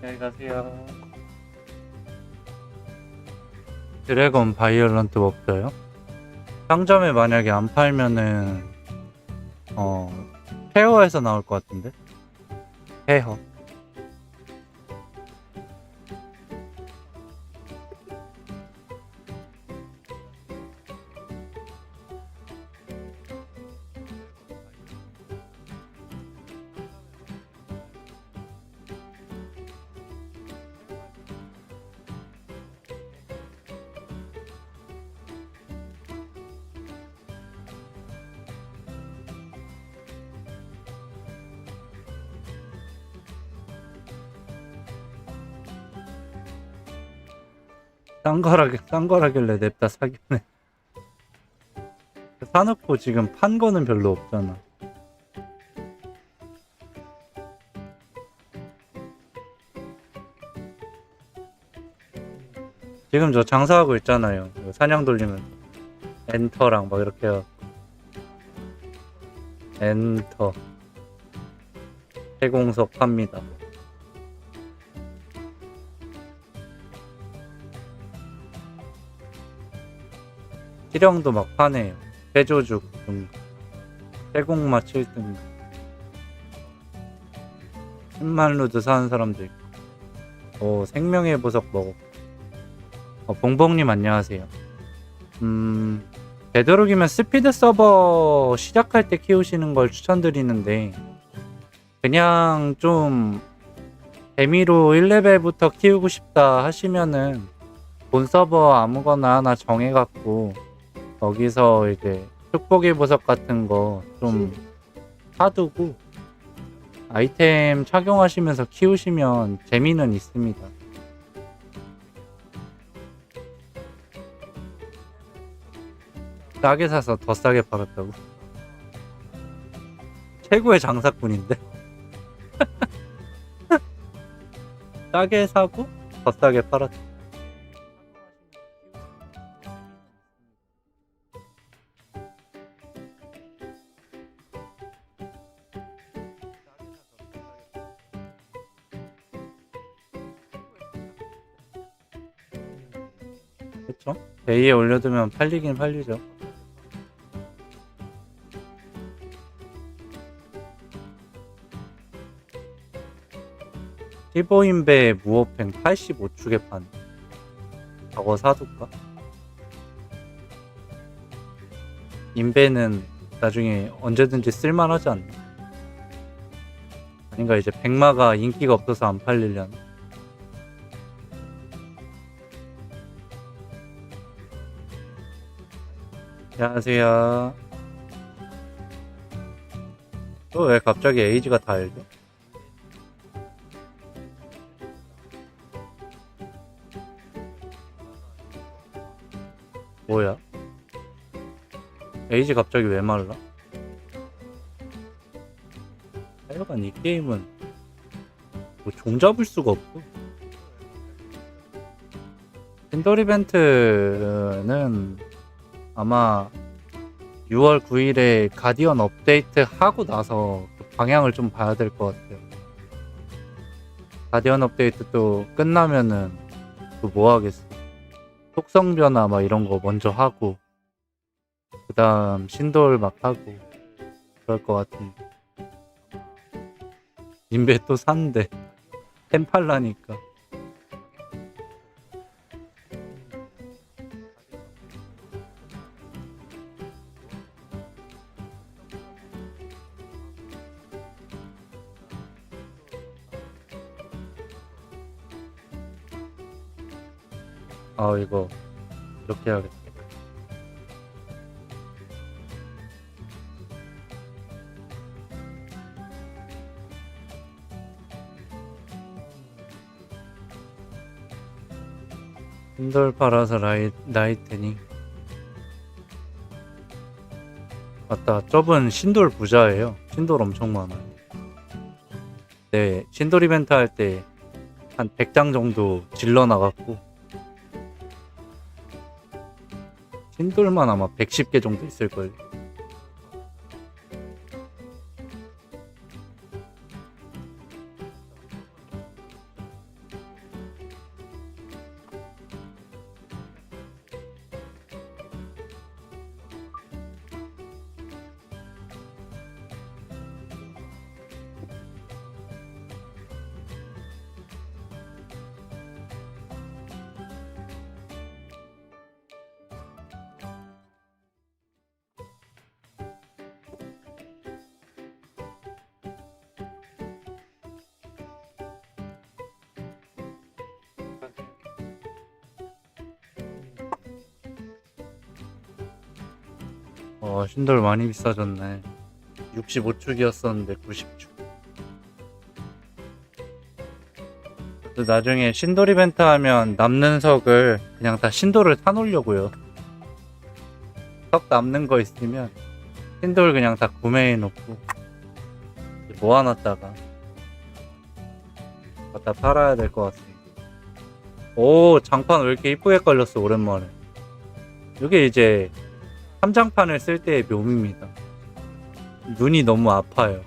안녕히 가세요. 드래곤 바이올런트 없어요? 상점에 만약에 안 팔면은 페어에서 나올 것 같은데? 페어. 싼 거라길래 냅다 사기네. 사놓고 지금 판 거는 별로 없잖아. 지금 저 장사하고 있잖아요. 이거 사냥 돌리면 엔터랑 막 이렇게 해요. 엔터 해공석 팝니다. 시령도 막 파네요. 해조죽 해공마 7등 10만 루드 사는 사람도 있고. 오, 생명의 보석 먹어. 봉봉님 안녕하세요. 되도록이면 스피드 서버 시작할 때 키우시는 걸 추천드리는데, 그냥 좀 재미로 1레벨부터 키우고 싶다 하시면은 본 서버 아무거나 하나 정해갖고 거기서 이제 축복의 보석 같은 거 좀 사두고 아이템 착용하시면서 키우시면 재미는 있습니다. 싸게 사서 더 싸게 팔았다고? 최고의 장사꾼인데? 싸게 사고 더 싸게 팔았다. 그쵸? 데이에 올려두면 팔리긴 팔리죠. 피보인배 무호팽 85축에 판. 저거 사둘까? 인배는 나중에 언제든지 쓸만하지 않나? 아닌가, 이제 백마가 인기가 없어서 안 팔리려나? 안녕하세요. 또 왜 갑자기 에이지가 다 알죠? 뭐야? 에이지 갑자기 왜 말라? 하여간 이 게임은 뭐 종잡을 수가 없어. 핀돌 이벤트는 아마 6월 9일에 가디언 업데이트 하고 나서 그 방향을 좀 봐야 될 것 같아요. 가디언 업데이트 또 끝나면은 또 뭐 하겠어. 속성 변화 막 이런 거 먼저 하고 그 다음 신돌 막 하고 그럴 것 같은데. 인베 또 산대. 템팔라니까. 아, 이거 이렇게 해야겠다. 신돌 팔아서 라이트닝. 맞다, 저분 신돌 부자예요. 신돌 엄청 많아요. 네, 신돌 이벤트 할 때 한 100장 정도 질러 나갔고, 신돌만 아마 110개 정도 있을걸요. 신돌 많이 비싸졌네. 65축이었었는데 90축. 또 나중에 신돌 이벤트 하면 남는 석을 그냥 다 신돌을 사놓으려고요. 석 남는 거 있으면 신돌 그냥 다 구매해 놓고 모아놨다가 갖다 팔아야 될 것 같습니다. 오, 장판 왜 이렇게 이쁘게 걸렸어, 오랜만에. 이게 이제 함장판을 쓸 때의 묘미입니다. 눈이 너무 아파요.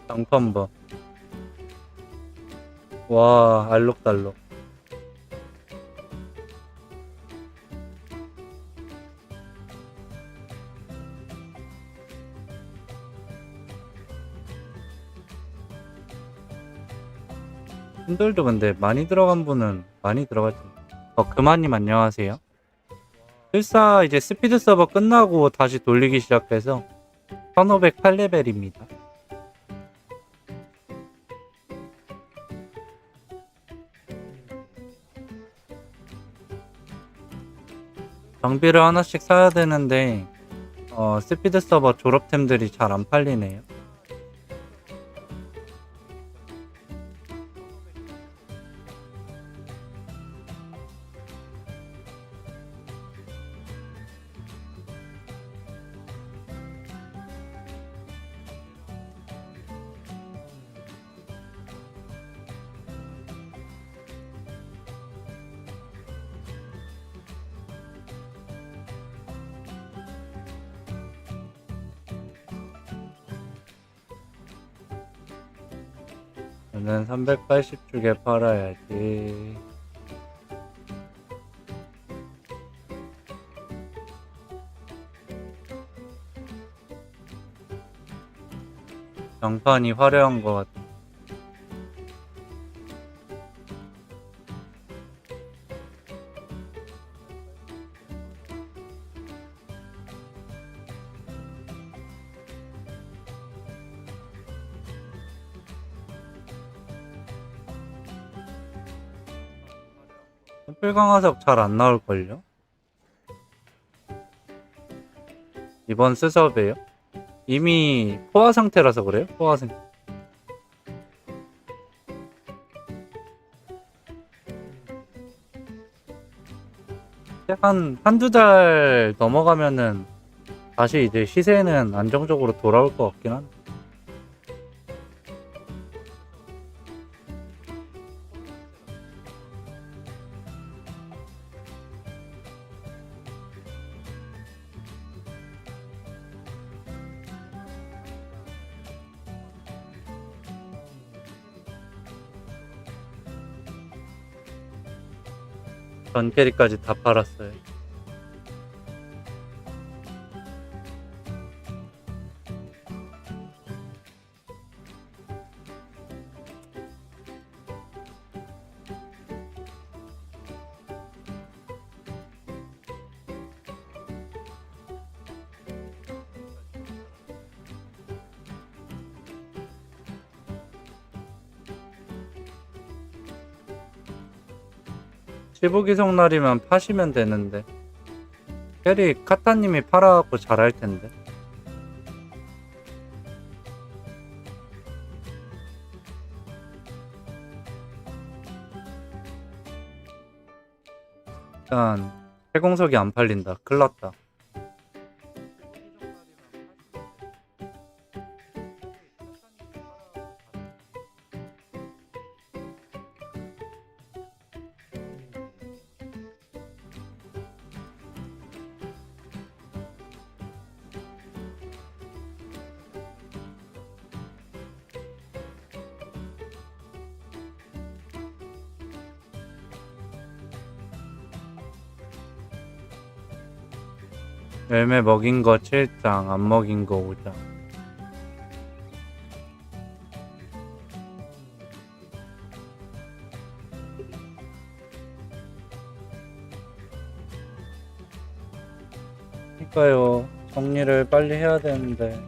장판 봐. 와, 알록달록. 힘들도 근데 많이 들어간 분은 많이 들어갔지. 그만님 안녕하세요. 실사 이제 스피드 서버 끝나고 다시 돌리기 시작해서 1508레벨입니다. 장비를 하나씩 사야 되는데 스피드 서버 졸업템들이 잘 안 팔리네요. 저는 380쪽에 팔아야지. 장판이 화려한 것 같아. 샘플 강화석 잘 안 나올걸요? 이번 스섭에요? 이미 포화 상태라서 그래요? 포화 상태. 한두 달 넘어가면은 다시 이제 시세는 안정적으로 돌아올 것 같긴 한데. 전 캐릭까지 다 팔았어요. 시부기성 날이면 파시면 되는데. 캐릭 카타님이 팔아갖고 잘할 텐데. 일단 해공석이 안 팔린다. 큰일났다. 열매 먹인 거 7장, 안 먹인 거 5장. 그러니까요. 정리를 빨리 해야 되는데.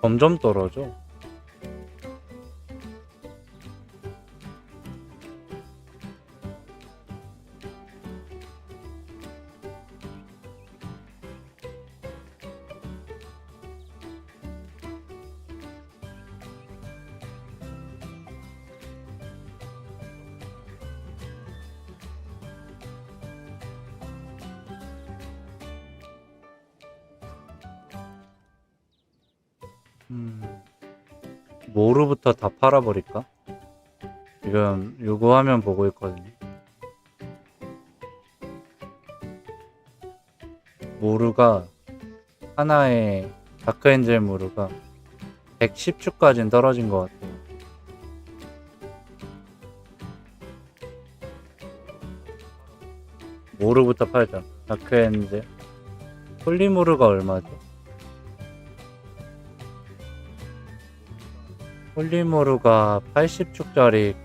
점점 떨어져. 모루부터 다 팔아버릴까? 지금 요거 화면 보고 있거든요. 모루가 하나의 다크엔젤 모루가 110주까지는 떨어진 것 같아요. 모루부터 팔자. 다크엔젤 홀리모루가 얼마죠? 홀리모루가 80축짜리 있고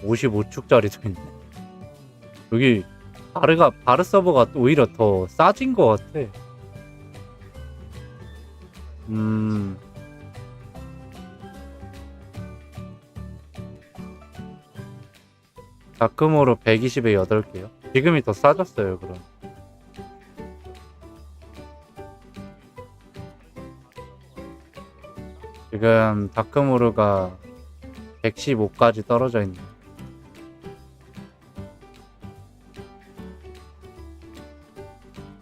55축짜리도 있네. 여기 바르 서버가 오히려 더 싸진 것 같아. 다크모루 120에 8개요. 지금이 더 싸졌어요, 그럼. 지금 다크모루가 115까지 떨어져 있네.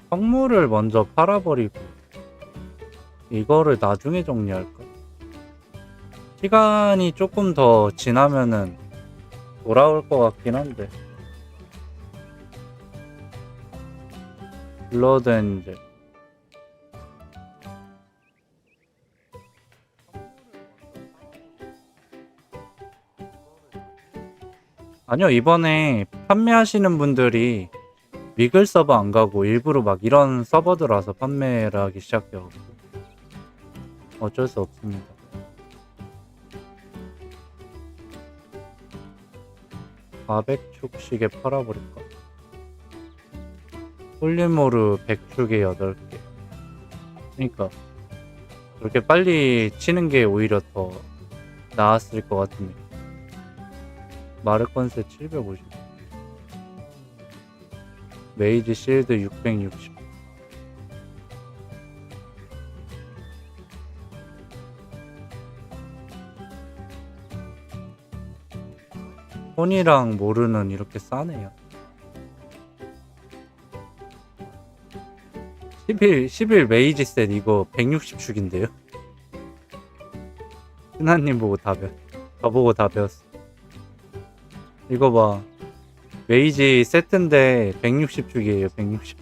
성물을 먼저 팔아버리고 이거를 나중에 정리할까? 시간이 조금 더 지나면은 돌아올 것 같긴 한데. 블러드 엔젤 아니요, 이번에 판매하시는 분들이 위글 서버 안 가고 일부러 막 이런 서버들 와서 판매를 하기 시작해가지고 어쩔 수 없습니다. (400축씩에) 팔아버릴까? 홀리모르 100축에 8개. 그러니까 그렇게 빨리 치는 게 오히려 더 나았을 것 같은데. 마르컨세 750, 메이지 실드 660. 폰이랑 모르는 이렇게 싸네요. 11 메이지 셋 이거 160축인데요. 스나님 보고 다 저보고 다 배웠어. 이거 봐, 메이지 세트인데 160축이에요. 160축.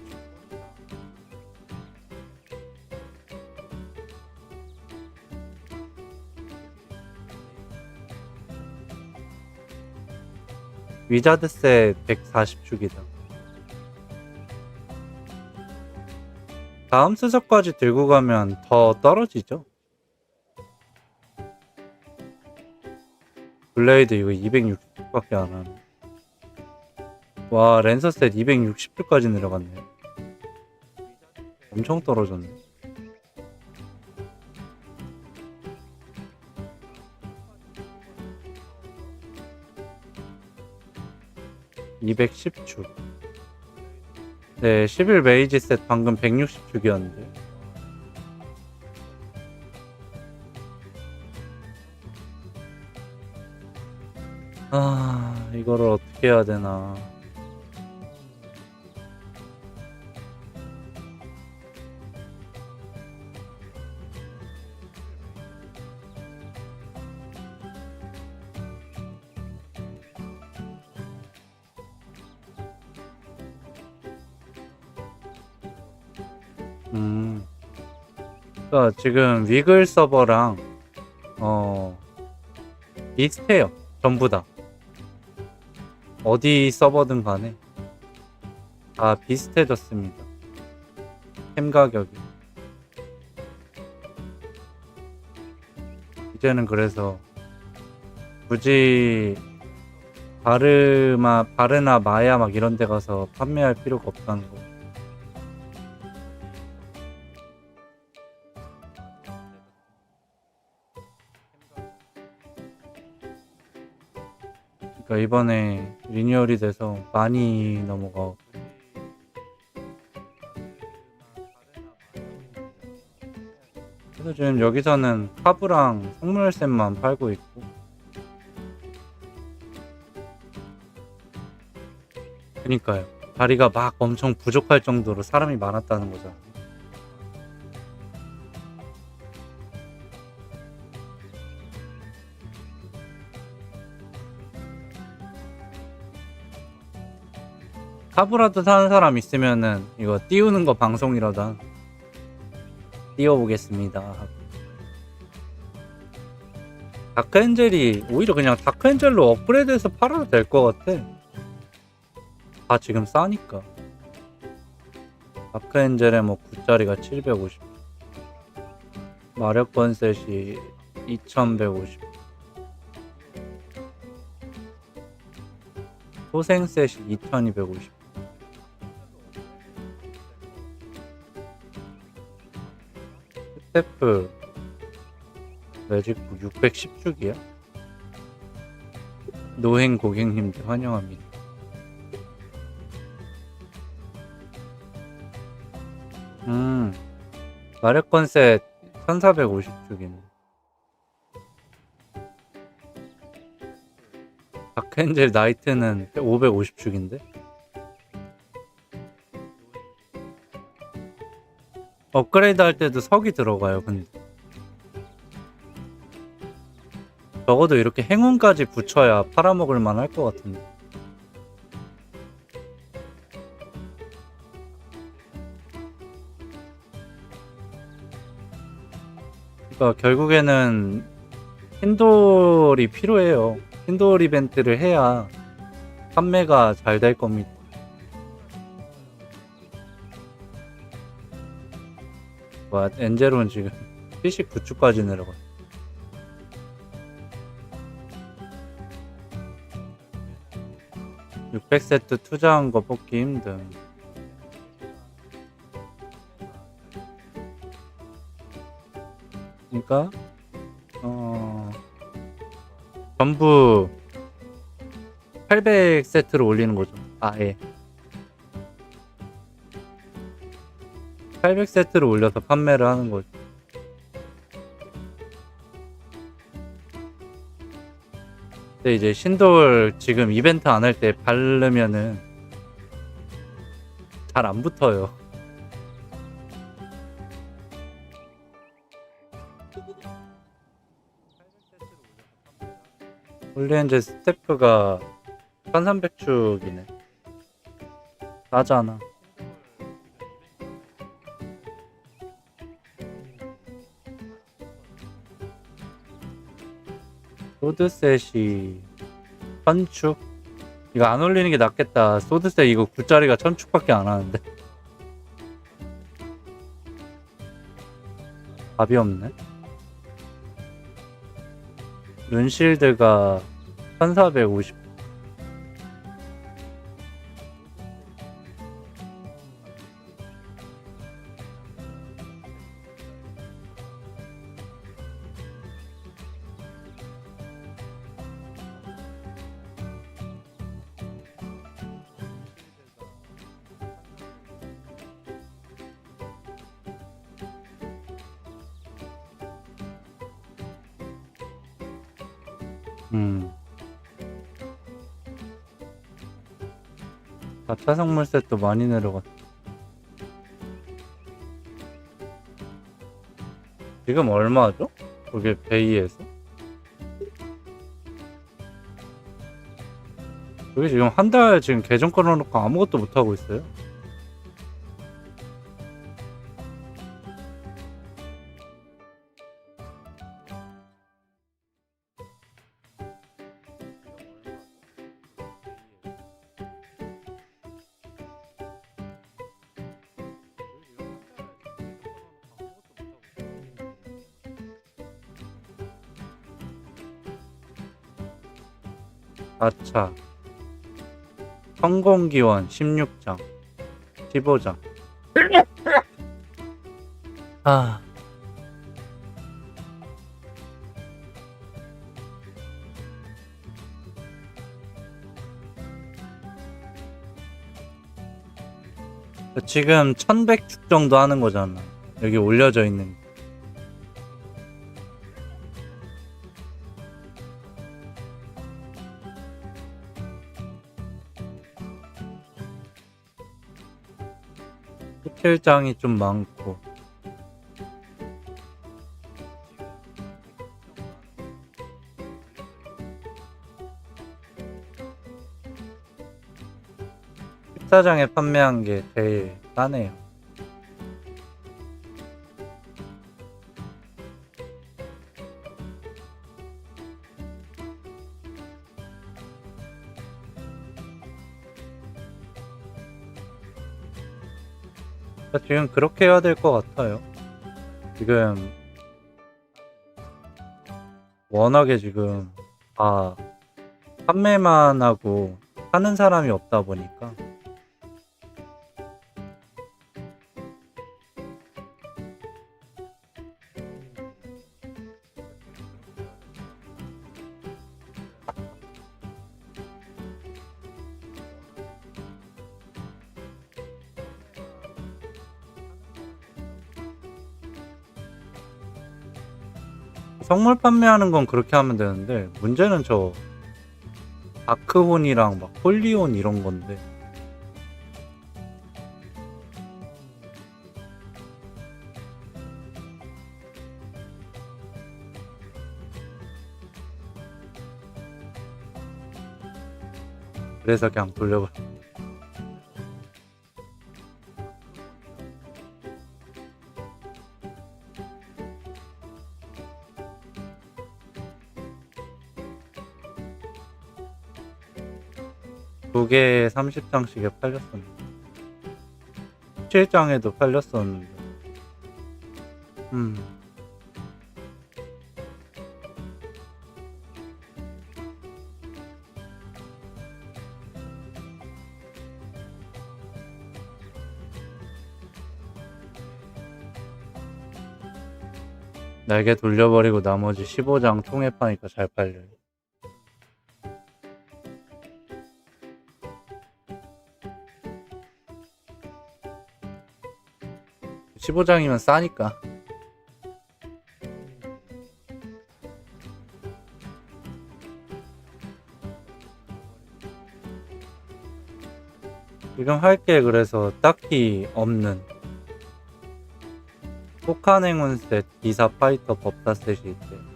위자드 셋 140축이다. 다음 수석까지 들고 가면 더 떨어지죠. 블레이드 이거 260축밖에 안 하네. 와, 랜서셋 260축까지 내려갔네. 엄청 떨어졌네. (210축) 네, 11 메이지 셋 방금 160축이었는데. 아, 이거를 어떻게 해야 되나. 그러니까 지금 위글 서버랑 비슷해요. 전부 다. 어디 서버든 간에 다 비슷해졌습니다. 템 가격이. 이제는 그래서 굳이 바르나 마야 막 이런 데 가서 판매할 필요가 없다는 거. 그러니까 이번에 리뉴얼이 돼서 많이 넘어가. 그래서 지금 여기서는 카브랑 성물샘만 팔고 있고. 그니까요. 자리가 막 엄청 부족할 정도로 사람이 많았다는 거잖아. 카브라도 사는 사람 있으면은 이거 띄우는 거 방송이라도 띄워보겠습니다. 다크엔젤이 오히려 그냥 다크엔젤로 업그레이드해서 팔아도 될 것 같아. 다 지금 싸니까. 다크엔젤의 뭐 9짜리가 750, 마력 건셋이 2150, 소생셋이 2250. 스태프 매직북 610축이야? 노행 고객님들 환영합니다. 마력 건셋 1450축이네. 다크엔젤 나이트는 550축인데? 업그레이드 할 때도 석이 들어가요, 근데. 적어도 이렇게 행운까지 붙여야 팔아먹을 만 할 것 같은데. 그러니까 결국에는 흰돌이 필요해요. 흰돌 이벤트를 해야 판매가 잘 될 겁니다. 와, 엔젤은 지금 79축까지 내려가. 600세트 투자한 거 뽑기 힘듦. 그러니까 전부 800세트로 올리는 거죠. 아예 800세트로 올려서 판매를 하는 거죠. 근데 이제 신돌 지금 이벤트 안 할 때 바르면은 잘 안 붙어요. 홀리엔젤 스태프가 1300축이네. 싸잖아. 소드셋이 1000축? 이거 안 올리는 게 낫겠다. 소드셋 이거 9짜리가 1000축밖에 안 하는데. 답이 없네. 룬실드가 1450. 음. 4차 성물 셋도 많이 내려갔다. 지금 얼마죠? 그게 베이에서? 여기 지금 한 달 지금 계정 걸어놓고 아무것도 못하고 있어요. 아차 성공기원 16장 15장. 아 지금 1100축 정도 하는 거잖아. 여기 올려져 있는 게. 스킬장이 좀 많고. 식사장에 판매한 게 제일 싸네요. 지금 그렇게 해야 될 것 같아요. 지금 워낙에 지금 다 판매만 하고 사는 사람이 없다 보니까 성물 판매하는 건 그렇게 하면 되는데 문제는 저 다크혼이랑 막 홀리혼 이런 건데 그래서 그냥 돌려버려. 두 개에 30장씩에 팔렸었는데 7장에도 팔렸었는데 날개 돌려버리고 나머지 15장 통에 파니까 잘 팔려요. (15장이면) 싸니까. 지금 할 게 그래서 딱히 없는 폭한 행운 셋, 기사 파이터 법사 셋이 있대.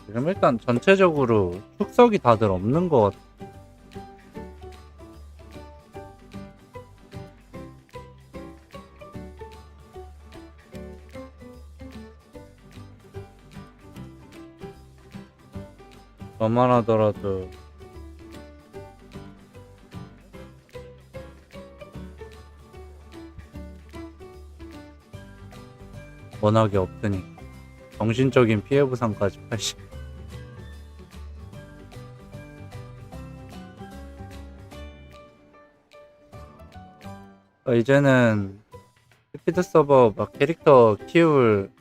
지금 일단 전체적으로 축석이 다들 없는 것 같아. 저만 하더라도 워낙에 없으니 정신적인 피해 보상까지 80. 이제는 스피드 서버 막 캐릭터 키울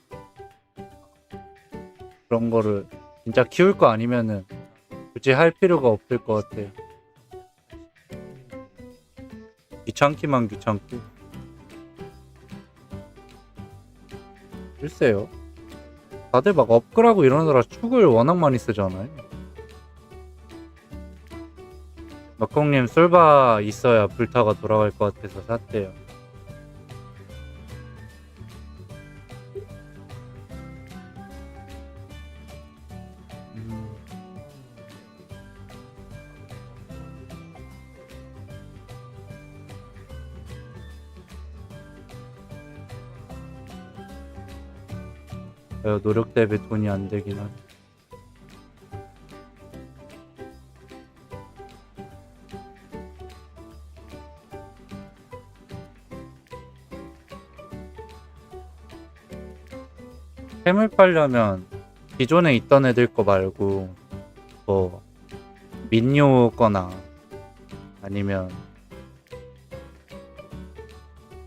그런 거를 진짜 키울 거 아니면은 굳이 할 필요가 없을 것 같아요. 귀찮기만 귀찮고. 글쎄요. 다들 막 업글하고 이러느라 축을 워낙 많이 쓰잖아요. 막공님 솔바 있어야 불타가 돌아갈 것 같아서 샀대요. 노력 대비 돈이 안 되긴 하죠. 템을 팔려면 기존에 있던 애들 거 말고 뭐 민요 거나 아니면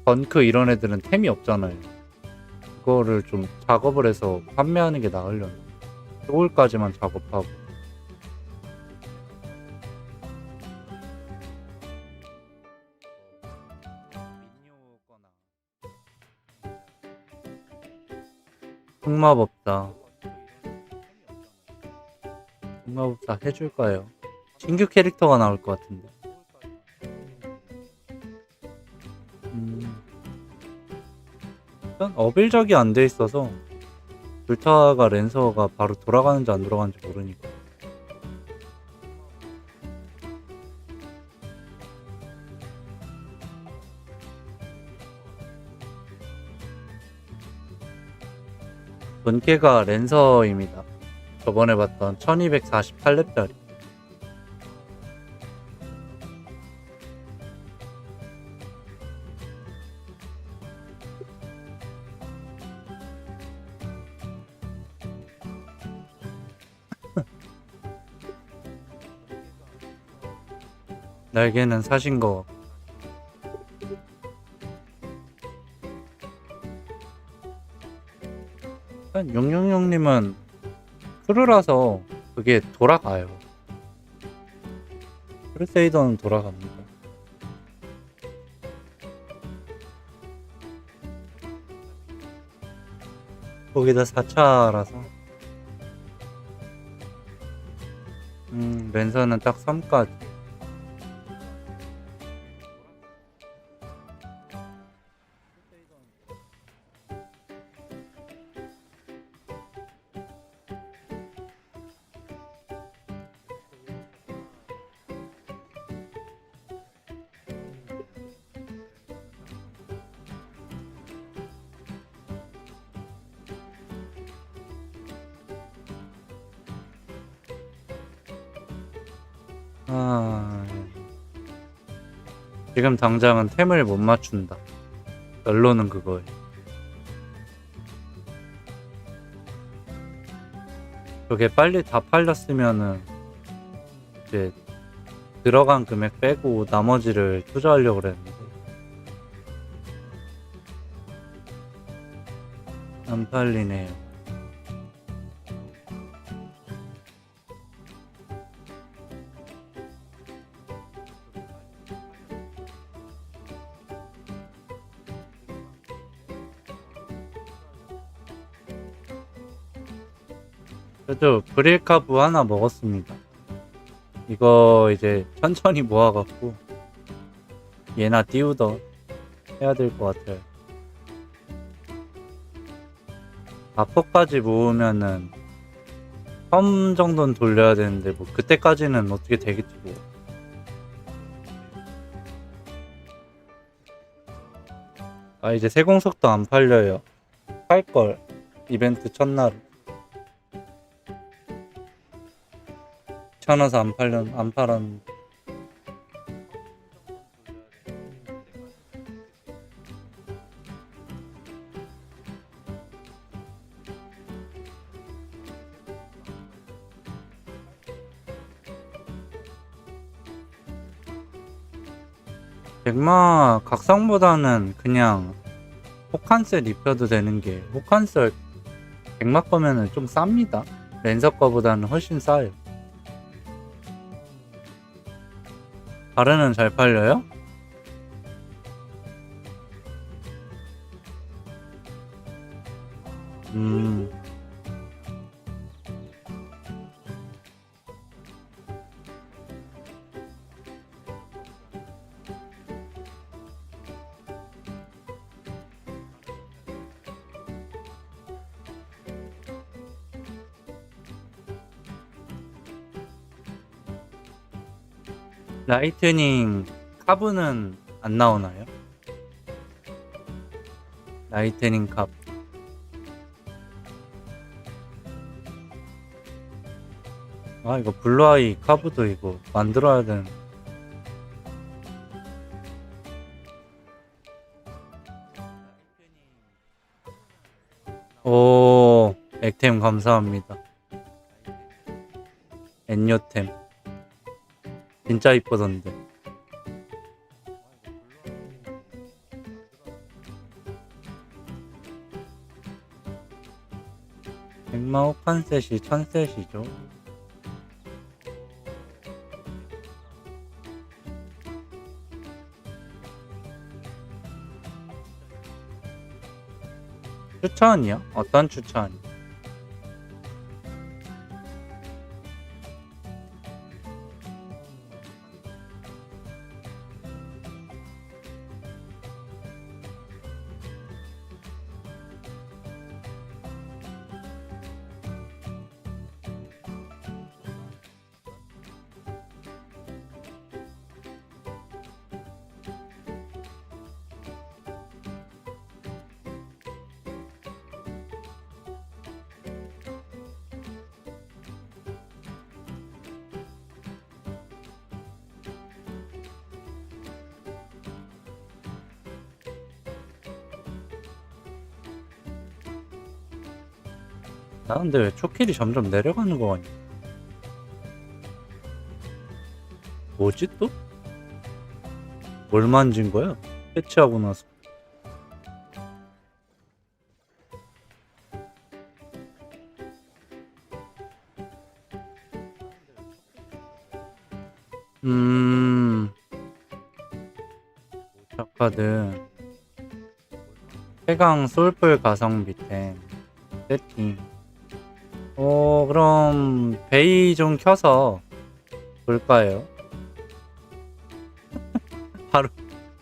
번크 이런 애들은 템이 없잖아요. 그거를 좀 작업을 해서 판매하는 게 나으려나. 소울까지만 작업하고. 흑마법사. 흑마법사 해줄까요? 신규 캐릭터가 나올 것 같은데. 일단 어빌적이 안 돼 있어서 불타가 랜서가 바로 돌아가는지 안 돌아가는지 모르니까. 본캐가 랜서입니다. 저번에 봤던 1248렙짜리. 날개는 사신 거. 일단 666님은 크루라서 그게 돌아가요. 크루세이더는 돌아갑니다. 거기다 4차라서 랜서는 딱 3까지. 지금 당장은 템을 못 맞춘다. 결론은 그거예요. 저게 빨리 다 팔렸으면은 이제 들어간 금액 빼고 나머지를 투자하려고 그랬는데 안 팔리네요. 그래도 브릴카브 하나 먹었습니다. 이거 이제 천천히 모아갖고 얘나 띄우던 해야 될 것 같아요. 아포까지 모으면은 펌 정도는 돌려야 되는데 뭐 그때까지는 어떻게 되겠지 뭐. 아 이제 세공속도 안 팔려요. 팔걸 이벤트 첫날 귀찮아서 안 팔았는데. 백마 각성보다는 그냥 호칸셀 입혀도 되는 게 호칸셀 백마 거면은 좀 쌉니다. 랜서 거보다는 훨씬 싸요. 바르는 잘 팔려요? 라이트닝 카브는 안 나오나요? 라이트닝 카브. 아 이거 블루아이 카브도 이거 만들어야 되는. 오 액템 감사합니다. 엔요템 진짜 이쁘던데. 백마호 칸셋이 1000셋이죠. 추천이요? 어떤 추천? 나 근데 왜 초킬이 점점 내려가는 거 같냐? 뭐지 또? 뭘 만진 거야? 패치하고 나서. 자카드 최강 솔플 가성비 템 세팅. 그럼 베이 좀 켜서 볼까요?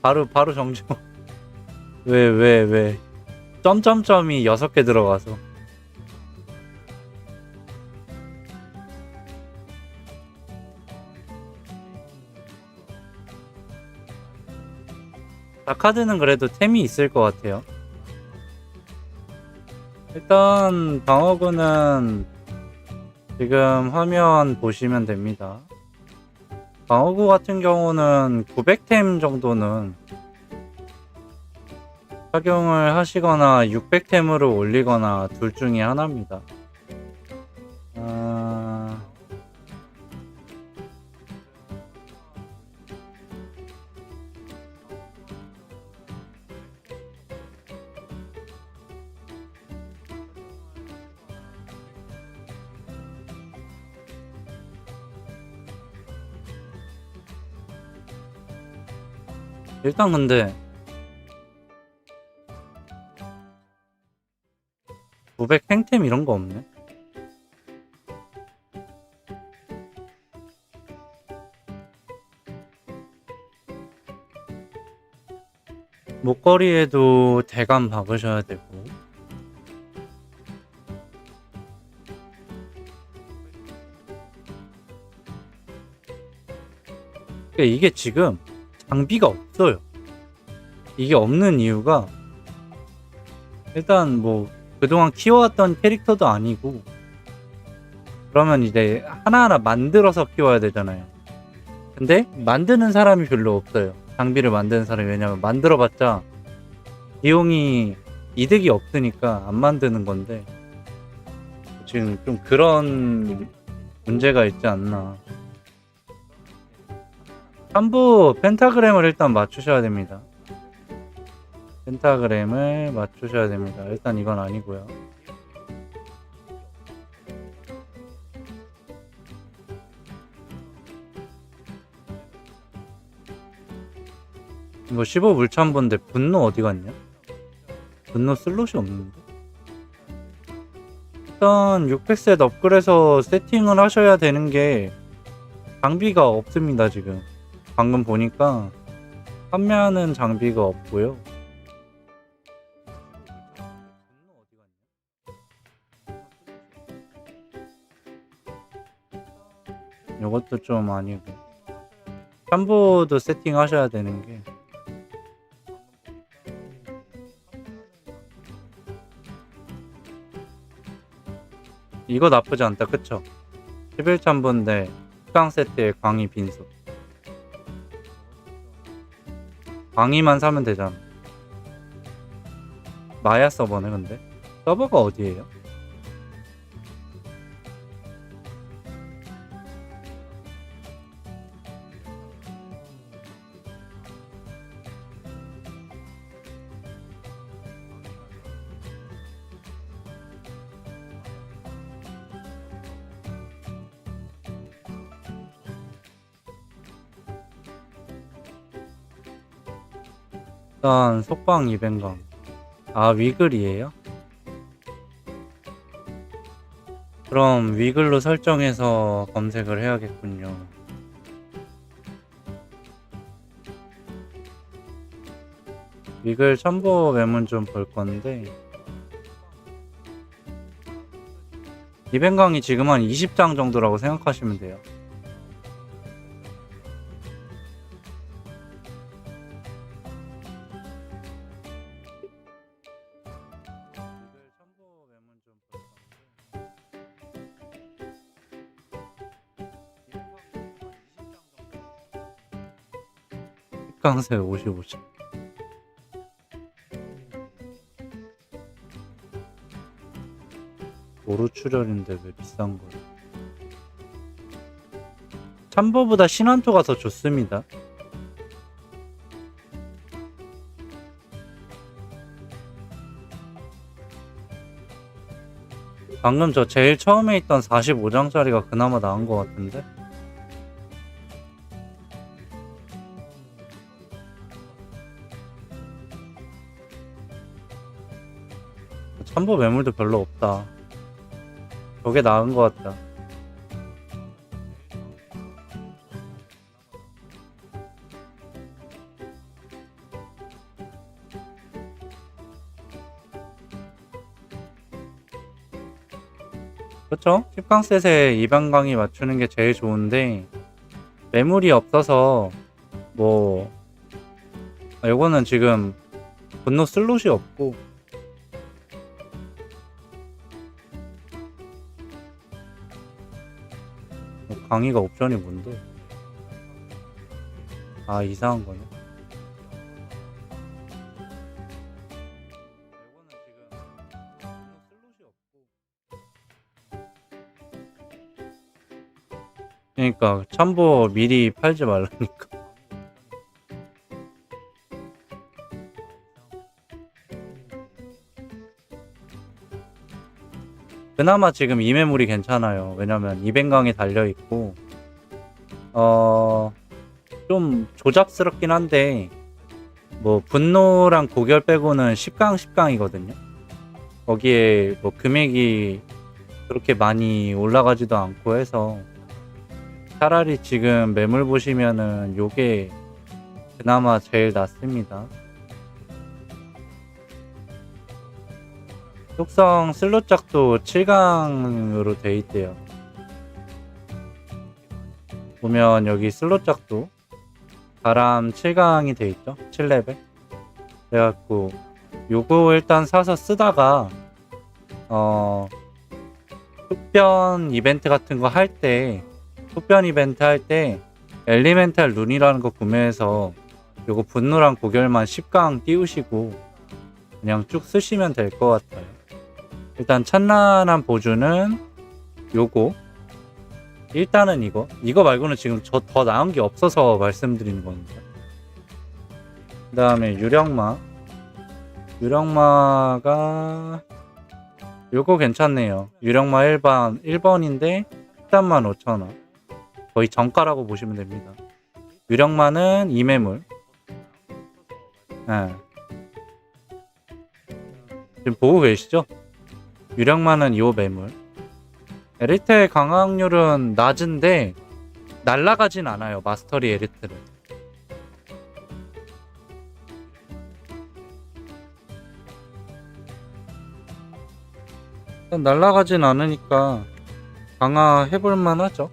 바로 정정. 왜 점점점이 6개 들어가서. 자카드는 그래도 템이 있을 것 같아요. 일단 방어구는 지금 화면 보시면 됩니다. 방어구 같은 경우는 900템 정도는 착용을 하시거나 600템으로 올리거나 둘 중에 하나입니다. 일단 근데 900 탱템 이런 거 없네. 목걸이에도 대감 박으셔야 되고. 그러니까 이게 지금 장비가 없어요. 이게 없는 이유가 일단 뭐 그동안 키워왔던 캐릭터도 아니고, 그러면 이제 하나하나 만들어서 키워야 되잖아요. 근데 만드는 사람이 별로 없어요. 장비를 만드는 사람이. 왜냐면 만들어봤자 비용이 이득이 없으니까 안 만드는 건데, 지금 좀 그런 문제가 있지 않나. 3부 펜타그램을 일단 맞추셔야 됩니다. 펜타그램을 맞추셔야 됩니다. 일단 이건 아니고요. 이거 15 물참본데 분노 어디 갔냐? 분노 슬롯이 없는데? 일단 600셋 업글해서 세팅을 하셔야 되는 게 장비가 없습니다. 지금 방금 보니까 판매하는 장비가 없고요. 이것도 좀 아니고, 3부도 세팅 하셔야 되는 게, 이거 나쁘지 않다. 그쵸? 11참부인데 특강 세트에 광희 빈수. 광희만 사면 되잖아. 마야 서버네. 근데 서버가 어디에요? 일단 속방 200강. 아, 위글이에요? 그럼 위글로 설정해서 검색을 해야겠군요. 위글 첨부 매문 좀 볼 건데 200강이 지금 한 20장 정도라고 생각하시면 돼요. 강세 55장. 오로 출혈인데 왜 비싼 거야? 참보보다 신한토가 더 좋습니다. 방금 저 제일 처음에 있던 45장짜리가 그나마 나은 것 같은데? 참보 매물도 별로 없다. 저게 나은 것 같다. 그렇죠? 10강셋에 2반강이 맞추는 게 제일 좋은데 매물이 없어서 뭐 요거는 지금 분노 슬롯이 없고 강의가 옵션이 뭔데? 아, 이상한 거네. 그러니까 참보 미리 팔지 말라니까. 그나마 지금 이 매물이 괜찮아요. 왜냐면 200강이 달려있고 좀 조잡스럽긴 한데 뭐 분노랑 고결 빼고는 10강 10강이거든요. 거기에 뭐 금액이 그렇게 많이 올라가지도 않고 해서 차라리 지금 매물 보시면은 요게 그나마 제일 낫습니다. 속성 슬롯 짝도 7강으로 돼 있대요. 보면 여기 슬롯 짝도 바람 7강이 돼 있죠. 7레벨. 그래갖고 요거 일단 사서 쓰다가 흑변 이벤트 같은 거 할 때 흑변 이벤트 할 때 엘리멘탈 룬이라는 거 구매해서 요거 분노랑 고결만 10강 띄우시고 그냥 쭉 쓰시면 될 것 같아요. 일단 찬란한 보주는 요거 일단은 이거 말고는 지금 저 더 나은 게 없어서 말씀드리는 겁니다. 그 다음에 유령마가 요거 괜찮네요. 유령마 1번인데 13만 5천원 거의 정가라고 보시면 됩니다. 유령마는 이매물. 네. 지금 보고 계시죠? 유령마는 요 매물. 에리트의 강화확률은 낮은데 날라가진 않아요. 마스터리 에리트를. 날라가진 않으니까 강화해볼만 하죠.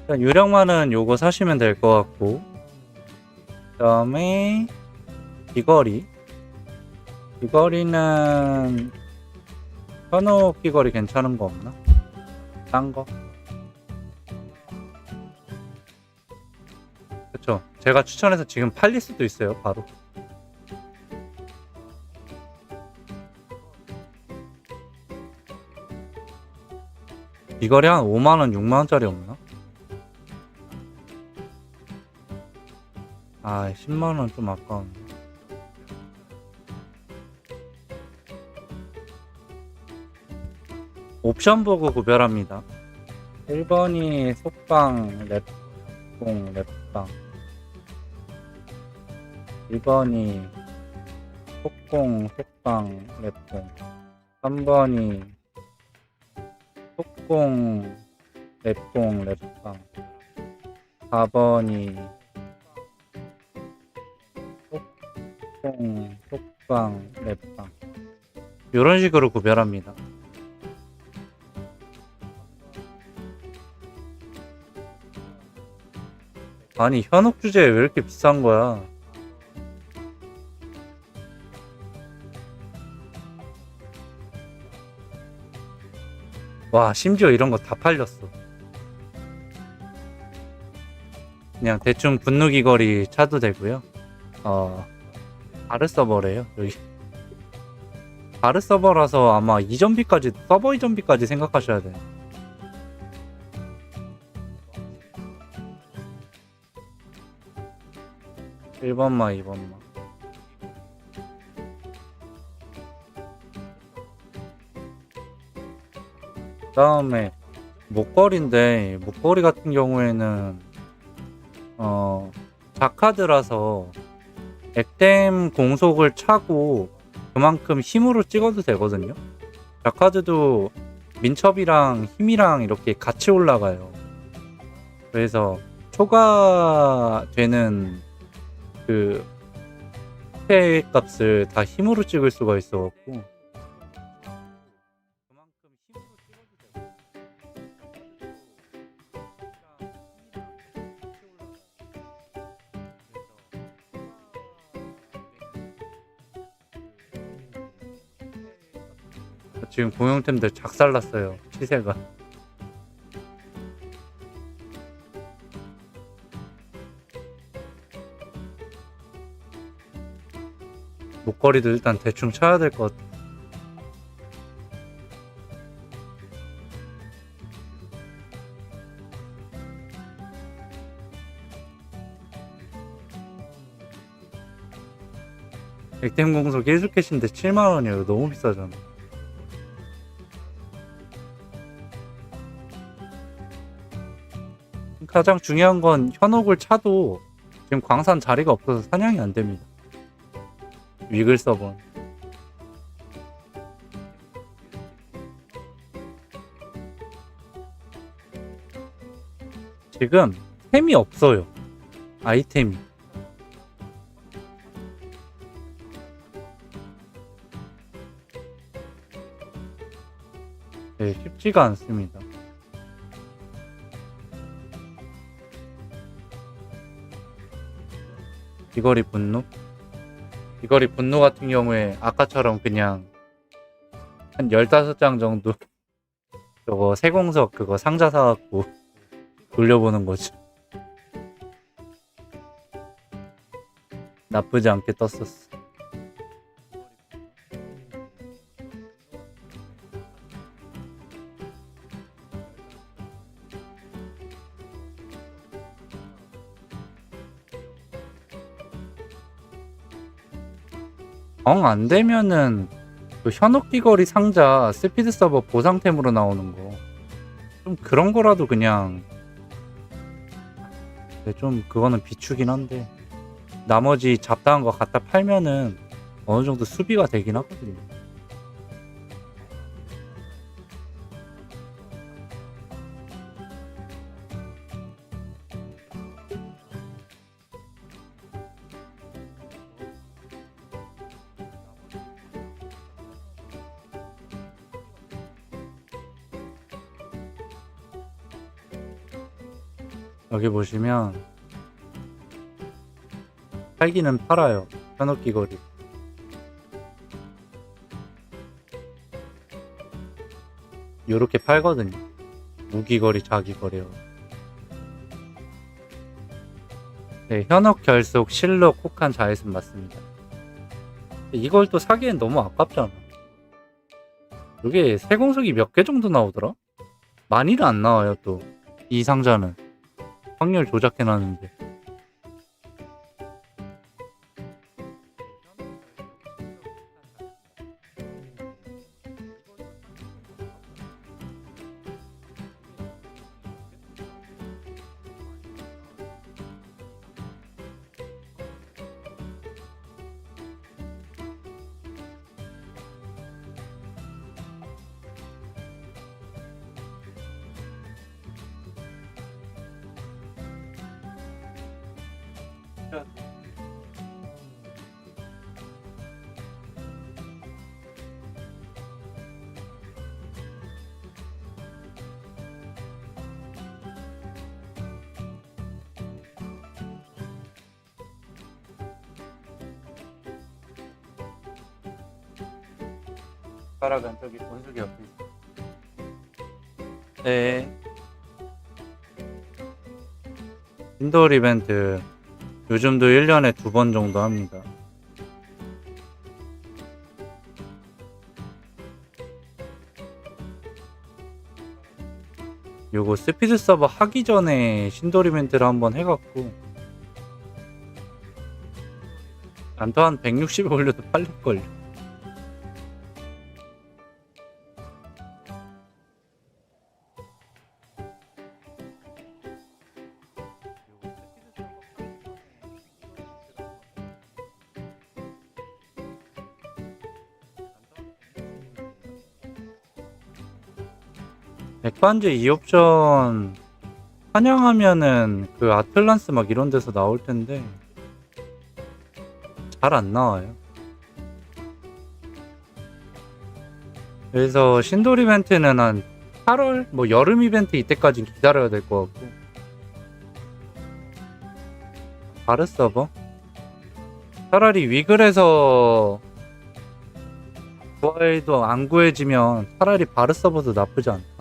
유령마는 요거 사시면 될 것 같고 그 다음에 귀걸이는 현혹 귀걸이 괜찮은 거 없나? 딴 거? 그쵸. 제가 추천해서 지금 팔릴 수도 있어요. 바로. 귀걸이 한 5만원 6만원짜리 없나? 아, 10만원 좀 아까운데. 옵션 보고 구별합니다. 1번이 속방, 랩공, 랩방. 2번이 속공, 속방, 랩공. 3번이 속공, 랩공, 랩방. 4번이 속공, 속방, 랩방. 이런 식으로 구별합니다. 아니, 현혹 주제 왜 이렇게 비싼 거야? 와, 심지어 이런 거 다 팔렸어. 그냥 대충 분노 귀걸이 차도 되고요. 바르 서버래요. 여기 바르 서버라서 아마 이전비까지, 서버 이전비까지 생각하셔야 돼요. 일 번마 2번마. 그다음에 목걸이인데, 목걸이 같은 경우에는 자카드라서 액땜 공속을 차고 그만큼 힘으로 찍어도 되거든요. 자카드도 민첩이랑 힘이랑 이렇게 같이 올라가요. 그래서 초과되는 그 스페 값을 다 힘으로 찍을 수가 있어갖고 그만큼 힘으로 찍어도 되고. 지금 공용템들 작살났어요, 시세가. 목걸이도 일단 대충 쳐야 될 것 같아. 액땜 공속 1주캐시인데 7만원이에요. 너무 비싸잖아. 가장 중요한 건 현혹을 차도 지금 광산 자리가 없어서 사냥이 안 됩니다. 위글 서버. 지금 템이 없어요. 아이템이. 네, 쉽지가 않습니다. 귀걸이 분노? 귀걸이 분노 같은 경우에 아까처럼 그냥 한 15장 정도 저거 세공석 그거 상자 사갖고 돌려보는 거죠. 나쁘지 않게 떴었어. 정 안 되면은 그 현혹 귀걸이 상자 스피드 서버 보상템으로 나오는 거 좀 그런 거라도 그냥 좀 그거는 비추긴 한데 나머지 잡다한 거 갖다 팔면은 어느 정도 수비가 되긴 하거든요. 여기 보시면 팔기는 팔아요. 현혹 귀걸이. 요렇게 팔거든요. 무귀걸이, 자귀걸이요. 네, 현혹 결속, 실록, 혹한, 자외선 맞습니다. 이걸 또 사기엔 너무 아깝잖아. 이게 세공석이 몇 개 정도 나오더라? 많이는 안 나와요. 또 이 상자는 확률 조작해놨는데. 하셔야 돼. 숟가락은 저기 본숙이 옆에 있어. 네. 인도어 이벤트 요즘도 1년에 2번 정도 합니다. 요거 스피드 서버 하기 전에 신돌 이벤트를 한번 해갖고 안토 한 160에 올려도 팔릴걸요. 백반지 2옵션 환영하면은 그 아틀란스 막 이런 데서 나올 텐데 잘 안 나와요. 그래서 신돌 이벤트는 한 8월 뭐 여름 이벤트 이때까지 기다려야 될 것 같고. 바르 서버? 차라리 위글에서 구해도 안 구해지면 차라리 바르 서버도 나쁘지 않다.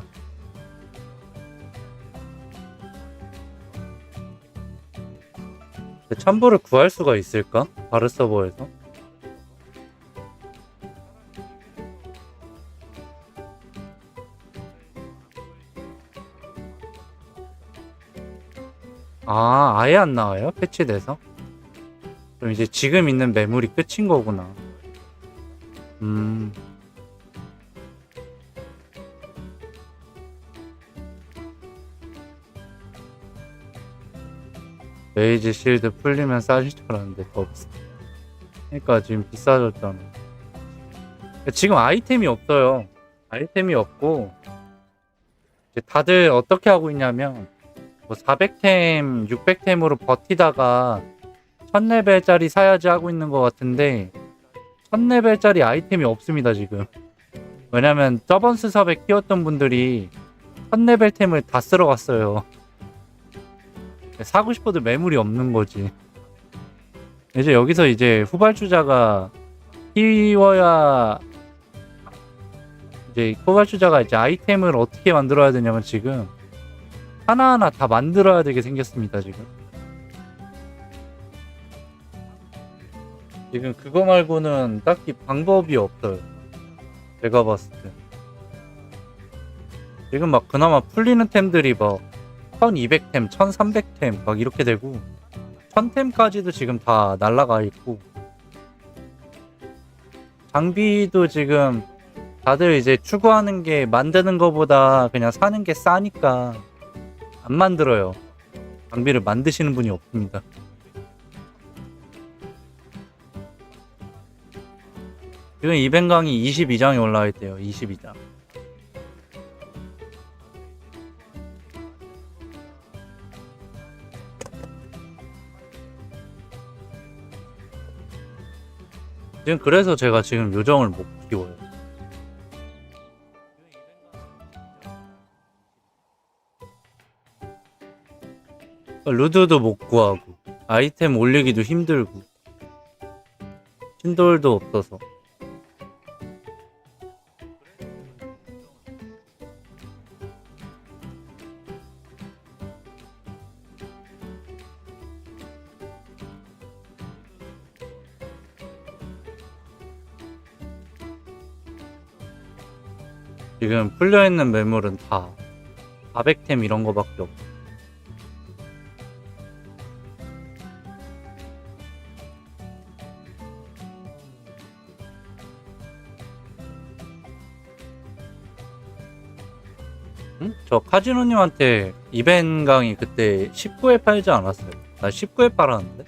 참보를 구할 수가 있을까? 바르 서버에서? 아, 아예 안 나와요? 패치돼서? 그럼 이제 지금 있는 매물이 끝인 거구나. 레이지 실드 풀리면 싸질 줄 알았는데 더 비싸. 그러니까 지금 비싸졌잖아. 지금 아이템이 없어요. 아이템이 없고 이제 다들 어떻게 하고 있냐면 뭐 400템, 600템으로 버티다가 1000레벨짜리 사야지 하고 있는 것 같은데 1000레벨짜리 아이템이 없습니다 지금. 왜냐면 저번 스섭에 키웠던 분들이 1000레벨템을 다 쓸어 갔어요. 사고 싶어도 매물이 없는 거지. 이제 여기서 이제 후발주자가 키워야 이제 후발주자가 이제 아이템을 어떻게 만들어야 되냐면 지금 하나하나 다 만들어야 되게 생겼습니다 지금. 지금 그거 말고는 딱히 방법이 없어요. 제가 봤을 때. 지금 막 그나마 풀리는 템들이 막 1200템, 1300템 막 이렇게 되고 1000템까지도 지금 다 날라가 있고 장비도 지금 다들 이제 추구하는 게 만드는 거보다 그냥 사는 게 싸니까 안 만들어요. 장비를 만드시는 분이 없습니다. 지금 이벤강이 22장이 올라와 있대요. 22장. 지금 그래서 제가 지금 요정을 못 키워요. 루드도 못 구하고 아이템 올리기도 힘들고 신돌도 없어서. 지금 풀려있는 매물은 다 400템 이런 거밖에 없어. 응? 저 카지노님한테 이벤 강의 그때 19회 팔지 않았어요? 나 19회 팔았는데?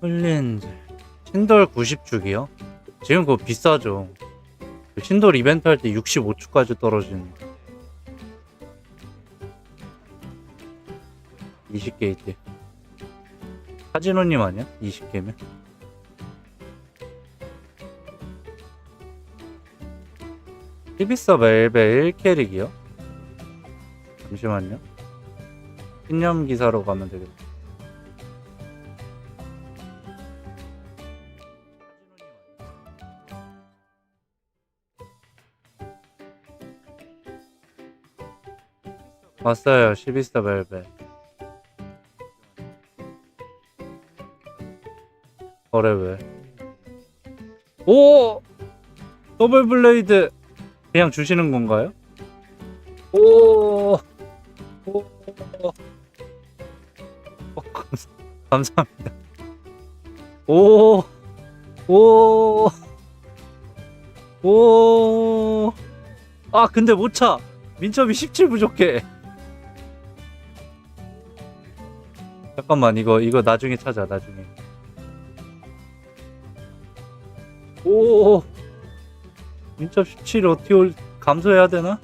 풀린즈 신돌 90축이요? 지금 그거 비싸죠. 신돌 이벤트 할 때 65축까지 떨어지는. 20개 있대. 카지노님 아니야? 20개면? 히비서 멜베 1캐릭이요? 잠시만요. 신념 기사로 가면 되겠다. 왔어요. 시비스타 벨벳. 거래 왜? 오! 더블 블레이드 그냥 주시는 건가요? 오! 오! 감사합니다. 오! 오! 오! 아, 근데 못 차. 민첩이 17 부족해. 잠깐만, 이거 나중에 찾아, 나중에. 오! 민첩 17 어떻게 감소해야 되나?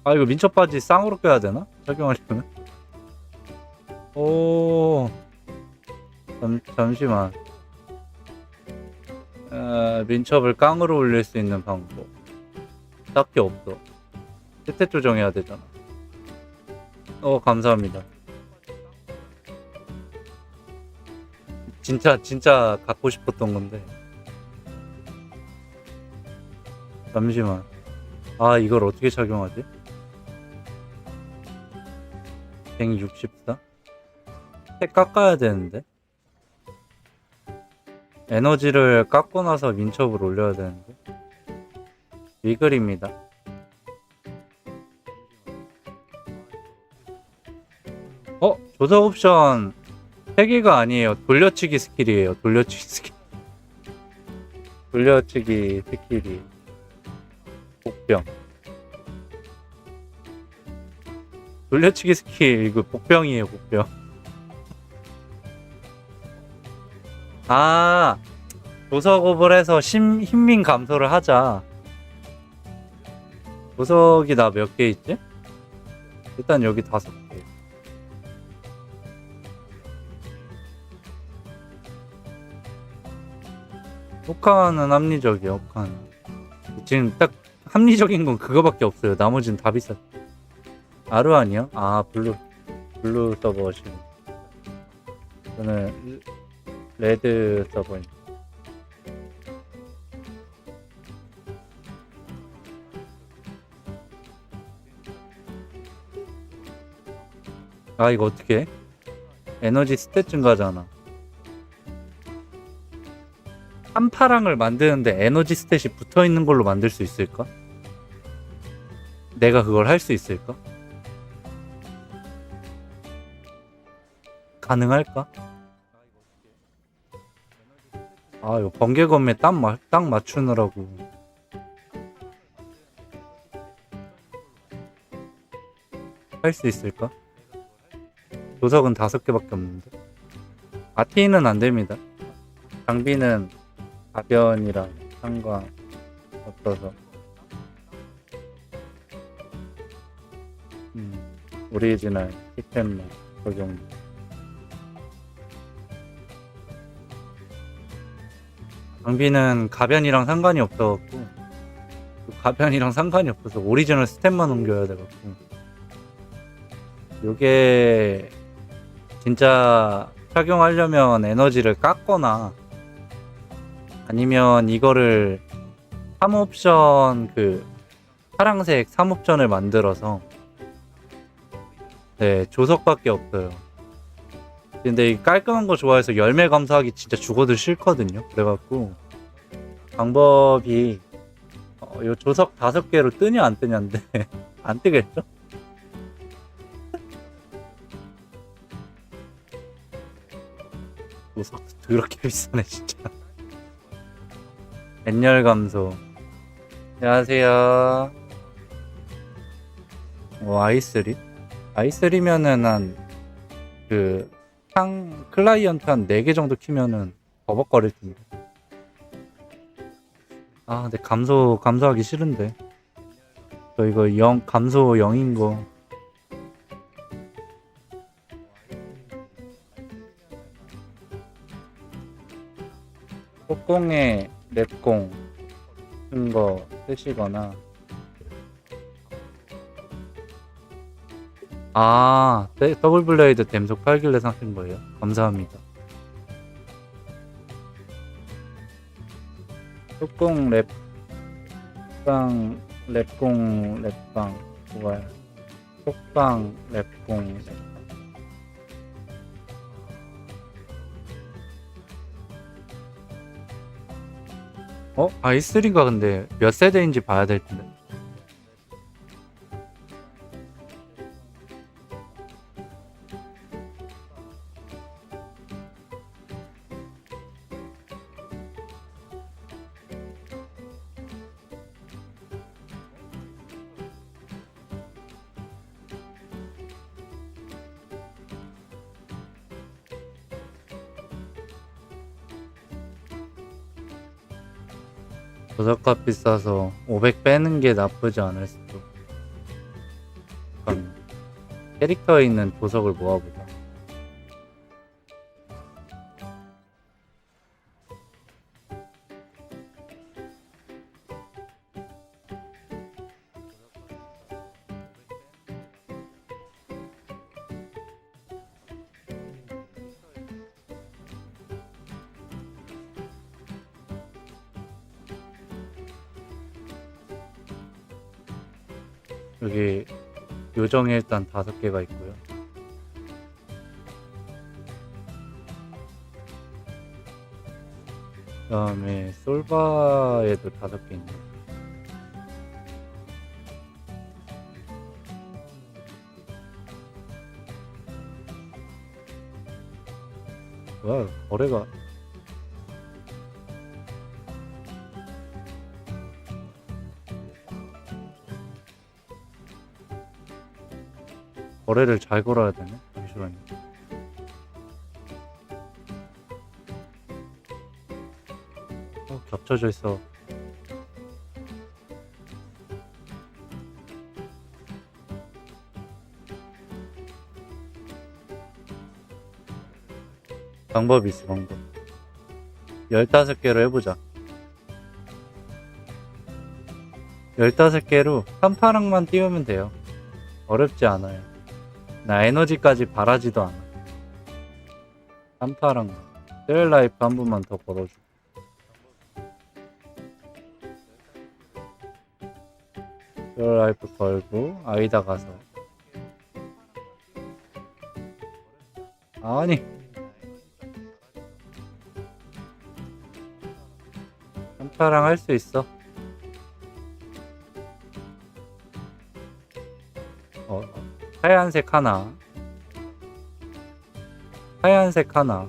아, 이거 민첩 바지 쌍으로 껴야 되나? 착용하려면? 오, 잠시만. 민첩을 깡으로 올릴 수 있는 방법. 딱히 없어. 스탯 조정해야 되잖아. 감사합니다. 진짜 갖고 싶었던 건데. 잠시만. 아, 이걸 어떻게 착용하지? 164? 색 깎아야 되는데. 에너지를 깎고 나서 민첩을 올려야 되는데. 위글입니다. 조작 옵션 3개가 아니에요. 돌려치기 스킬이에요. 돌려치기 스킬. 돌려치기 스킬이 복병. 돌려치기 스킬 이거 복병이에요. 복병. 아, 조석업을 해서 힘민 감소를 하자. 조석이 나 몇 개 있지? 일단 여기 5개. 호카는 합리적이야. 호카는 지금 딱 합리적인 건 그거밖에 없어요. 나머지는 다 비싸. 아르 아니요? 아, 블루 서버시고 저는 레드 서버인. 아, 이거 어떻게 해? 에너지 스탯 증가잖아. 한파랑을 만드는데 에너지 스탯이 붙어있는 걸로 만들 수 있을까? 내가 그걸 할 수 있을까? 가능할까? 아, 이거 번개검에 딱 맞추느라고. 할 수 있을까? 도석은 5개밖에 없는데. 아티는 안 됩니다. 장비는 가변이랑 상관 없어서. 오리지널 히템만 적용. 장비는 가변이랑 상관이 없어갖고, 가변이랑 상관이 없어서 오리지널 스탯만 옮겨야 돼갖고. 요게 진짜 착용하려면 에너지를 깎거나 아니면 이거를 3옵션 파랑색 3옵션을 만들어서 네, 조석밖에 없어요. 근데 이 깔끔한 거 좋아해서 열매 감사하기 진짜 죽어도 싫거든요. 그래갖고 방법이 요 조석 5개로 뜨냐 안 뜨냐인데 안 뜨겠죠? 조석도 더럽게 비싸네 진짜. 엔열 감소. 안녕하세요. i3? i3면은 클라이언트 한 4개 정도 키면은 버벅거릴 텐데. 아, 근데 감소하기 싫은데. 저 이거 감소 0인 거. 폭공에 랩공 같은 거 쓰시거나. 더블 블레이드 댐속 8길래 사신 거예요? 감사합니다. 폭공 랩공 랩방 뭐야? 속방 랩공 i3가 근데 몇 세대인지 봐야 될 텐데. 도서값 비싸서 500 빼는 게 나쁘지 않을 수도. 약간 캐릭터에 있는 보석을 모아보자. 여기 요정에 일단 5개가 있고요. 그 다음에 솔바에도 5개 있네. 뭐야 거래가 거래를 잘 걸어야 되네. 잠시만요. 겹쳐져 있어. 방법이 있어, 방법. 15개로 해보자. 15개로 한파랑만 띄우면 돼요. 어렵지 않아요. 나 에너지까지 바라지도 않아. 한파랑 셀라이프 한 번만 더 걸어줘. 셀라이프 걸고 아이다 가서. 아니 한파랑 할 수 있어. 하얀색 하나, 하얀색 하나,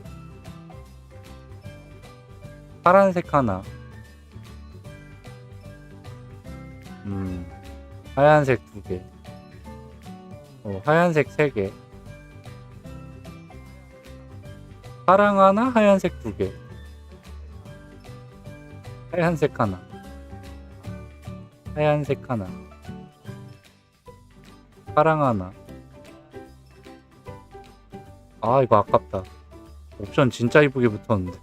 파란색 하나, 하얀색 2개, 하얀색 3개, 파랑 하나, 하얀색 2개, 하얀색 하나, 하얀색 하나, 파랑 하나. 이거 아깝다. 옵션 진짜 이쁘게 붙었는데.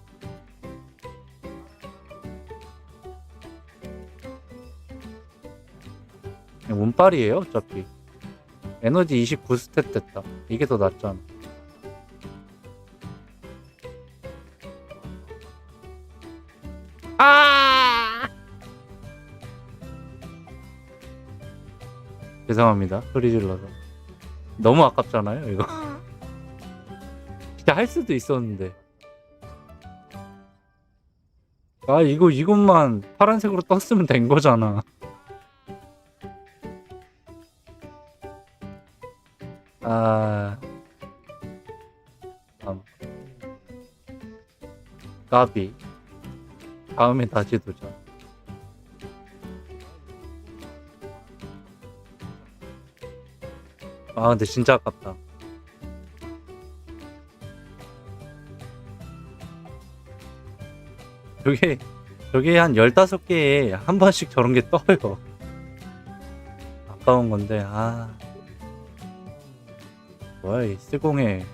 운빨이에요 어차피. 에너지 29스탯 됐다. 이게 더 낫잖아. 죄송합니다. 소리 질러서. 너무 아깝잖아요 이거. 진짜 할 수도 있었는데. 이것만 파란색으로 떴으면 된 거잖아. 까비. 다음에 다시 도전. 근데 진짜 아깝다. 저게 한 15개에 한 번씩 저런 게 떠요. 가까운 건데 뭐야 이 스공에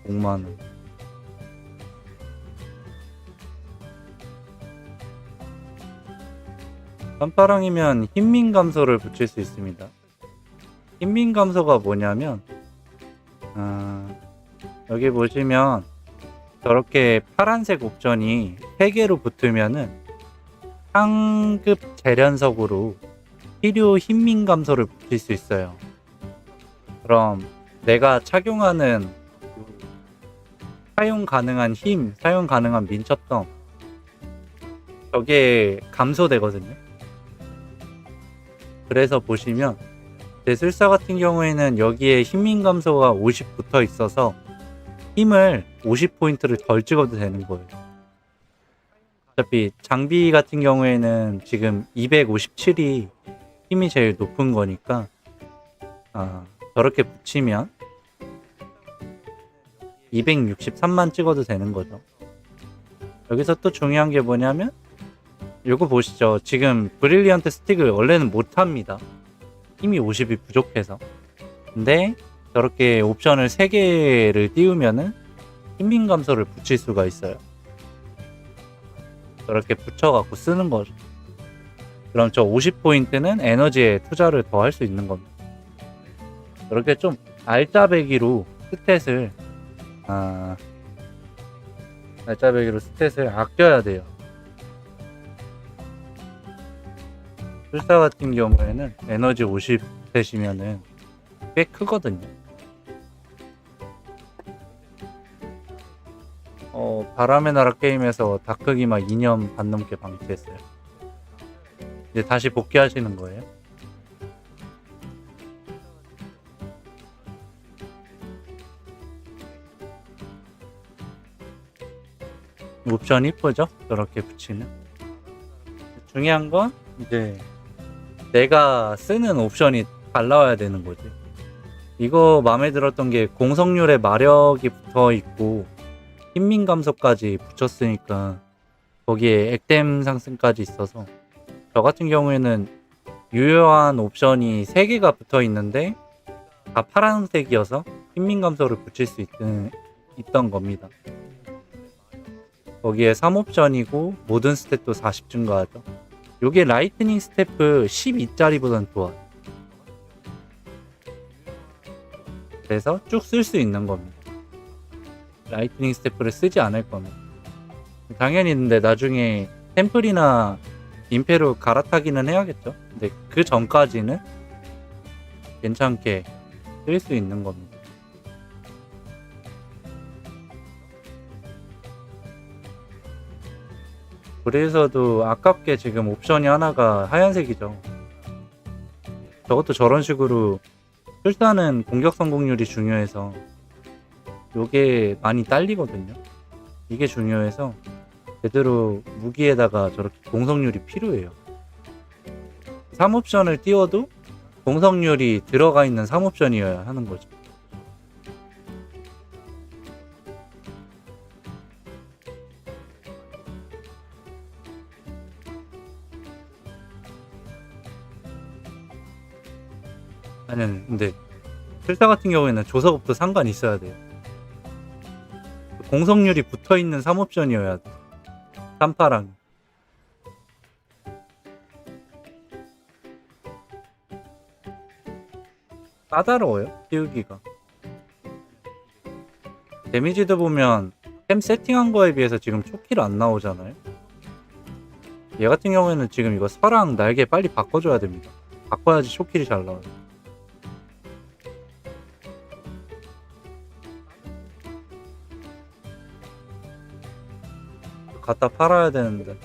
5만원. 깜파랑이면 힘민 감소를 붙일 수 있습니다. 힘민 감소가 뭐냐면 여기 보시면 저렇게 파란색 옵션이 3개로 붙으면은 상급 재련석으로 필요 힘민 감소를 붙일 수 있어요. 그럼 내가 착용하는 사용 가능한 힘, 사용 가능한 민첩성 저게 감소되거든요. 그래서 보시면 제술사 같은 경우에는 여기에 힘민 감소가 50 붙어 있어서 힘을 50포인트를 덜 찍어도 되는 거예요. 어차피 장비 같은 경우에는 지금 257이 힘이 제일 높은 거니까 저렇게 붙이면 263만 찍어도 되는 거죠. 여기서 또 중요한 게 뭐냐면 이거 보시죠. 지금 브릴리언트 스틱을 원래는 못합니다. 힘이 50이 부족해서. 근데 저렇게 옵션을 3개를 띄우면은 힘민 감소를 붙일 수가 있어요. 저렇게 붙여갖고 쓰는 거죠. 그럼 저 50포인트는 에너지에 투자를 더 할 수 있는 겁니다. 이렇게 좀 알짜배기로 스탯을 아껴야 돼요. 술사 같은 경우에는 에너지 50 스탯이면은 꽤 크거든요. 바람의 나라 게임에서 다크기마 2년 반 넘게 방치했어요. 이제 다시 복귀하시는 거예요? 옵션 이쁘죠? 저렇게 붙이면. 중요한 건 이제 내가 쓰는 옵션이 잘 나와야 되는 거지. 이거 마음에 들었던 게 공성률에 마력이 붙어 있고 힘민 감소까지 붙였으니까 거기에 액땜 상승까지 있어서 저 같은 경우에는 유효한 옵션이 3개가 붙어 있는데 다 파란색이어서 힘민 감소를 붙일 수 있던 겁니다. 거기에 3옵션이고 모든 스탯도 40 증가하죠. 요게 라이트닝 스태프 12짜리보단 좋아요. 그래서 쭉 쓸 수 있는 겁니다. 라이트닝 스태프를 쓰지 않을 겁니다. 당연히 근데 나중에 템플이나 임페로 갈아타기는 해야겠죠. 근데 그 전까지는 괜찮게 쓸 수 있는 겁니다. 그래서도 아깝게 지금 옵션이 하나가 하얀색이죠. 저것도 저런 식으로 출사는 공격 성공률이 중요해서 요게 많이 딸리거든요. 이게 중요해서 제대로 무기에다가 저렇게 공성률이 필요해요. 3옵션을 띄워도 공성률이 들어가 있는 3옵션이어야 하는 거죠. 아니 근데 출사 같은 경우에는 조석업도 상관이 있어야 돼요. 공성률이 붙어있는 3옵션이어야 돼. 3파랑 까다로워요 띄우기가. 데미지도 보면 템 세팅한 거에 비해서 지금 초키를 안 나오잖아요. 얘 같은 경우에는 지금 이거 서랑 날개 빨리 바꿔줘야 됩니다. 바꿔야지 초키를 잘 나와요. 갖다 팔아야 되는데.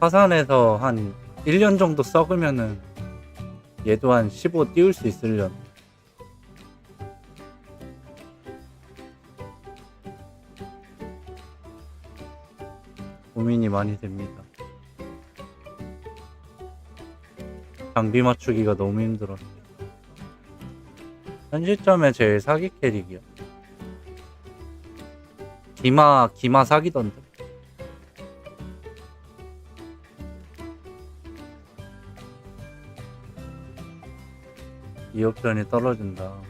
화산에서 한 1년 정도 썩으면은 얘도 한 15 띄울 수 있으려나. 고민이 많이 됩니다. 장비 맞추기가 너무 힘들어. 현 시점에 제일 사기 캐릭이야. 기마 사기던데. 이 옵션이 떨어진다.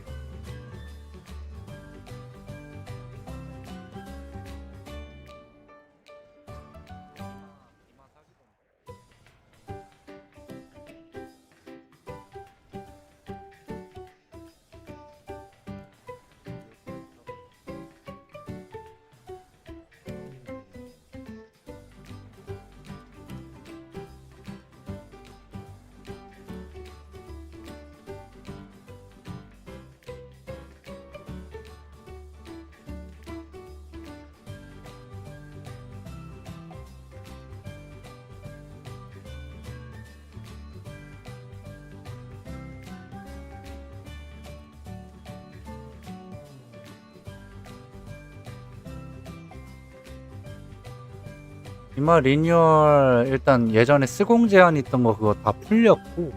기마 리뉴얼 일단 예전에 스공 제한 있던 거 그거 다 풀렸고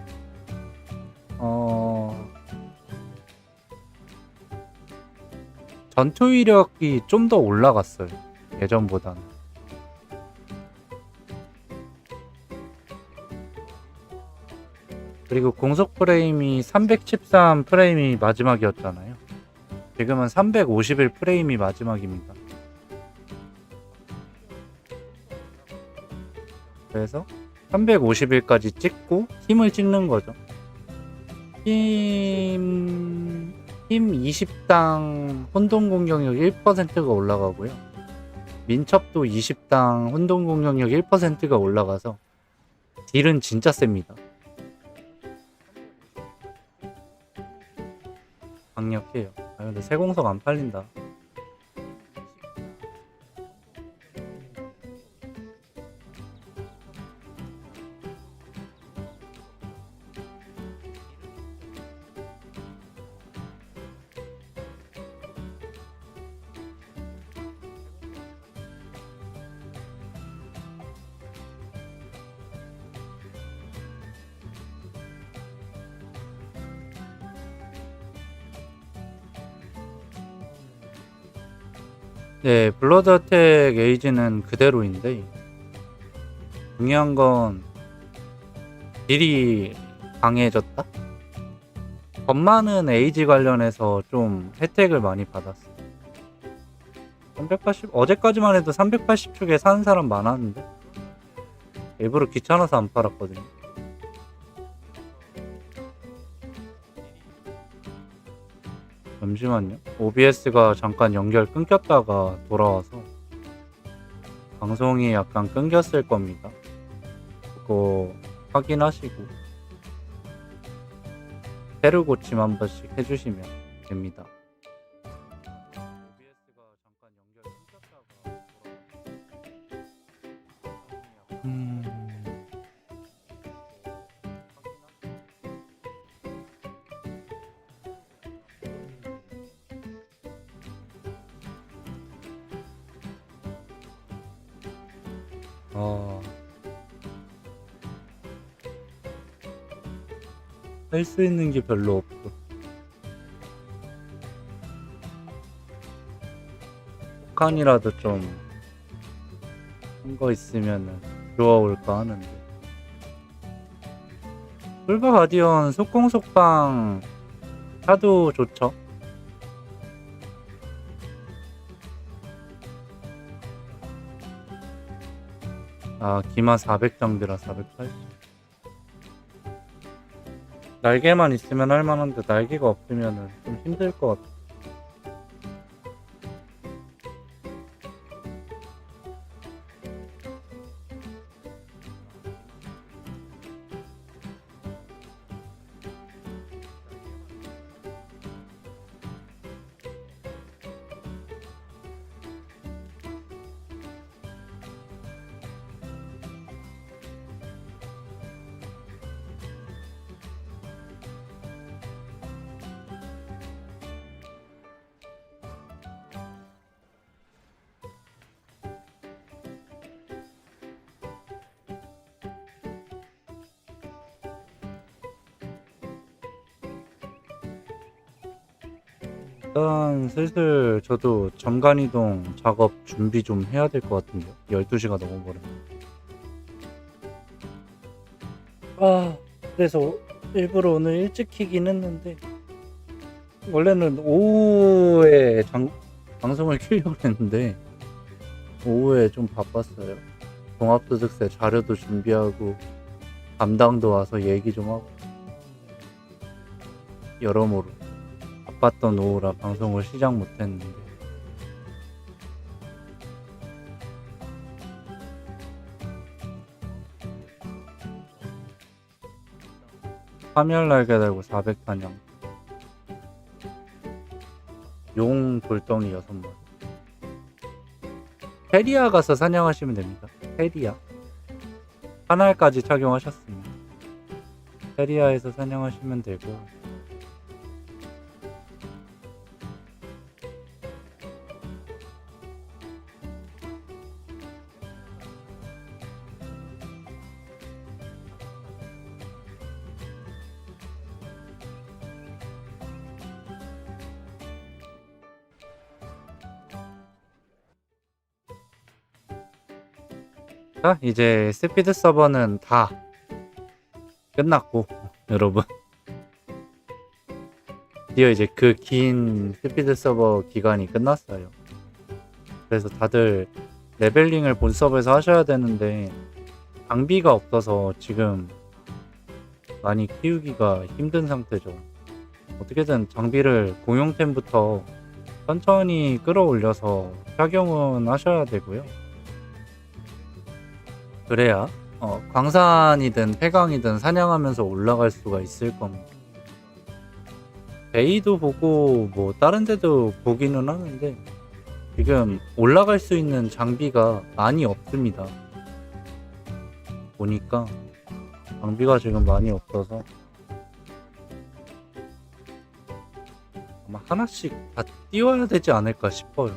전투 위력이 좀 더 올라갔어요. 예전보다는. 그리고 공속 프레임이 313 프레임이 마지막이었잖아요. 지금은 351 프레임이 마지막입니다. 그래서 350일까지 찍고 힘을 찍는 거죠. 힘 20당 혼동 공격력 1%가 올라가고요. 민첩도 20당 혼동 공격력 1%가 올라가서 딜은 진짜 셉니다. 강력해요. 아 근데 세공석 안 팔린다. 네, 블러드 어택 에이지는 그대로인데 중요한 건 딜이 강해졌다? 겁 많은 에이지 관련해서 좀 혜택을 많이 받았어. 380, 어제까지만 해도 380축에 사는 사람 많았는데 일부러 귀찮아서 안 팔았거든요. 잠시만요. OBS가 잠깐 연결 끊겼다가 돌아와서 방송이 약간 끊겼을 겁니다. 그거 확인하시고 새로 고침 한 번씩 해주시면 됩니다. OBS가 잠깐 연결 끊겼다가 할 수 있는 게 별로 없고 폭탄이라도 좀 한 거 있으면은 좋아올까 하는데 풀바 가디언 속공속방 사도 좋죠. 아 기마 400 장비라 480 날개만 있으면 할만한데 날개가 없으면은 좀 힘들 것 같아. 일단 슬슬 저도 점간이동 작업 준비 좀 해야 될 것 같은데요. 12시가 넘어버렸네. 그래서 일부러 오늘 일찍 키긴 했는데 원래는 오후에 방송을 키려고 했는데 오후에 좀 바빴어요. 종합소득세 자료도 준비하고 담당도 와서 얘기 좀 하고 여러모로 바빴던 오후라 방송을 시작 못했는데 파멸날개 달고 400단양 용 돌덩이 6마리 페리아 가서 사냥하시면 됩니다. 페리아 하나까지 착용하셨습니다. 페리아에서 사냥하시면 되고 자 이제 스피드 서버는 다 끝났고 여러분 드디어 이제 그 긴 스피드 서버 기간이 끝났어요. 그래서 다들 레벨링을 본 서버에서 하셔야 되는데 장비가 없어서 지금 많이 키우기가 힘든 상태죠. 어떻게든 장비를 공용템부터 천천히 끌어올려서 착용은 하셔야 되고요. 그래야 광산이든 폐광이든 사냥하면서 올라갈 수가 있을 겁니다. 베이도 보고 뭐 다른 데도 보기는 하는데 지금 올라갈 수 있는 장비가 많이 없습니다. 보니까 장비가 지금 많이 없어서 아마 하나씩 다 띄워야 되지 않을까 싶어요.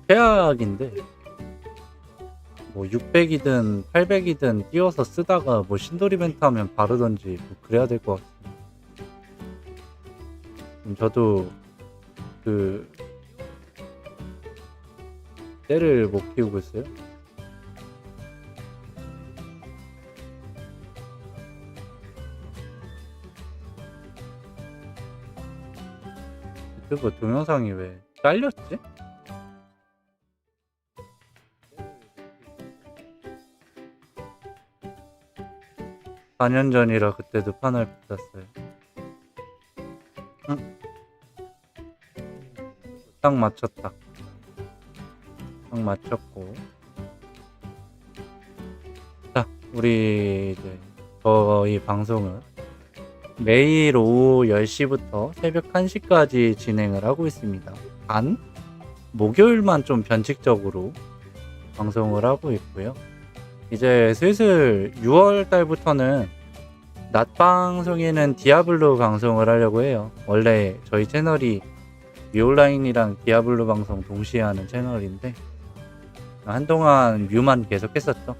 최악인데 뭐 600이든 800이든 띄워서 쓰다가 뭐 신도리벤트 하면 바르던지 뭐 그래야 될 것 같습니다. 저도 그 때를 못 키우고 있어요. 유튜브 동영상이 왜 잘렸지? 4년 전이라 그때도 판을 붙였어요. 딱 맞췄다. 딱 맞췄고. 자, 우리 이제 저희 방송은 매일 오후 10시부터 새벽 1시까지 진행을 하고 있습니다. 단 목요일만 좀 변칙적으로 방송을 하고 있고요. 이제 슬슬 6월 달부터는 낮 방송에는 디아블로 방송을 하려고 해요. 원래 저희 채널이 뮤온라인이랑 디아블로 방송 동시에 하는 채널인데 한동안 뮤만 계속 했었죠.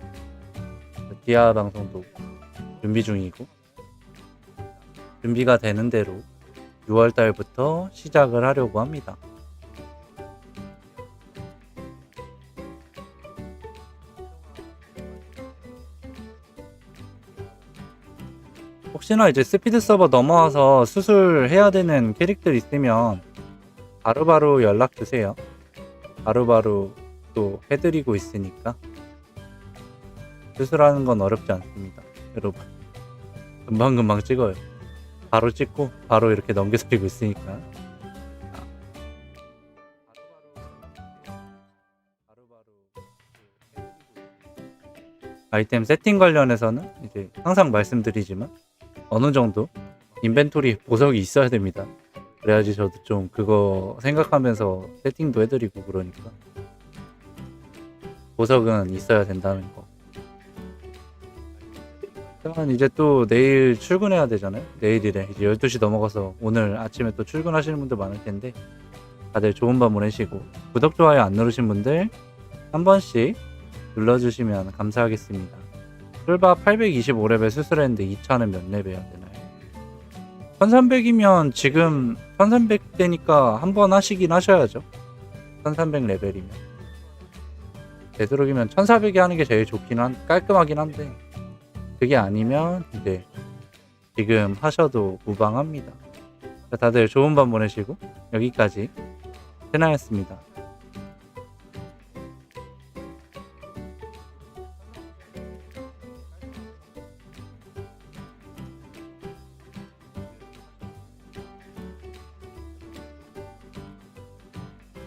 디아 방송도 준비 중이고 준비가 되는 대로 6월 달부터 시작을 하려고 합니다. 혹시나 이제 스피드 서버 넘어와서 수술해야 되는 캐릭터 있으면 바로바로 연락 주세요. 바로바로 또 해드리고 있으니까 수술하는 건 어렵지 않습니다. 여러분 금방금방 찍어요. 바로 찍고 바로 이렇게 넘겨드리고 있으니까 아이템 세팅 관련해서는 이제 항상 말씀드리지만 어느 정도 인벤토리 보석이 있어야 됩니다. 그래야지 저도 좀 그거 생각하면서 세팅도 해드리고 그러니까 보석은 있어야 된다는 거. 일단 이제 또 내일 출근해야 되잖아요. 내일이래. 이제 12시 넘어가서 오늘 아침에 또 출근하시는 분들 많을 텐데 다들 좋은 밤 보내시고 구독, 좋아요 안 누르신 분들 한 번씩 눌러주시면 감사하겠습니다. 꿀바 825레벨 수술했는데 2차는 몇 레벨 해야 되나요? 1300이면 지금 1300대니까 한 번 하시긴 하셔야죠. 1300 레벨이면. 되도록이면 1400이 하는 게 제일 좋긴 깔끔하긴 한데, 그게 아니면 이제 지금 하셔도 무방합니다. 다들 좋은 밤 보내시고, 여기까지 테나였습니다.